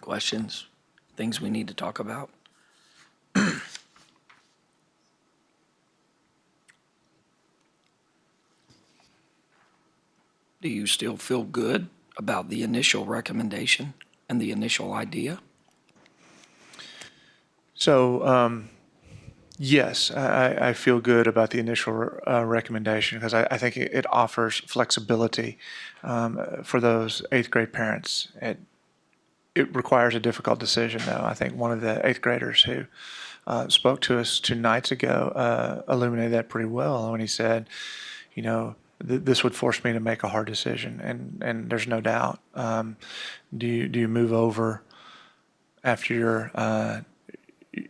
questions, things we need to talk about? Do you still feel good about the initial recommendation and the initial idea? So, yes, I feel good about the initial recommendation because I think it offers flexibility for those eighth grade parents. It requires a difficult decision, though. I think one of the eighth graders who spoke to us 2 nights ago illuminated that pretty well when he said, you know, this would force me to make a hard decision, and there's no doubt. Do you move over after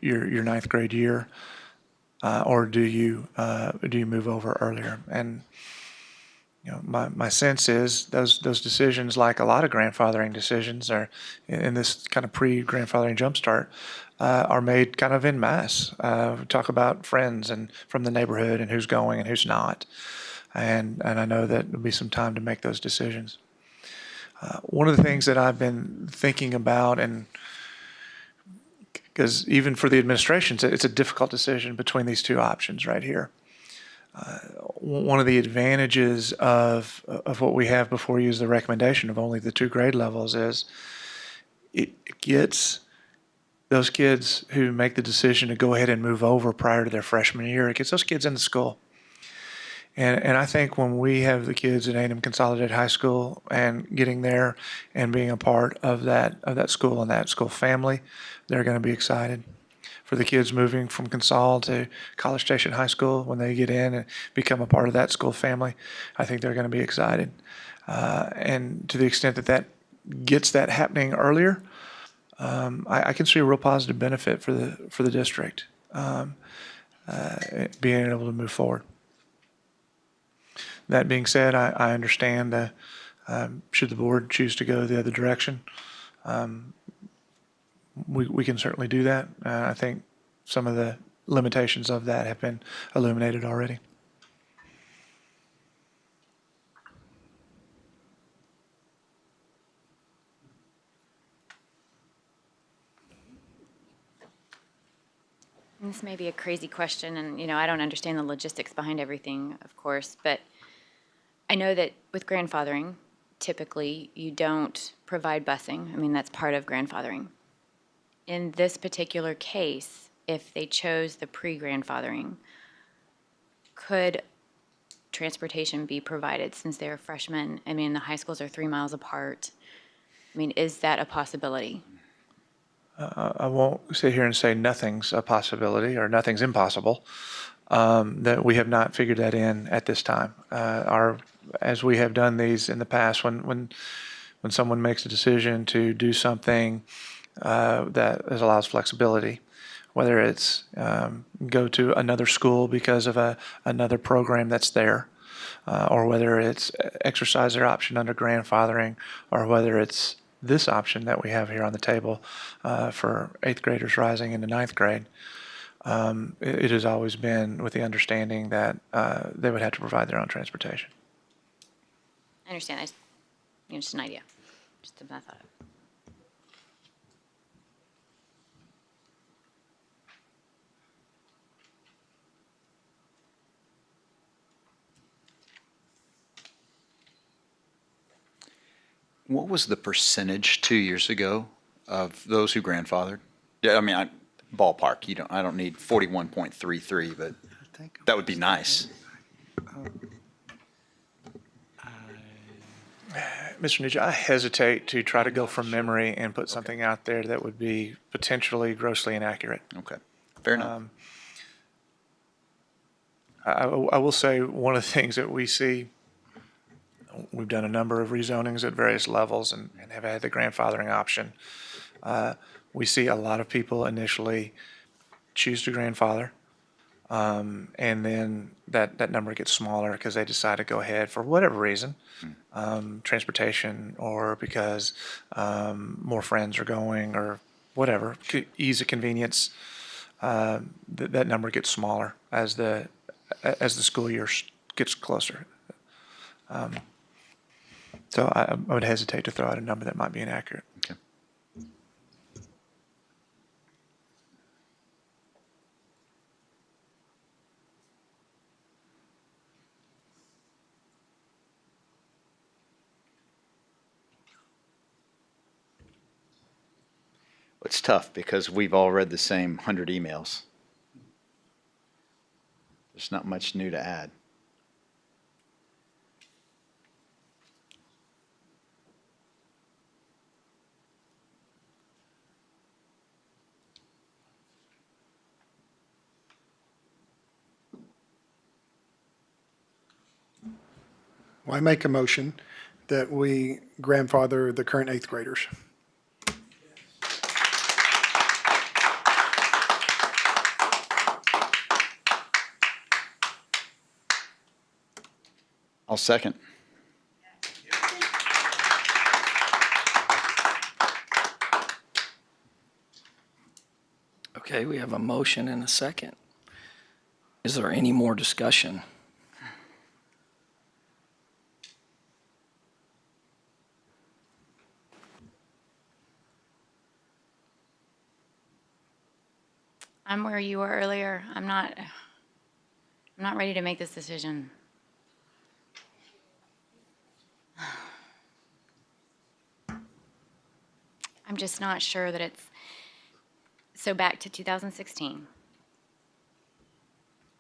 your ninth grade year, or do you move over earlier? And you know, my sense is those decisions, like a lot of grandfathering decisions, are in this kind of pre-grandfathering jumpstart, are made kind of en masse. We talk about friends and from the neighborhood and who's going and who's not, and I know that there'll be some time to make those decisions. One of the things that I've been thinking about, and because even for the administration, it's a difficult decision between these two options right here. One of the advantages of what we have before you is the recommendation of only the 2 grade levels is it gets those kids who make the decision to go ahead and move over prior to their freshman year, it gets those kids into school. And I think when we have the kids at A&M Consolidated High School and getting there and being a part of that school and that school family, they're going to be excited. For the kids moving from Consol to College Station High School, when they get in and become a part of that school family, I think they're going to be excited. And to the extent that gets that happening earlier, I can see a real positive benefit for the district being able to move forward. That being said, I understand should the board choose to go the other direction, we can certainly do that. I think some of the limitations of that have been illuminated already. And this may be a crazy question, and, I don't understand the logistics behind everything, of course, but I know that with grandfathering, typically, you don't provide busing. I mean, that's part of grandfathering. In this particular case, if they chose the pre-grandfathering, could transportation be provided since they're freshmen? I mean, the high schools are 3 miles apart. I mean, is that a possibility? I won't sit here and say nothing's a possibility or nothing's impossible. That we have not figured that in at this time. As we have done these in the past, when someone makes a decision to do something that allows flexibility, whether it's go to another school because of another program that's there, or whether it's exercise their option under grandfathering, or whether it's this option that we have here on the table for eighth graders rising into ninth grade. It has always been with the understanding that they would have to provide their own transportation. I understand. Just an idea. Just a thought. What was the percentage 2 years ago of those who grandfathered? Yeah, I mean, ballpark. I don't need 41.33, but that would be nice. Mr. Nugent, I hesitate to try to go from memory and put something out there that would be potentially grossly inaccurate. Okay, fair enough. I will say one of the things that we see, we've done a number of rezonings at various levels and have had the grandfathering option. We see a lot of people initially choose to grandfather, and then that number gets smaller because they decide to go ahead for whatever reason, transportation or because more friends are going or whatever, ease of convenience. That number gets smaller as the school year gets closer. So I would hesitate to throw out a number that might be inaccurate. Okay. It's tough because we've all read the same 100 emails. There's not much new to add. Well, I make a motion that we grandfather the current eighth graders. I'll second. Okay, we have a motion and a second. Is there any more discussion? I'm where you were earlier. I'm not ready to make this decision. I'm just not sure that it's, so back to 2016.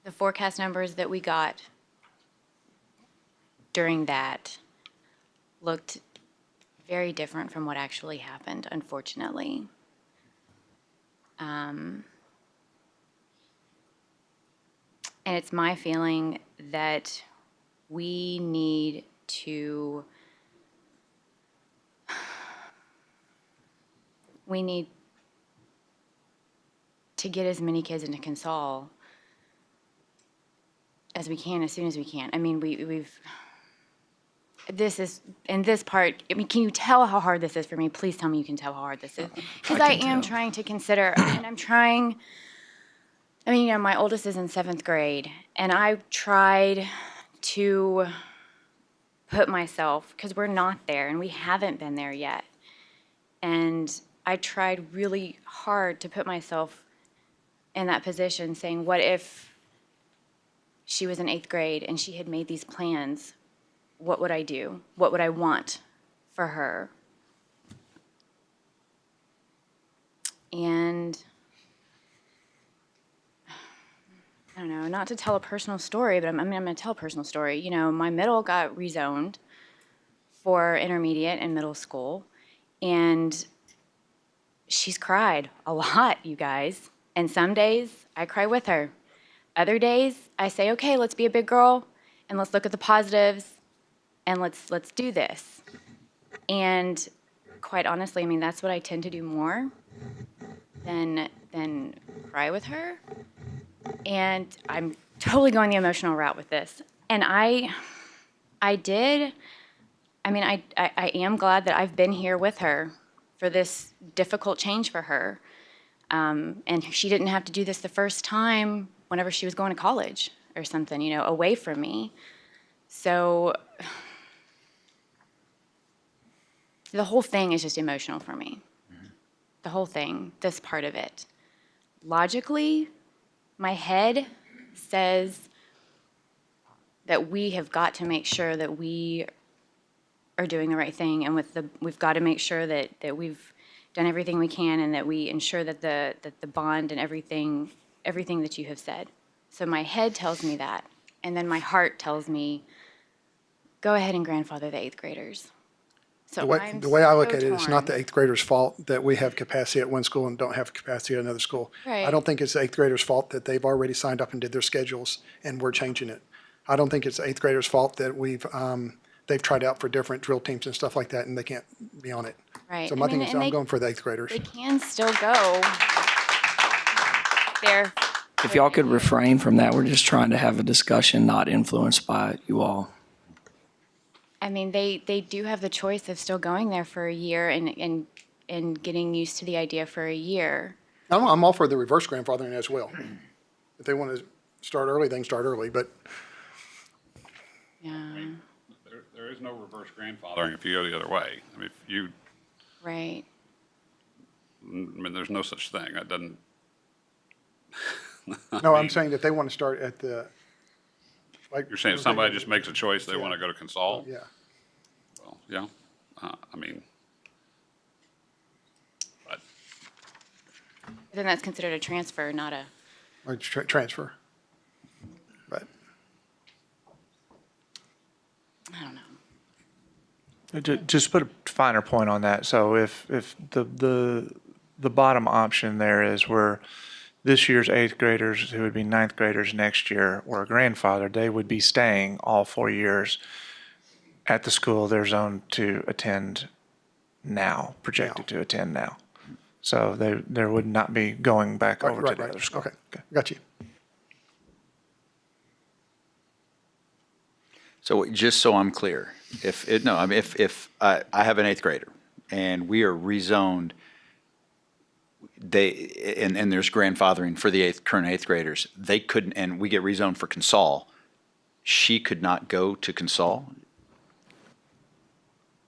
The forecast numbers that we got during that looked very different from what actually happened, unfortunately. And it's my feeling that we need to get as many kids into Consol as we can, as soon as we can. I mean, this is, in this part, I mean, can you tell how hard this is for me? Please tell me you can tell how hard this is. Because I am trying to consider, and I'm trying, I mean, you know, my oldest is in 7th grade, and I tried to put myself, because we're not there, and we haven't been there yet. And I tried really hard to put myself in that position, saying, what if she was in 8th grade and she had made these plans? What would I do? What would I want for her? And I don't know, not to tell a personal story, but I'm going to tell a personal story. You know, my middle got rezoned for intermediate and middle school, and she's cried a lot, you guys. And some days I cry with her. Other days I say, okay, let's be a big girl and let's look at the positives and let's do this. And quite honestly, I mean, that's what I tend to do more than cry with her. And I'm totally going the emotional route with this. And I am glad that I've been here with her for this difficult change for her. And she didn't have to do this the first time whenever she was going to college or something, you know, away from me. So the whole thing is just emotional for me. The whole thing, this part of it. Logically, my head says that we have got to make sure that we are doing the right thing, and we've got to make sure that we've done everything we can, and that we ensure that the bond and everything that you have said. So my head tells me that, and then my heart tells me, go ahead and grandfather the 8th graders. So The way I look at it, it's not the eighth graders' fault that we have capacity at one school and don't have capacity at another school. Right. I don't think it's the eighth graders' fault that they've already signed up and did their schedules and we're changing it. I don't think it's the eighth graders' fault that they've tried out for different drill teams and stuff like that and they can't be on it. Right. So I my mean, thing is, and I'm going for the eighth graders. They can still go there. If y'all could refrain from that, we're just trying to have a discussion, not influenced by you all. I mean, they do have the choice of still going there for a year and getting used to the idea for a year. I'm all for the reverse grandfathering as well. If they want to start early, they can start early, but Yeah, There is no reverse grandfathering if you go the other way. I mean, if you, right. I mean, there's no such thing. That doesn't. no, I'm saying that they want to start at the, like. You're saying if somebody just makes a choice, they want to go to Consol? Yeah. Well, yeah, I mean, but Then that's considered a transfer, not a, or transfer. But I don't know. Just put a finer point on that. So if the bottom option there is where this year's eighth graders, who would be ninth graders next year, were grandfathered, they would be staying all 4 years at the school they're zoned to attend now, projected to attend now. So there would not be going back over to the other school. Okay, got you. So just so I'm clear, if I have an eighth grader and we are rezoned, and there's grandfathering for the current eighth graders, they couldn't, and we get rezoned for Consol, she could not go to Consol?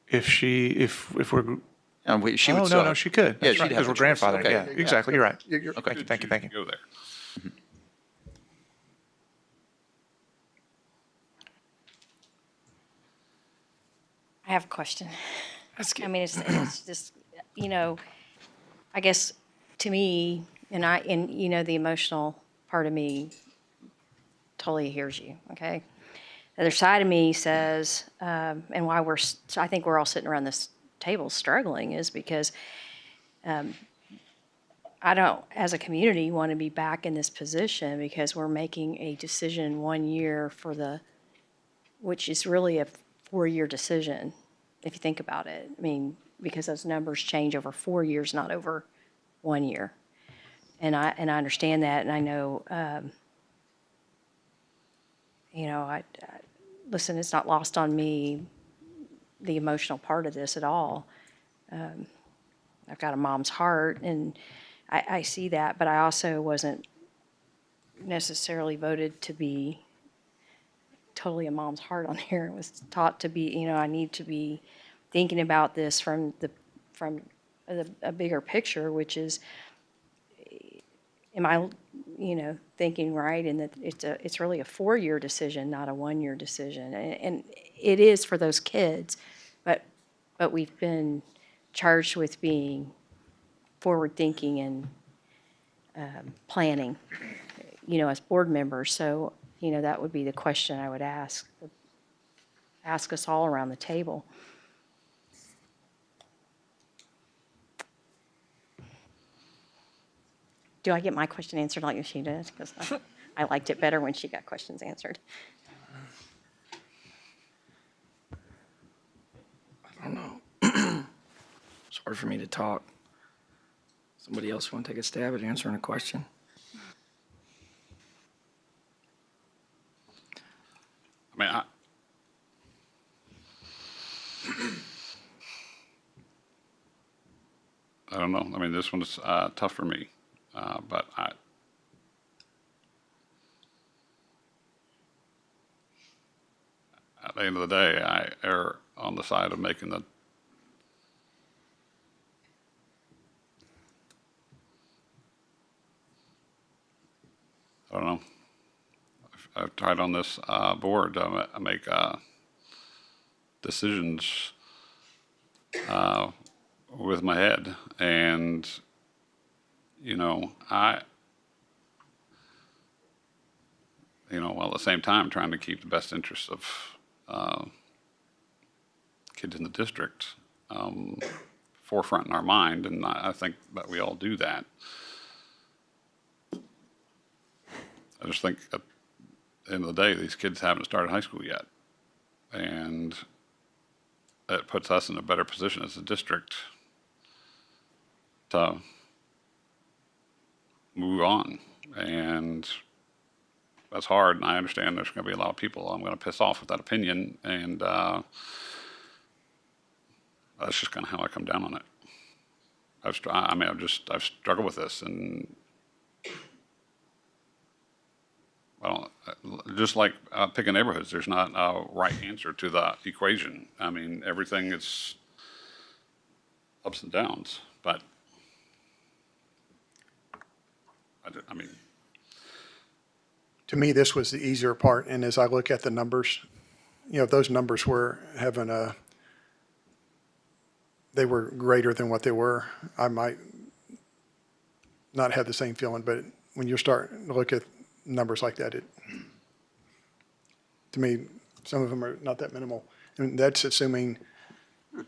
If we're, And she oh, would no, still. no, she could. Yeah, That's right, she'd have because the we're choice. grandfathered. Okay. Yeah, exactly. You're right. You're- Okay. Thank you. Go there. I have a question. I mean, it's just, you know, I guess to me, and the emotional part of me totally hears you, okay? The other side of me says, and why I think we're all sitting around this table struggling is because I don't, as a community, want to be back in this position because we're making a decision 1 year which is really a 4-year decision, if you think about it. I mean, because those numbers change over 4 years, not over 1 year. And I understand that, and I know, listen, it's not lost on me, the emotional part of this at all. I've got a mom's heart, and I see that, but I also wasn't necessarily voted to be totally a mom's heart on here. It was taught to be, I need to be thinking about this from a bigger picture, which is, am I, thinking right? And that it's really a 4-year decision, not a 1-year decision. And it is for those kids, but we've been charged with being forward-thinking and planning, as board members. So, that would be the question I would ask us all around the table. Do I get my question answered like she did? Because I liked it better when she got questions answered. I don't know. It's hard for me to talk. Somebody else want to take a stab at answering a question? I mean, I don't know. I mean, this one's tough for me, but at the end of the day, I err on the side of making the I don't know. I've tried on this board to make decisions with my head, and while at the same time trying to keep the best interests of kids in the district forefront in our mind, and I think that we all do that. I just think at the end of the day, these kids haven't started high school yet. And it puts us in a better position as a district to move on. And that's hard, and I understand there's going to be a lot of people I'm going to piss off with that opinion, and that's just kind of how I come down on it. I've struggled with this, and well, just like picking neighborhoods, there's not a right answer to the equation. I mean, everything is ups and downs, but I mean, to me, this was the easier part. And as I look at the numbers, if those numbers were they were greater than what they were, I might not have the same feeling, but when you start to look at numbers like that, to me, some of them are not that minimal. And that's assuming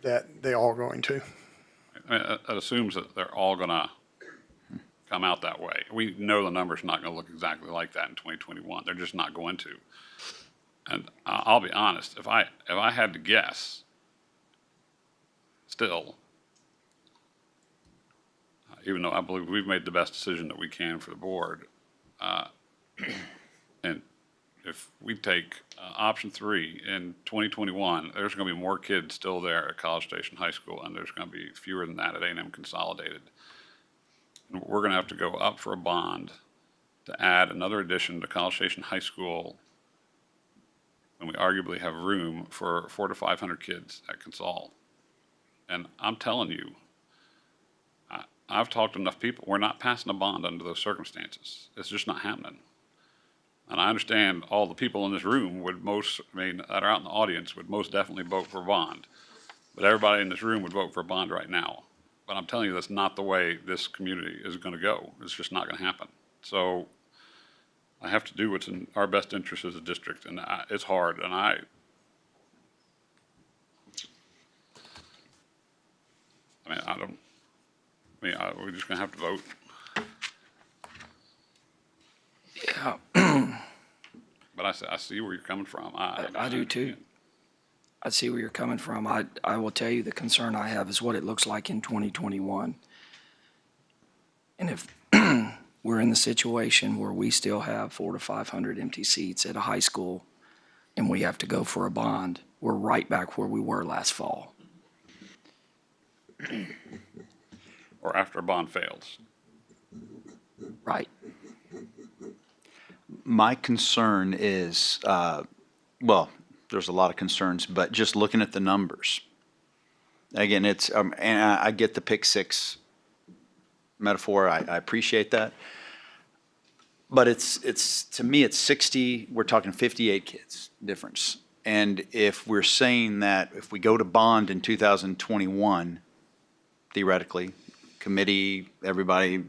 that they all going to. I mean, it assumes that they're all gonna come out that way. We know the number's not gonna look exactly like that in 2021. They're just not going to. And I'll be honest, if I had to guess, still, even though I believe we've made the best decision that we can for the board, and if we take option 3 in 2021, there's going to be more kids still there at College Station High School, and there's going to be fewer than that at A&M Consolidated. And we're going to have to go up for a bond to add another addition to College Station High School when we arguably have room for 400 to 500 kids at Consol. And I'm telling you, I've talked to enough people, we're not passing a bond under those circumstances. It's just not happening. And I understand all the people in this room that are out in the audience would most definitely vote for a bond. But everybody in this room would vote for a bond right now. But I'm telling you, that's not the way this community is going to go. It's just not going to happen. So I have to do what's in our best interest as a district, and it's hard. And we're just going to have to vote. Yeah, But I see where you're coming from. I do too. I see where you're coming from. I will tell you the concern I have is what it looks like in 2021. And if we're in the situation where we still have 400 to 500 empty seats at a high school and we have to go for a bond, we're right back where we were last fall. Or after a bond fails. Right. My concern is, well, there's a lot of concerns, but just looking at the numbers. Again, and I get the pick six metaphor. I appreciate that. But it's to me, it's 60, we're talking 58 kids difference. And if we're saying that if we go to bond in 2021, theoretically, committee, everybody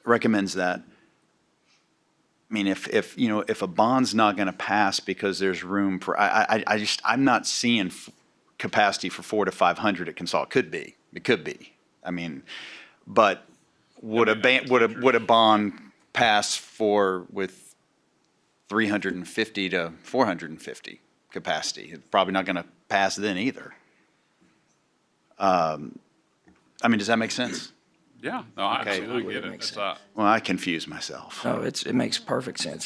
recommends that. I mean, if a bond's not going to pass because there's room for, I'm not seeing capacity for 400 to 500 at Consol. It could be. I mean, but would a bond pass with 350 to 450 capacity? It's probably not going to pass then either. I mean, does that make sense? Yeah, no, I Okay. absolutely get It it. makes It's, Well, I confuse myself. No, it makes perfect sense.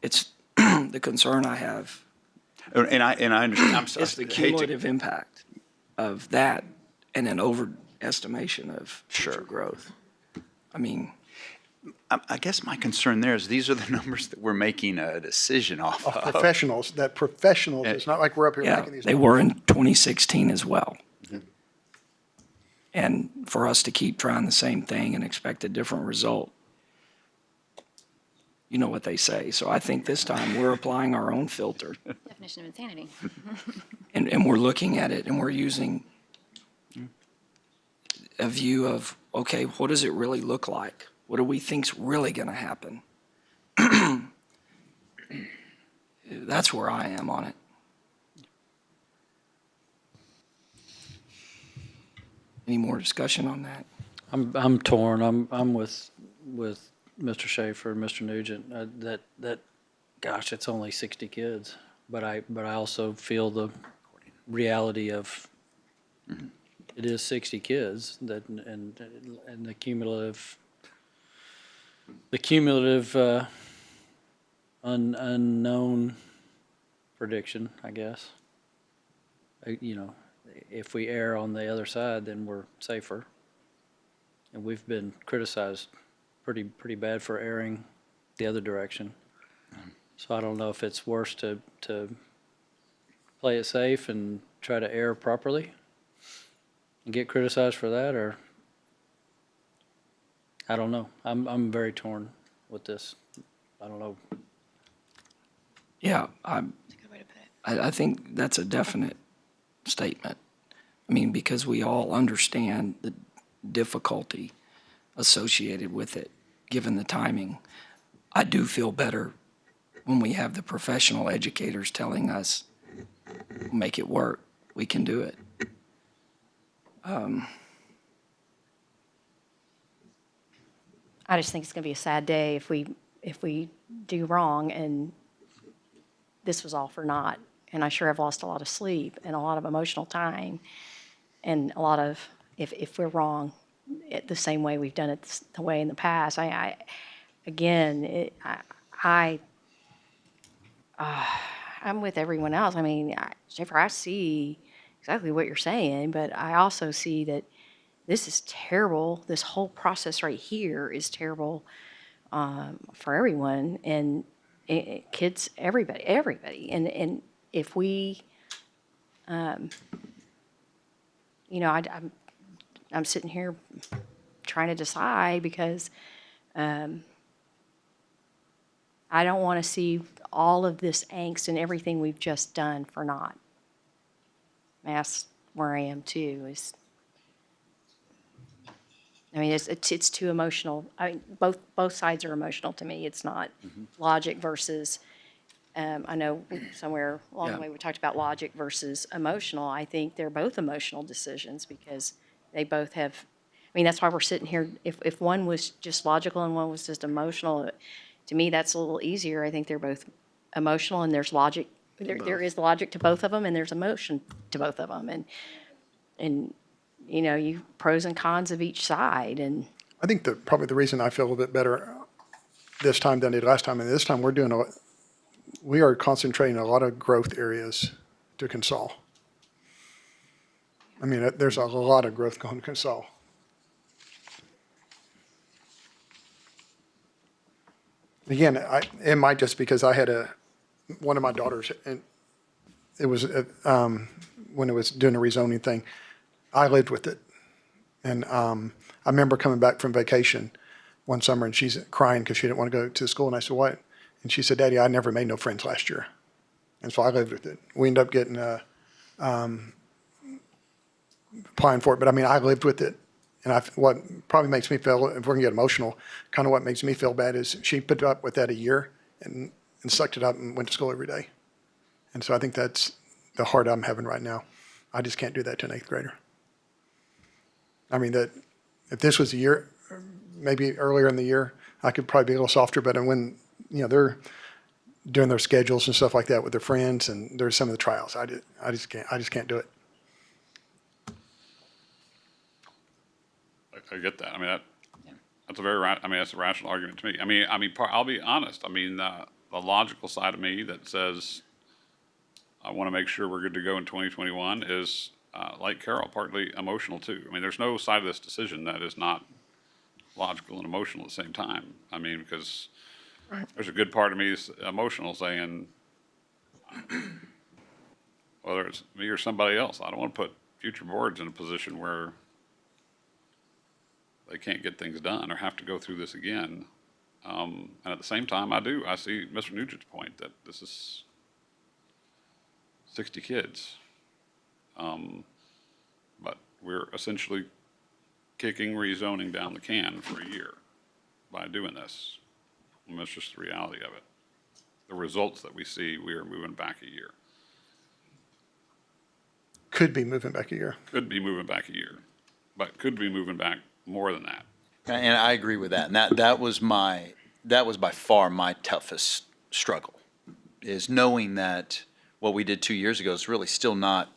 It's the concern I have And I understand. I'm sorry. is the cumulative impact of that and an overestimation of future Sure. growth. I mean, I guess my concern there is these are the numbers that we're making a decision off Of of. professionals, it's not like we're up here yeah, making these. they were in 2016 as well. And for us to keep trying the same thing and expect a different result, you know what they say. So I think this time we're applying our own filter Definition of insanity. and we're looking at it and we're using a view of, okay, what does it really look like? What do we think's really going to happen? That's where I am on it. Any more discussion on that? I'm torn. I'm with Mr. Schaefer and Mr. Nugent. That gosh, it's only 60 kids, but I also feel the reality of it is 60 kids that and the cumulative unknown prediction, I guess. If we err on the other side, then we're safer. And we've been criticized pretty bad for erring the other direction. So I don't know if it's worse to play it safe and try to err properly and get criticized for that, or I don't know. I'm very torn with this. I don't know. Yeah, That's a good way to put it. I think that's a definite statement. I mean, because we all understand difficulty associated with it, given the timing. I do feel better when we have the professional educators telling us, make it work, we can do it. I just think it's going to be a sad day if we do wrong and this was all for naught. And I sure have lost a lot of sleep and a lot of emotional time and a lot of, if we're wrong the same way we've done it the way in the past, I'm with everyone else. I mean, Jennifer, I see exactly what you're saying, but I also see that this is terrible. This whole process right here is terrible for everyone and kids, everybody. And if we, I'm sitting here trying to decide because I don't want to see all of this angst and everything we've just done for naught. That's where I am too. It's too emotional. I mean, both sides are emotional to me. It's not logic versus. I know somewhere along the way we talked about logic versus emotional. I think they're both emotional decisions because they both have. I mean, that's why we're sitting here. If one was just logical and one was just emotional, to me that's a little easier. I think they're both emotional and there's logic. There is logic to both of them and there's emotion to both of them and you pros and cons of each side and. I think probably the reason I feel a little bit better this time than I did last time, and this time we are concentrating a lot of growth areas to Consol. I mean, there's a lot of growth going to Consol. Again, it might just because I had one of my daughters, and it was when it was doing a rezoning thing, I lived with it. And I remember coming back from vacation one summer and she's crying because she didn't want to go to school. And I said, what? And she said, Daddy, I never made no friends last year. And so I lived with it. We ended up getting applying for it. But I mean, I lived with it. And what probably makes me feel, if we're going to get emotional, kind of what makes me feel bad is she put up with that a year and sucked it up and went to school every day. And so I think that's the heart I'm having right now. I just can't do that to an 8th grader. I mean, that if this was a year, maybe earlier in the year, I could probably be a little softer. But when they're doing their schedules and stuff like that with their friends, and there's some of the trials, I just can't do it. I get that. I mean, that's that's a rational argument to me. I mean, I'll be honest. I mean, the logical side of me that says I want to make sure we're good to go in 2021 is, like Carol, partly emotional too. I mean, there's no side of this decision that is not logical and emotional at the same time. I mean, because there's a good part of me is emotional saying, whether it's me or somebody else, I don't want to put future boards in a position where they can't get things done or have to go through this again. And at the same time, I see Mr. Nugent's point that this is 60 kids. But we're essentially kicking rezoning down the can for a year by doing this. And that's just the reality of it. The results that we see, we are moving back a year. Could be moving back a year. Could be moving back a year, but could be moving back more than that. And I agree with that. And that was by far my toughest struggle, is knowing that what we did 2 years ago is really still not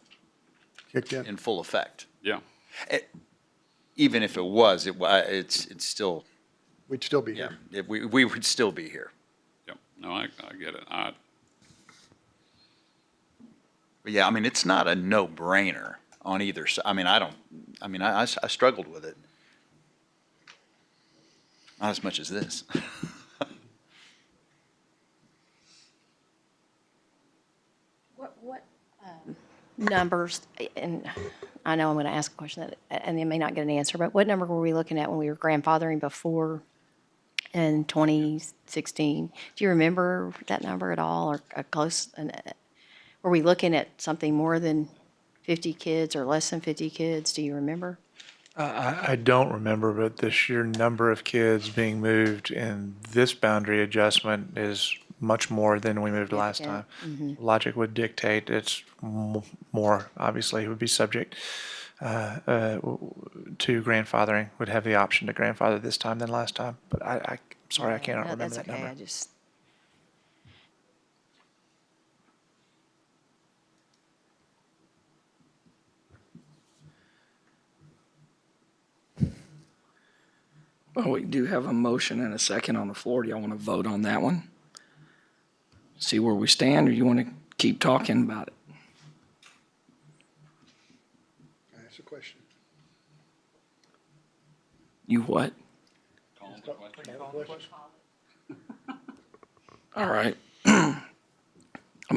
Kicked in. in full effect. Yeah. Even if it was, it's still, We'd still be yeah, here. we would still be here. Yep. No, I get it. But yeah, I mean, it's not a no-brainer on either side. I struggled with it. Not as much as this. What numbers, and I know I'm going to ask a question and they may not get an answer, but what number were we looking at when we were grandfathering before in 2016? Do you remember that number at all or close? Were we looking at something more than 50 kids or less than 50 kids? Do you remember? I don't remember, but the sheer number of kids being moved in this boundary adjustment is much more than we moved last time. Logic would dictate it's more, obviously, would be subject to grandfathering, would have the option to grandfather this time than last time. But I'm sorry, I cannot No, remember that's that okay. number. I just, Well, we do have a motion and a second on the floor. Do y'all want to vote on that one? See where we stand, or you want to keep talking about it? That's a question. You what? All right. I'm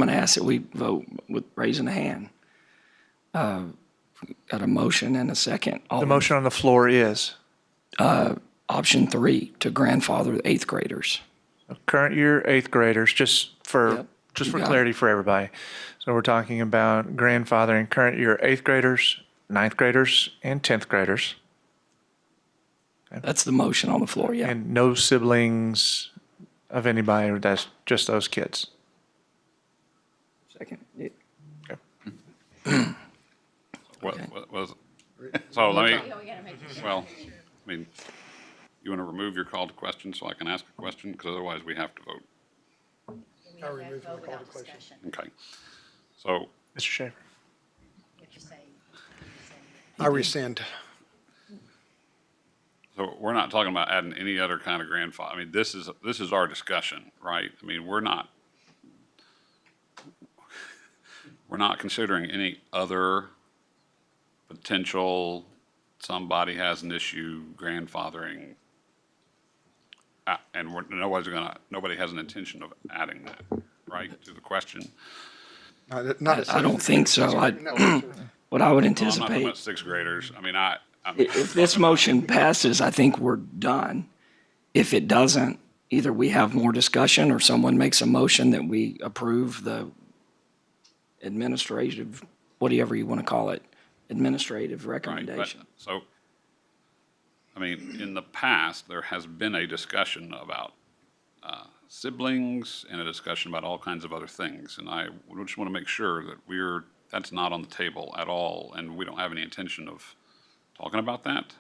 going to ask that we vote with raising a hand. Got a motion and a second. The motion on the floor is Option 3, to grandfather the eighth graders. current year eighth graders, just for Yep, you got it. clarity for everybody. So we're talking about grandfathering current year eighth graders, ninth graders, and 10th graders, That's the motion on the floor, yeah. and no siblings of anybody. That's just those kids. Second. What was, so let me, well, I mean, you want to remove your call to question so I can ask a question? Because otherwise we have to vote. I remove from the call to question. Okay. So Mr. Schaefer. I rescind. So we're not talking about adding any other kind of grandfather. I mean, this is our discussion, right? I mean, we're not considering any other potential, somebody has an issue grandfathering. And nobody has an intention of adding that, right, to the question? Not I don't think so. No, What I would No, I'm not talking anticipate, about sixth graders. I mean, if this motion passes, I think we're done. If it doesn't, either we have more discussion or someone makes a motion that we approve the administrative, whatever you want to call it, administrative right, but, recommendation. so, I mean, in the past, there has been a discussion about siblings and a discussion about all kinds of other things. And I just want to make sure that that's not on the table at all, and we don't have any intention of talking about that.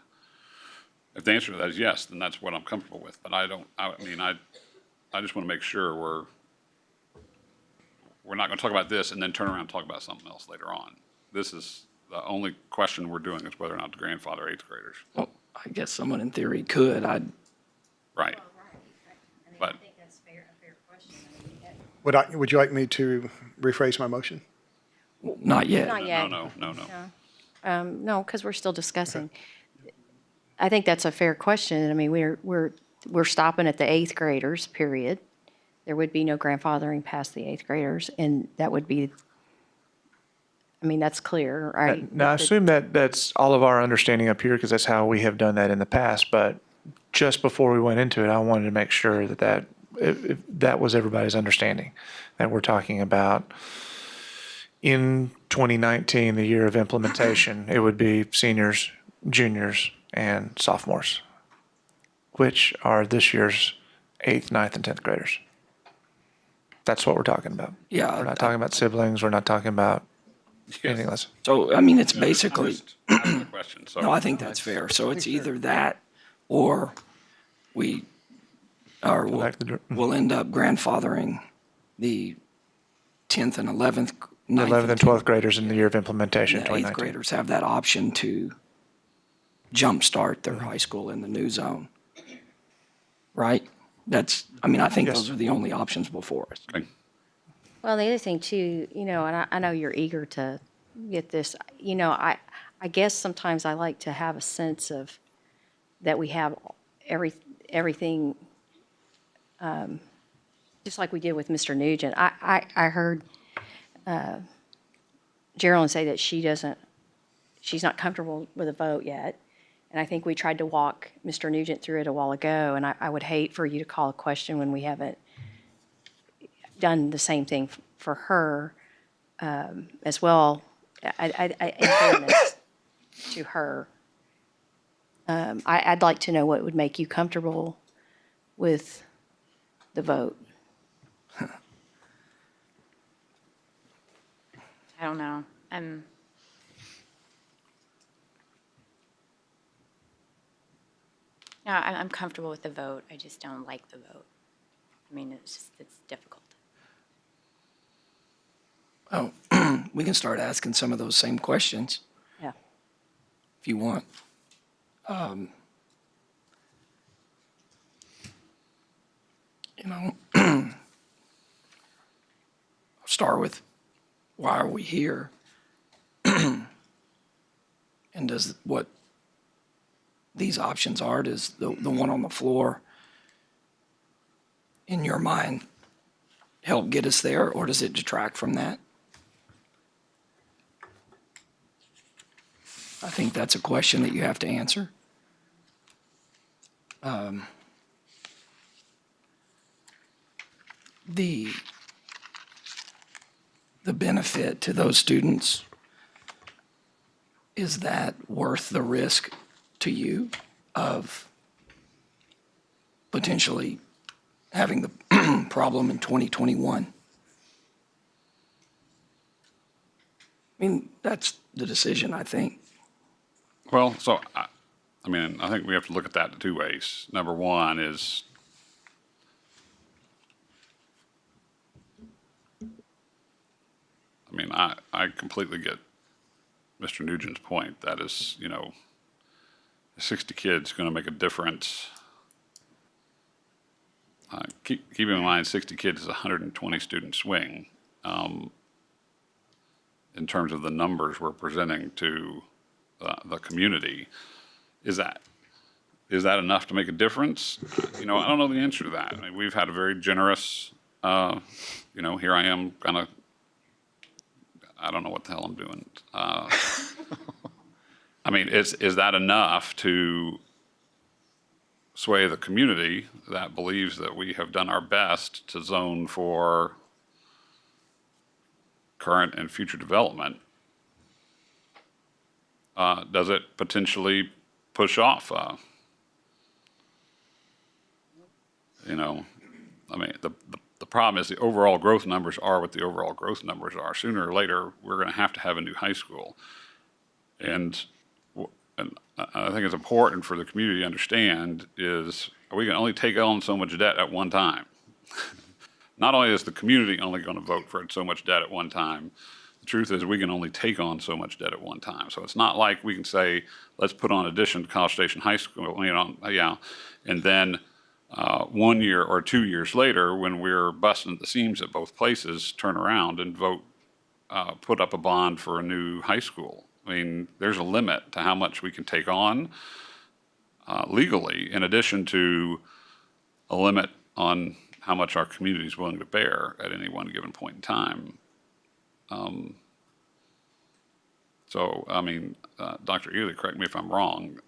If the answer to that is yes, then that's what I'm comfortable with. But I just want to make sure we're not going to talk about this and then turn around and talk about something else later on. This is the only question we're doing is whether or not to grandfather eighth graders. Well, I guess someone in theory could. Right. But would you like me to rephrase my motion? Not yet. not yet. no. No, because we're still discussing. I think that's a fair question. I mean, we're stopping at the eighth graders, period. There would be no grandfathering past the eighth graders, and that would be, I mean, that's clear, right? Now, I assume that that's all of our understanding up here because that's how we have done that in the past. But just before we went into it, I wanted to make sure that if that was everybody's understanding, that we're talking about in 2019, the year of implementation, it would be seniors, juniors, and sophomores, which are this year's 8th, 9th, and 10th graders. That's what we're talking about. Yeah. We're not talking about siblings. We're not talking about anything less. So, I mean, it's basically, Just asking a question. So no, I think that's fair. So it's either that or we'll back to the- we'll end up grandfathering the 10th and 11th, The 9th 11th and 12th graders in the year of implementation, The eighth 2019. graders have that option to jumpstart their high school in the new zone. Right? I think Yes. those are the only options before us. okay. Well, the other thing too, and I know you're eager to get this, I guess sometimes I like to have a sense of that we have everything, just like we did with Mr. Nugent. I heard Geraldine say that she's not comfortable with a vote yet. And I think we tried to walk Mr. Nugent through it a while ago, and I would hate for you to call a question when we haven't done the same thing for her as well. In fairness to her, I'd like to know what would make you comfortable with the vote. I don't know. No, I'm comfortable with the vote. I just don't like the vote. I mean, it's difficult. Oh, we can start asking some of those same questions Yeah. if you want. You know, I'll start with, why are we here? And does what these options are, does the one on the floor, in your mind, help get us there, or does it detract from that? I think that's a question that you have to answer. The benefit to those students, is that worth the risk to you of potentially having the problem in 2021? I mean, that's the decision, I think. Well, so, I mean, I think we have to look at that in two ways. Number one is, I mean, I completely get Mr. Nugent's point. That is, 60 kids going to make a difference. Keep in mind, 60 kids is a 120 student swing in terms of the numbers we're presenting to the community. Is that enough to make a difference? I don't know the answer to that. I mean, we've had a very generous, here I am kind of, I don't know what the hell I'm doing. I mean, is that enough to sway the community that believes that we have done our best to zone for current and future development? Does it potentially push off? I mean, the problem is the overall growth numbers are what the overall growth numbers are. Sooner or later, we're going to have a new high school. And I think it's important for the community to understand is we can only take on so much debt at one time. Not only is the community only going to vote for so much debt at one time, the truth is we can only take on so much debt at one time. So it's not like we can say, let's put on addition to College Station High School, and then 1 year or 2 years later, when we're busting at the seams at both places, turn around and vote, put up a bond for a new high school. I mean, there's a limit to how much we can take on legally, in addition to a limit on how much our community is willing to bear at any one given point in time. So, I mean, Dr. Ely, correct me if I'm wrong,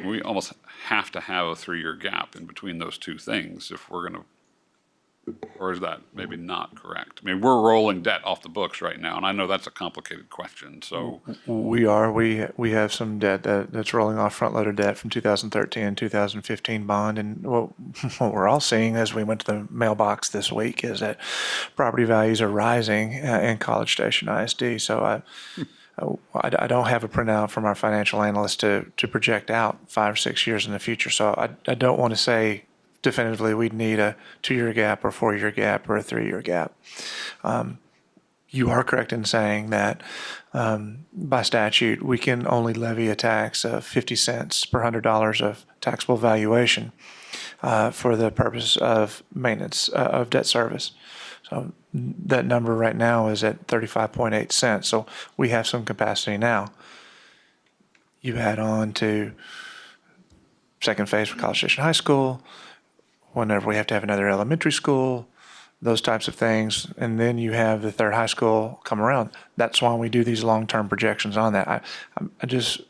we almost have to have a 3-year gap in between those two things if we're going to, or is that maybe not correct? I mean, we're rolling debt off the books right now, and I know that's a complicated question, so. We are. We have some debt that's rolling off, front-loaded debt from 2013 and 2015 bond. And what we're all seeing as we went to the mailbox this week is that property values are rising in College Station ISD. So I don't have a printout from our financial analyst to project out 5 or 6 years in the future. So I don't want to say definitively we'd need a 2-year gap or 4-year gap or a 3-year gap. You are correct in saying that by statute, we can only levy a tax of 50 cents per $100 of taxable valuation for the purpose of maintenance of debt service. So that number right now is at 35.8 cents. So we have some capacity now. You add on to second phase for College Station High School, whenever we have to have another elementary school, those types of things, and then you have the third high school come around. That's why we do these long-term projections on that. I just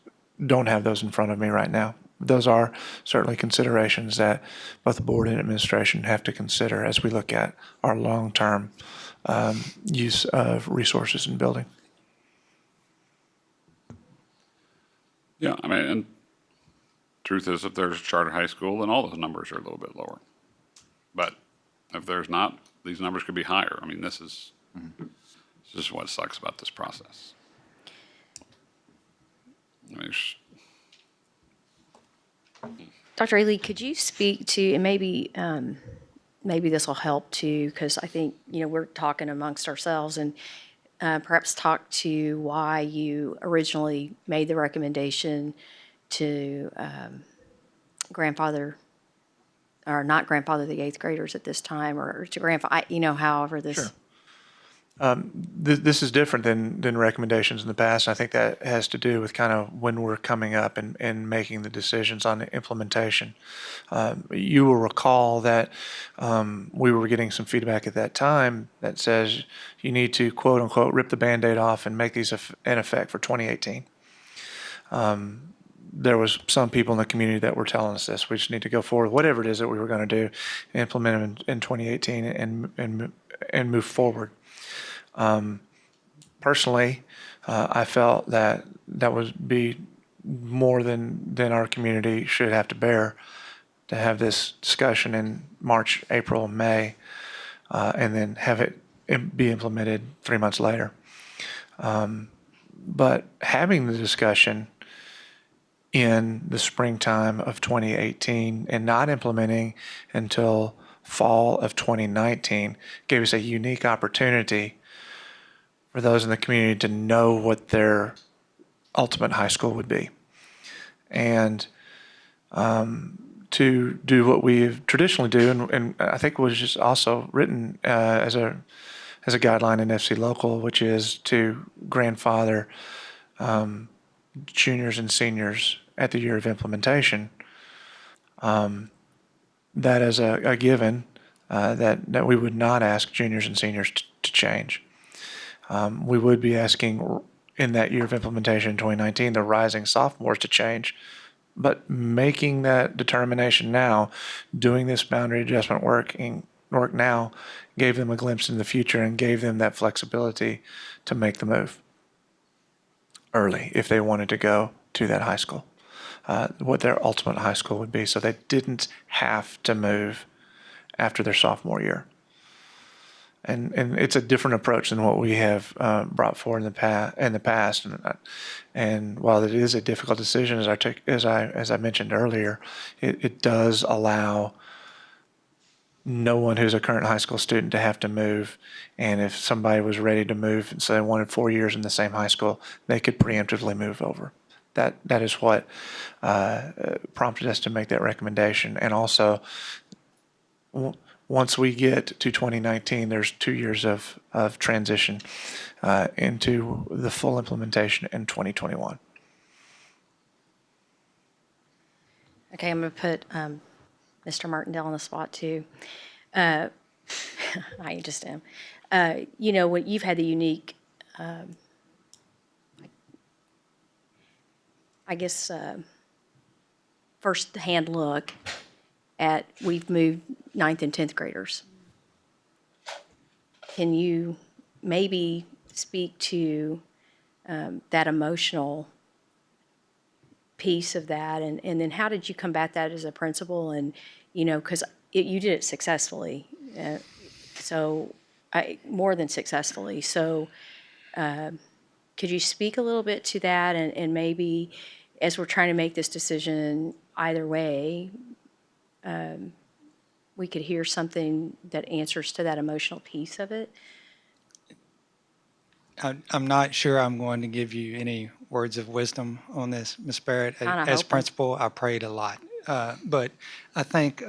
don't have those in front of me right now. Those are certainly considerations that both the board and administration have to consider as we look at our long-term use of resources in building. Yeah, I mean, and truth is, if there's a charter high school, then all those numbers are a little bit lower. But if there's not, these numbers could be higher. I mean, this is what sucks about this process. I mean, Dr. Ailey, could you speak to, and maybe, maybe this will help too, because I think, we're talking amongst ourselves, and perhaps talk to why you originally made the recommendation to grandfather, or not grandfather the eighth graders at this time, or to grandfather, however this. Sure. This is different than recommendations in the past. I think that has to do with kind of when we're coming up and making the decisions on the implementation. You will recall that we were getting some feedback at that time that says you need to, quote unquote, rip the Band-Aid off and make these in effect for 2018. There was some people in the community that were telling us this. We just need to go forward, whatever it is that we were going to do, implement them in 2018 and move forward. Personally, I felt that would be more than our community should have to bear, to have this discussion in March, April, May, and then have it be implemented 3 months later. But having the discussion in the springtime of 2018 and not implementing until fall of 2019 gave us a unique opportunity for those in the community to know what their ultimate high school would be. And to do what we traditionally do, and I think was just also written as a guideline in FC Local, which is to grandfather juniors and seniors at the year of implementation. That is a given that we would not ask juniors and seniors to change. We would be asking in that year of implementation in 2019 the rising sophomores to change, but making that determination now, doing this boundary adjustment work now, gave them a glimpse into the future and gave them that flexibility to make the move early if they wanted to go to that high school, what their ultimate high school would be, so they didn't have to move after their sophomore year. And it's a different approach than what we have brought forward in the past. And while it is a difficult decision, as I mentioned earlier, it does allow no one who's a current high school student to have to move. And if somebody was ready to move and so they wanted 4 years in the same high school, they could preemptively move over. That is what prompted us to make that recommendation. And also, once we get to 2019, there's 2 years of transition into the full implementation in 2021. Okay, I'm going to put Mr. Martindale on the spot too. I just am. When you've had the unique, first-hand look at, we've moved 9th and 10th graders. Can you maybe speak to that emotional piece of that, and then how did you combat that as a principal? And because you did it successfully, more than successfully. So could you speak a little bit to that, and maybe as we're trying to make this decision either way, we could hear something that answers to that emotional piece of it? I'm not sure I'm going to give you any words of wisdom on this, Ms. Barrett. Kinda As hoping. principal, I prayed a lot. But I think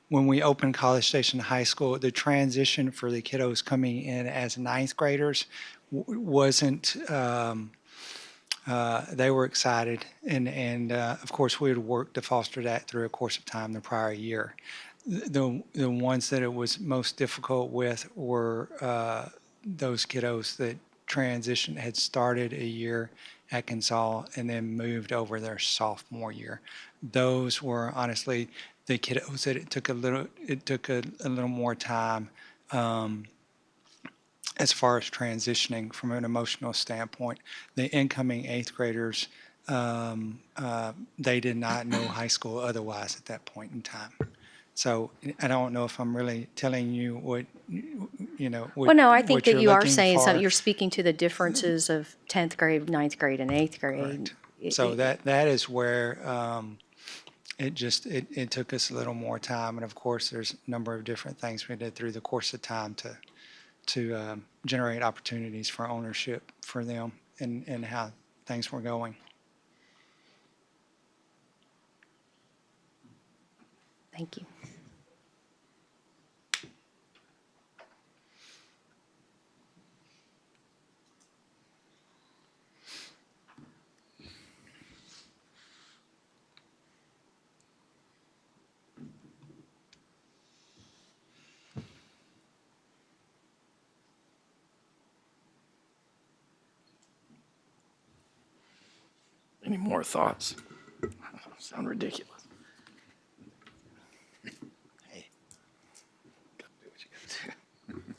when we opened College Station High School, the transition for the kiddos coming in as ninth graders wasn't, they were excited. And of course, we had worked to foster that through a course of time the prior year. The ones that it was most difficult with were those kiddos that had started a year at Consol and then moved over their sophomore year. Those were honestly the kiddos that it took a little more time as far as transitioning from an emotional standpoint. The incoming eighth graders, they did not know high school otherwise at that point in time. So I don't know if I'm really telling you what, Well, no, I think what that you're you are looking saying for. something, you're speaking to the differences of 10th grade, ninth grade, and 8th grade. Correct. It- So it- that is where it took us a little more time. And of course, there's a number of different things we did through the course of time to generate opportunities for ownership for them and how things were going. Thank you. Any more thoughts? Sound ridiculous. Hey, gotta do what you gotta do.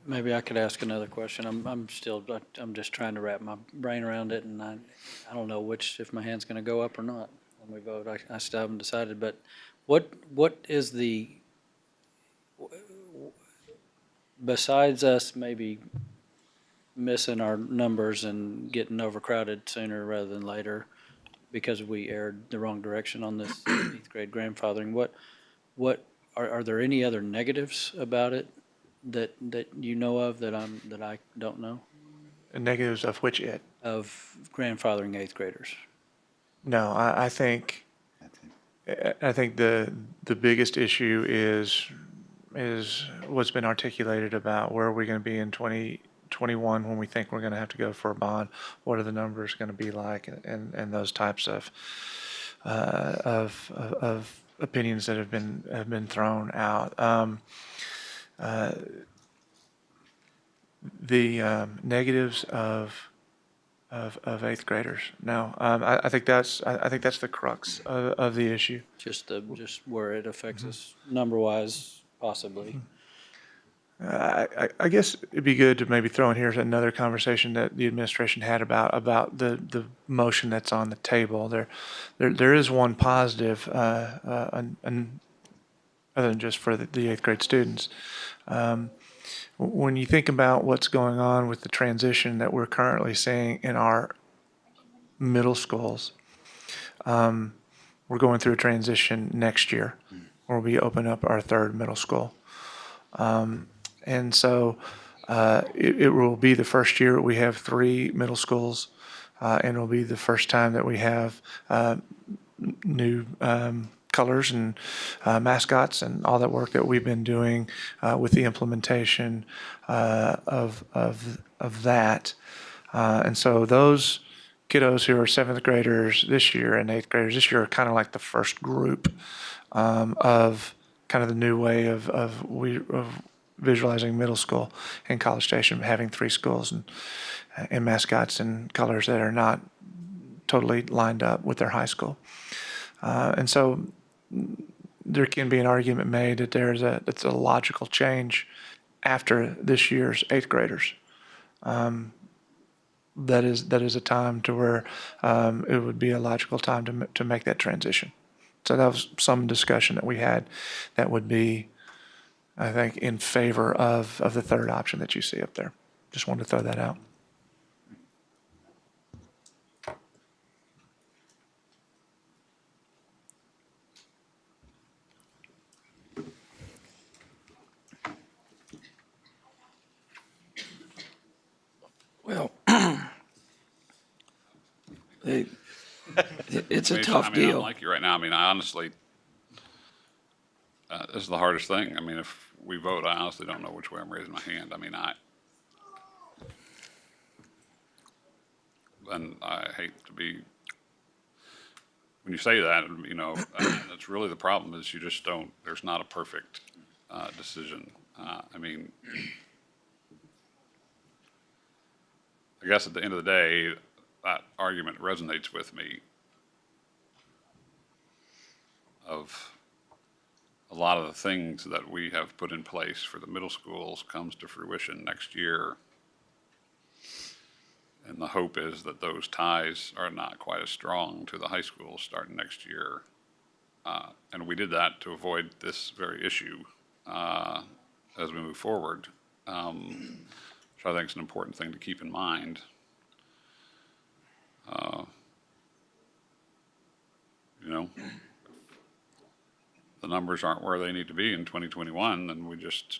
Maybe I could ask another question. I'm I'm just trying to wrap my brain around it, and I don't know if my hand's gonna go up or not when we vote. I still haven't decided, but what is besides us maybe missing our numbers and getting overcrowded sooner rather than later because we erred the wrong direction on this 8th grade grandfathering, what are there any other negatives about it that you know of that I don't know Negatives of which it? of grandfathering 8th graders? No, I think the biggest issue is what's been articulated about where are we going to be in 2021 when we think we're going to have to go for a bond. What are the numbers going to be like, and those types of opinions that have been thrown out. The negatives of eighth graders. No, I think that's the crux of the issue. Just where it affects us number-wise, possibly. I guess it'd be good to maybe throw in here another conversation that the administration had about the motion that's on the table. There is one positive, and other than just for the eighth grade students. When you think about what's going on with the transition that we're currently seeing in our middle schools, we're going through a transition next year where we open up our third middle school. And so it will be the first year we have 3 middle schools, and it'll be the first time that we have new colors and mascots and all that work that we've been doing with the implementation of that. And so those kiddos who are 7th graders this year and 8th graders this year are kind of like the first group of kind of the new way of visualizing middle school and College Station, having 3 schools and mascots and colors that are not totally lined up with their high school. And so there can be an argument made that that's a logical change after this year's 8th graders. That is a time to where it would be a logical time to make that transition. So that was some discussion that we had that would be, I think, in favor of the third option that you see up there. Just wanted to throw that out. Well, it's a I tough I'm deal. like you right now. I mean, I honestly, this is the hardest thing. I mean, if we vote, I honestly don't know which way I'm raising my hand. I mean, and I hate to be, when you say that, you know, that's really the problem is you just don't, there's not a perfect decision. I mean, I guess at the end of the day, that argument resonates with me of a lot of the things that we have put in place for the middle schools comes to fruition next year. And the hope is that those ties are not quite as strong to the high school starting next year. And we did that to avoid this very issue as we move forward, which I think is an important thing to keep in mind. You know, the numbers aren't where they need to be in 2021, then we just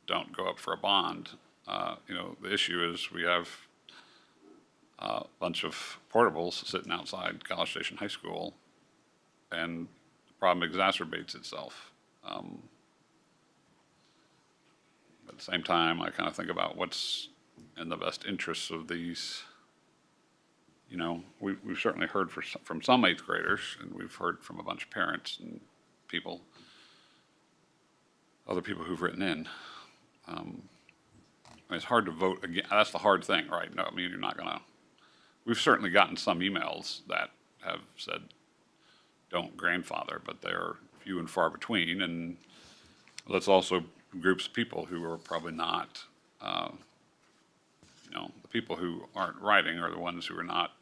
don't go up for a bond. You know, the issue is we have a bunch of portables sitting outside College Station High School, and the problem exacerbates itself. At the same time, I kind of think about what's in the best interests of these. You know, we've certainly heard from some eighth graders, and we've heard from a bunch of parents and people, other people who've written in. It's hard to vote again. That's the hard thing, right? No, I mean, you're not gonna. We've certainly gotten some emails that have said, "Don't grandfather," but they're few and far between. And that's also groups of people who are probably not. You know, the people who aren't writing are the ones who are not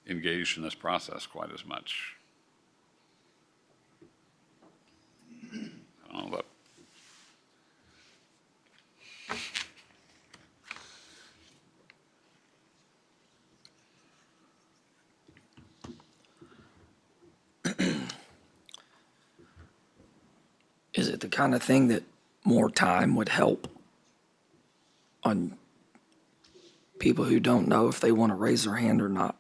engaged in this process quite as much. I don't know, but Is it the kind of thing that more time would help on people who don't know if they want to raise their hand or not?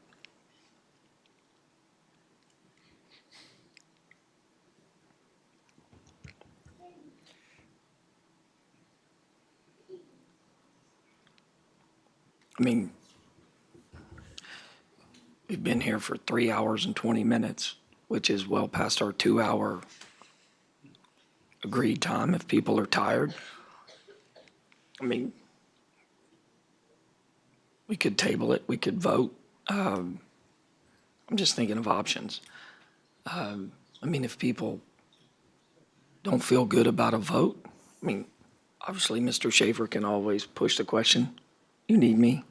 I mean, we've been here for 3 hours and 20 minutes, which is well past our 2-hour agreed time if people are tired. I mean, we could table it, we could vote. I'm just thinking of options. I mean, if people don't feel good about a vote, I mean, obviously, Mr. Schaefer can always push the question, you need me?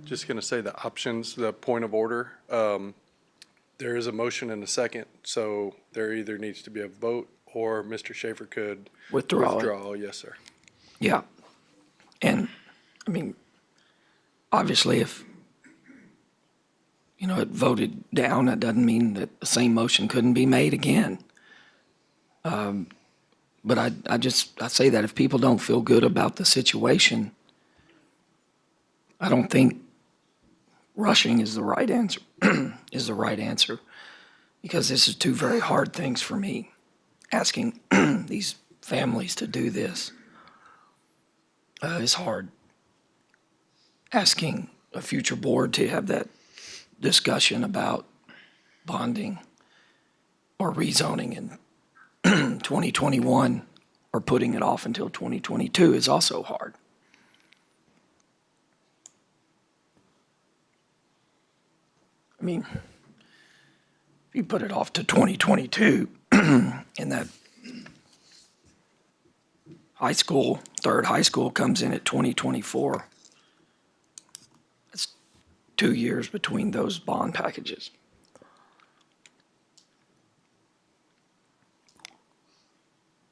Just going to say the options, the point of order. There is a motion and a second, so there either needs to be a vote or Mr. Schaefer could Withdraw it. withdraw. Yes, sir. Yeah. And, I mean, obviously, if, you know, it voted down, that doesn't mean that the same motion couldn't be made again. But I say that if people don't feel good about the situation, I don't think rushing is the right answer, because this is two very hard things for me, asking these families to do this is hard. Asking a future board to have that discussion about bonding or rezoning in 2021 or putting it off until 2022 is also hard. I mean, if you put it off to 2022 and that third high school comes in at 2024, that's 2 years between those bond packages.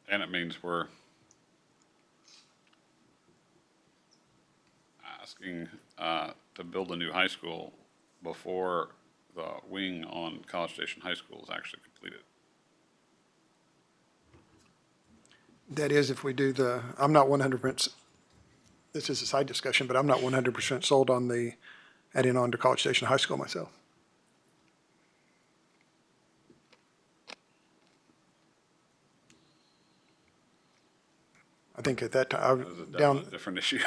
And it means we're asking to build a new high school before the wing on College Station High School is actually completed. That is, if we do I'm not 100%, this is a side discussion, but I'm not 100% sold on the adding on to College Station High School myself. I think at that time, That's a different issue.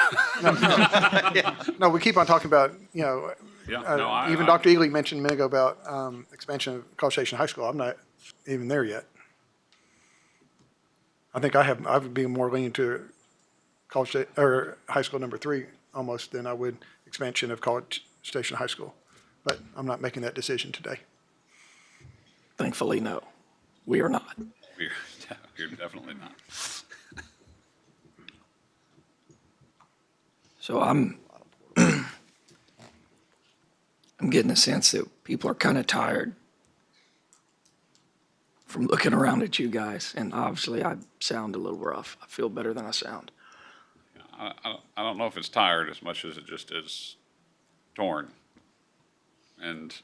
no, we keep on talking about, you know, Yeah, no, I- even Dr. Eagley mentioned a minute ago about expansion of College Station High School. I'm not even there yet. I think I would be more leaning to High School number 3 almost than I would expansion of College Station High School. but I'm not making that decision today. Thankfully, no, we are not. You're definitely not. So I'm getting a sense that people are kind of tired from looking around at you guys, and obviously I sound a little rough. I feel better than I sound. I don't know if it's tired as much as it just is torn. And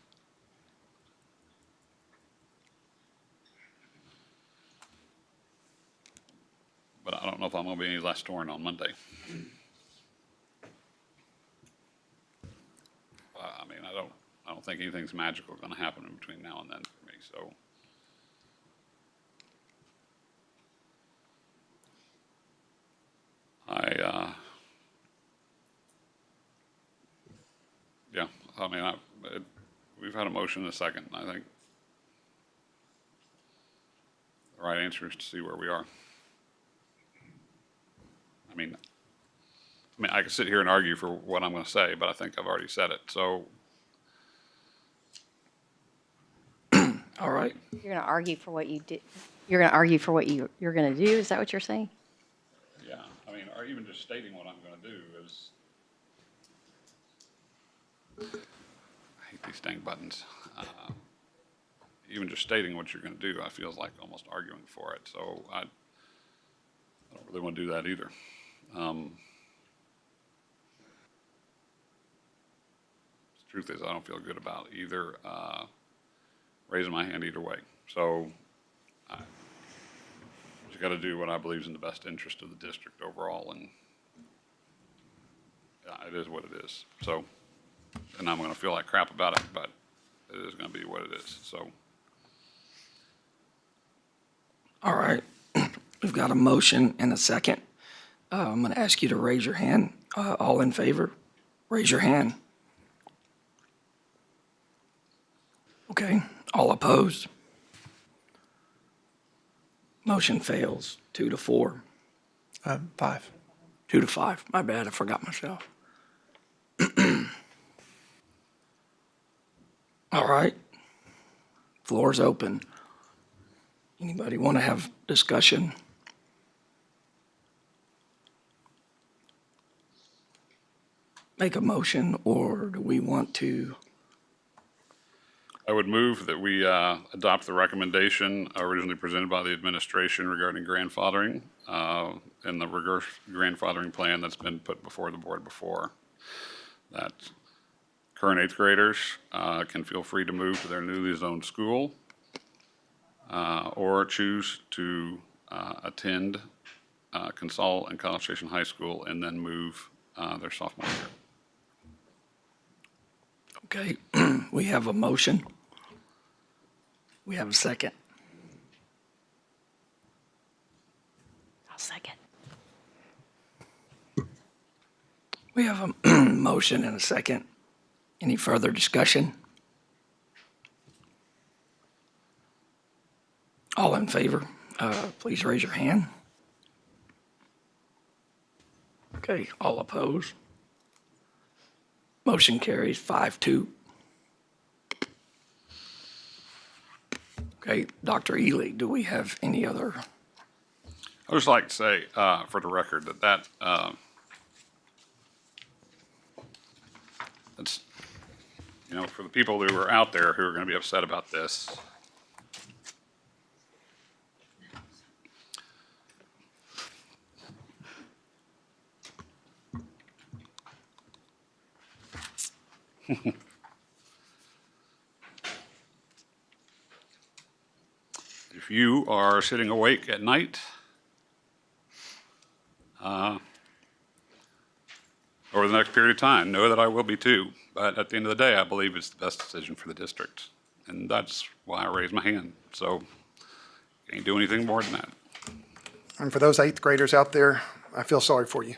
but I don't know if I'm gonna be any less torn on Monday. I mean, I don't think anything's magical gonna happen in between now and then for me, so. Yeah, I mean, we've had a motion in a second. I think the right answer is to see where we are. I mean, I could sit here and argue for what I'm going to say, but I think I've already said it. So, All right, You're going to argue for what you did. You're going to argue for what you're going to do. Is that what you're saying? yeah, I mean, or even just stating what I'm going to do is, I hate these dang buttons. Even just stating what you're going to do, I feels like almost arguing for it. So I don't really want to do that either. The truth is, I don't feel good about either raising my hand either way. So I just got to do what I believe is in the best interest of the district overall, and yeah, it is what it is. So, and I'm going to feel like crap about it, but it is going to be what it is. So. all right. We've got a motion and a second. I'm going to ask you to raise your hand. All in favor, raise your hand. Okay, all opposed? Motion fails, 2-4. 5. 2-5, my bad, I forgot myself. All right, floor is open. Anybody want to have discussion? Make a motion, or do we want to? I would move that we adopt the recommendation originally presented by the administration regarding grandfathering and the reverse grandfathering plan that's been put before the board before. That current eighth graders can feel free to move to their newly zoned school or choose to attend Consol and College Station High School and then move their sophomore year. Okay, we have a motion. We have a second. I'll second. We have a motion and a second. Any further discussion? All in favor, please raise your hand. Okay, all opposed? Motion carries 5-2. Okay, Dr. Ely, do we have any other? I would just like to say, for the record, that that's, you know, for the people who are out there who are going to be upset about this, if you are sitting awake at night, over the next period of time, know that I will be too. But at the end of the day, I believe it's the best decision for the district. And that's why I raised my hand. So can't do anything more than that. And for those eighth graders out there, I feel sorry for you.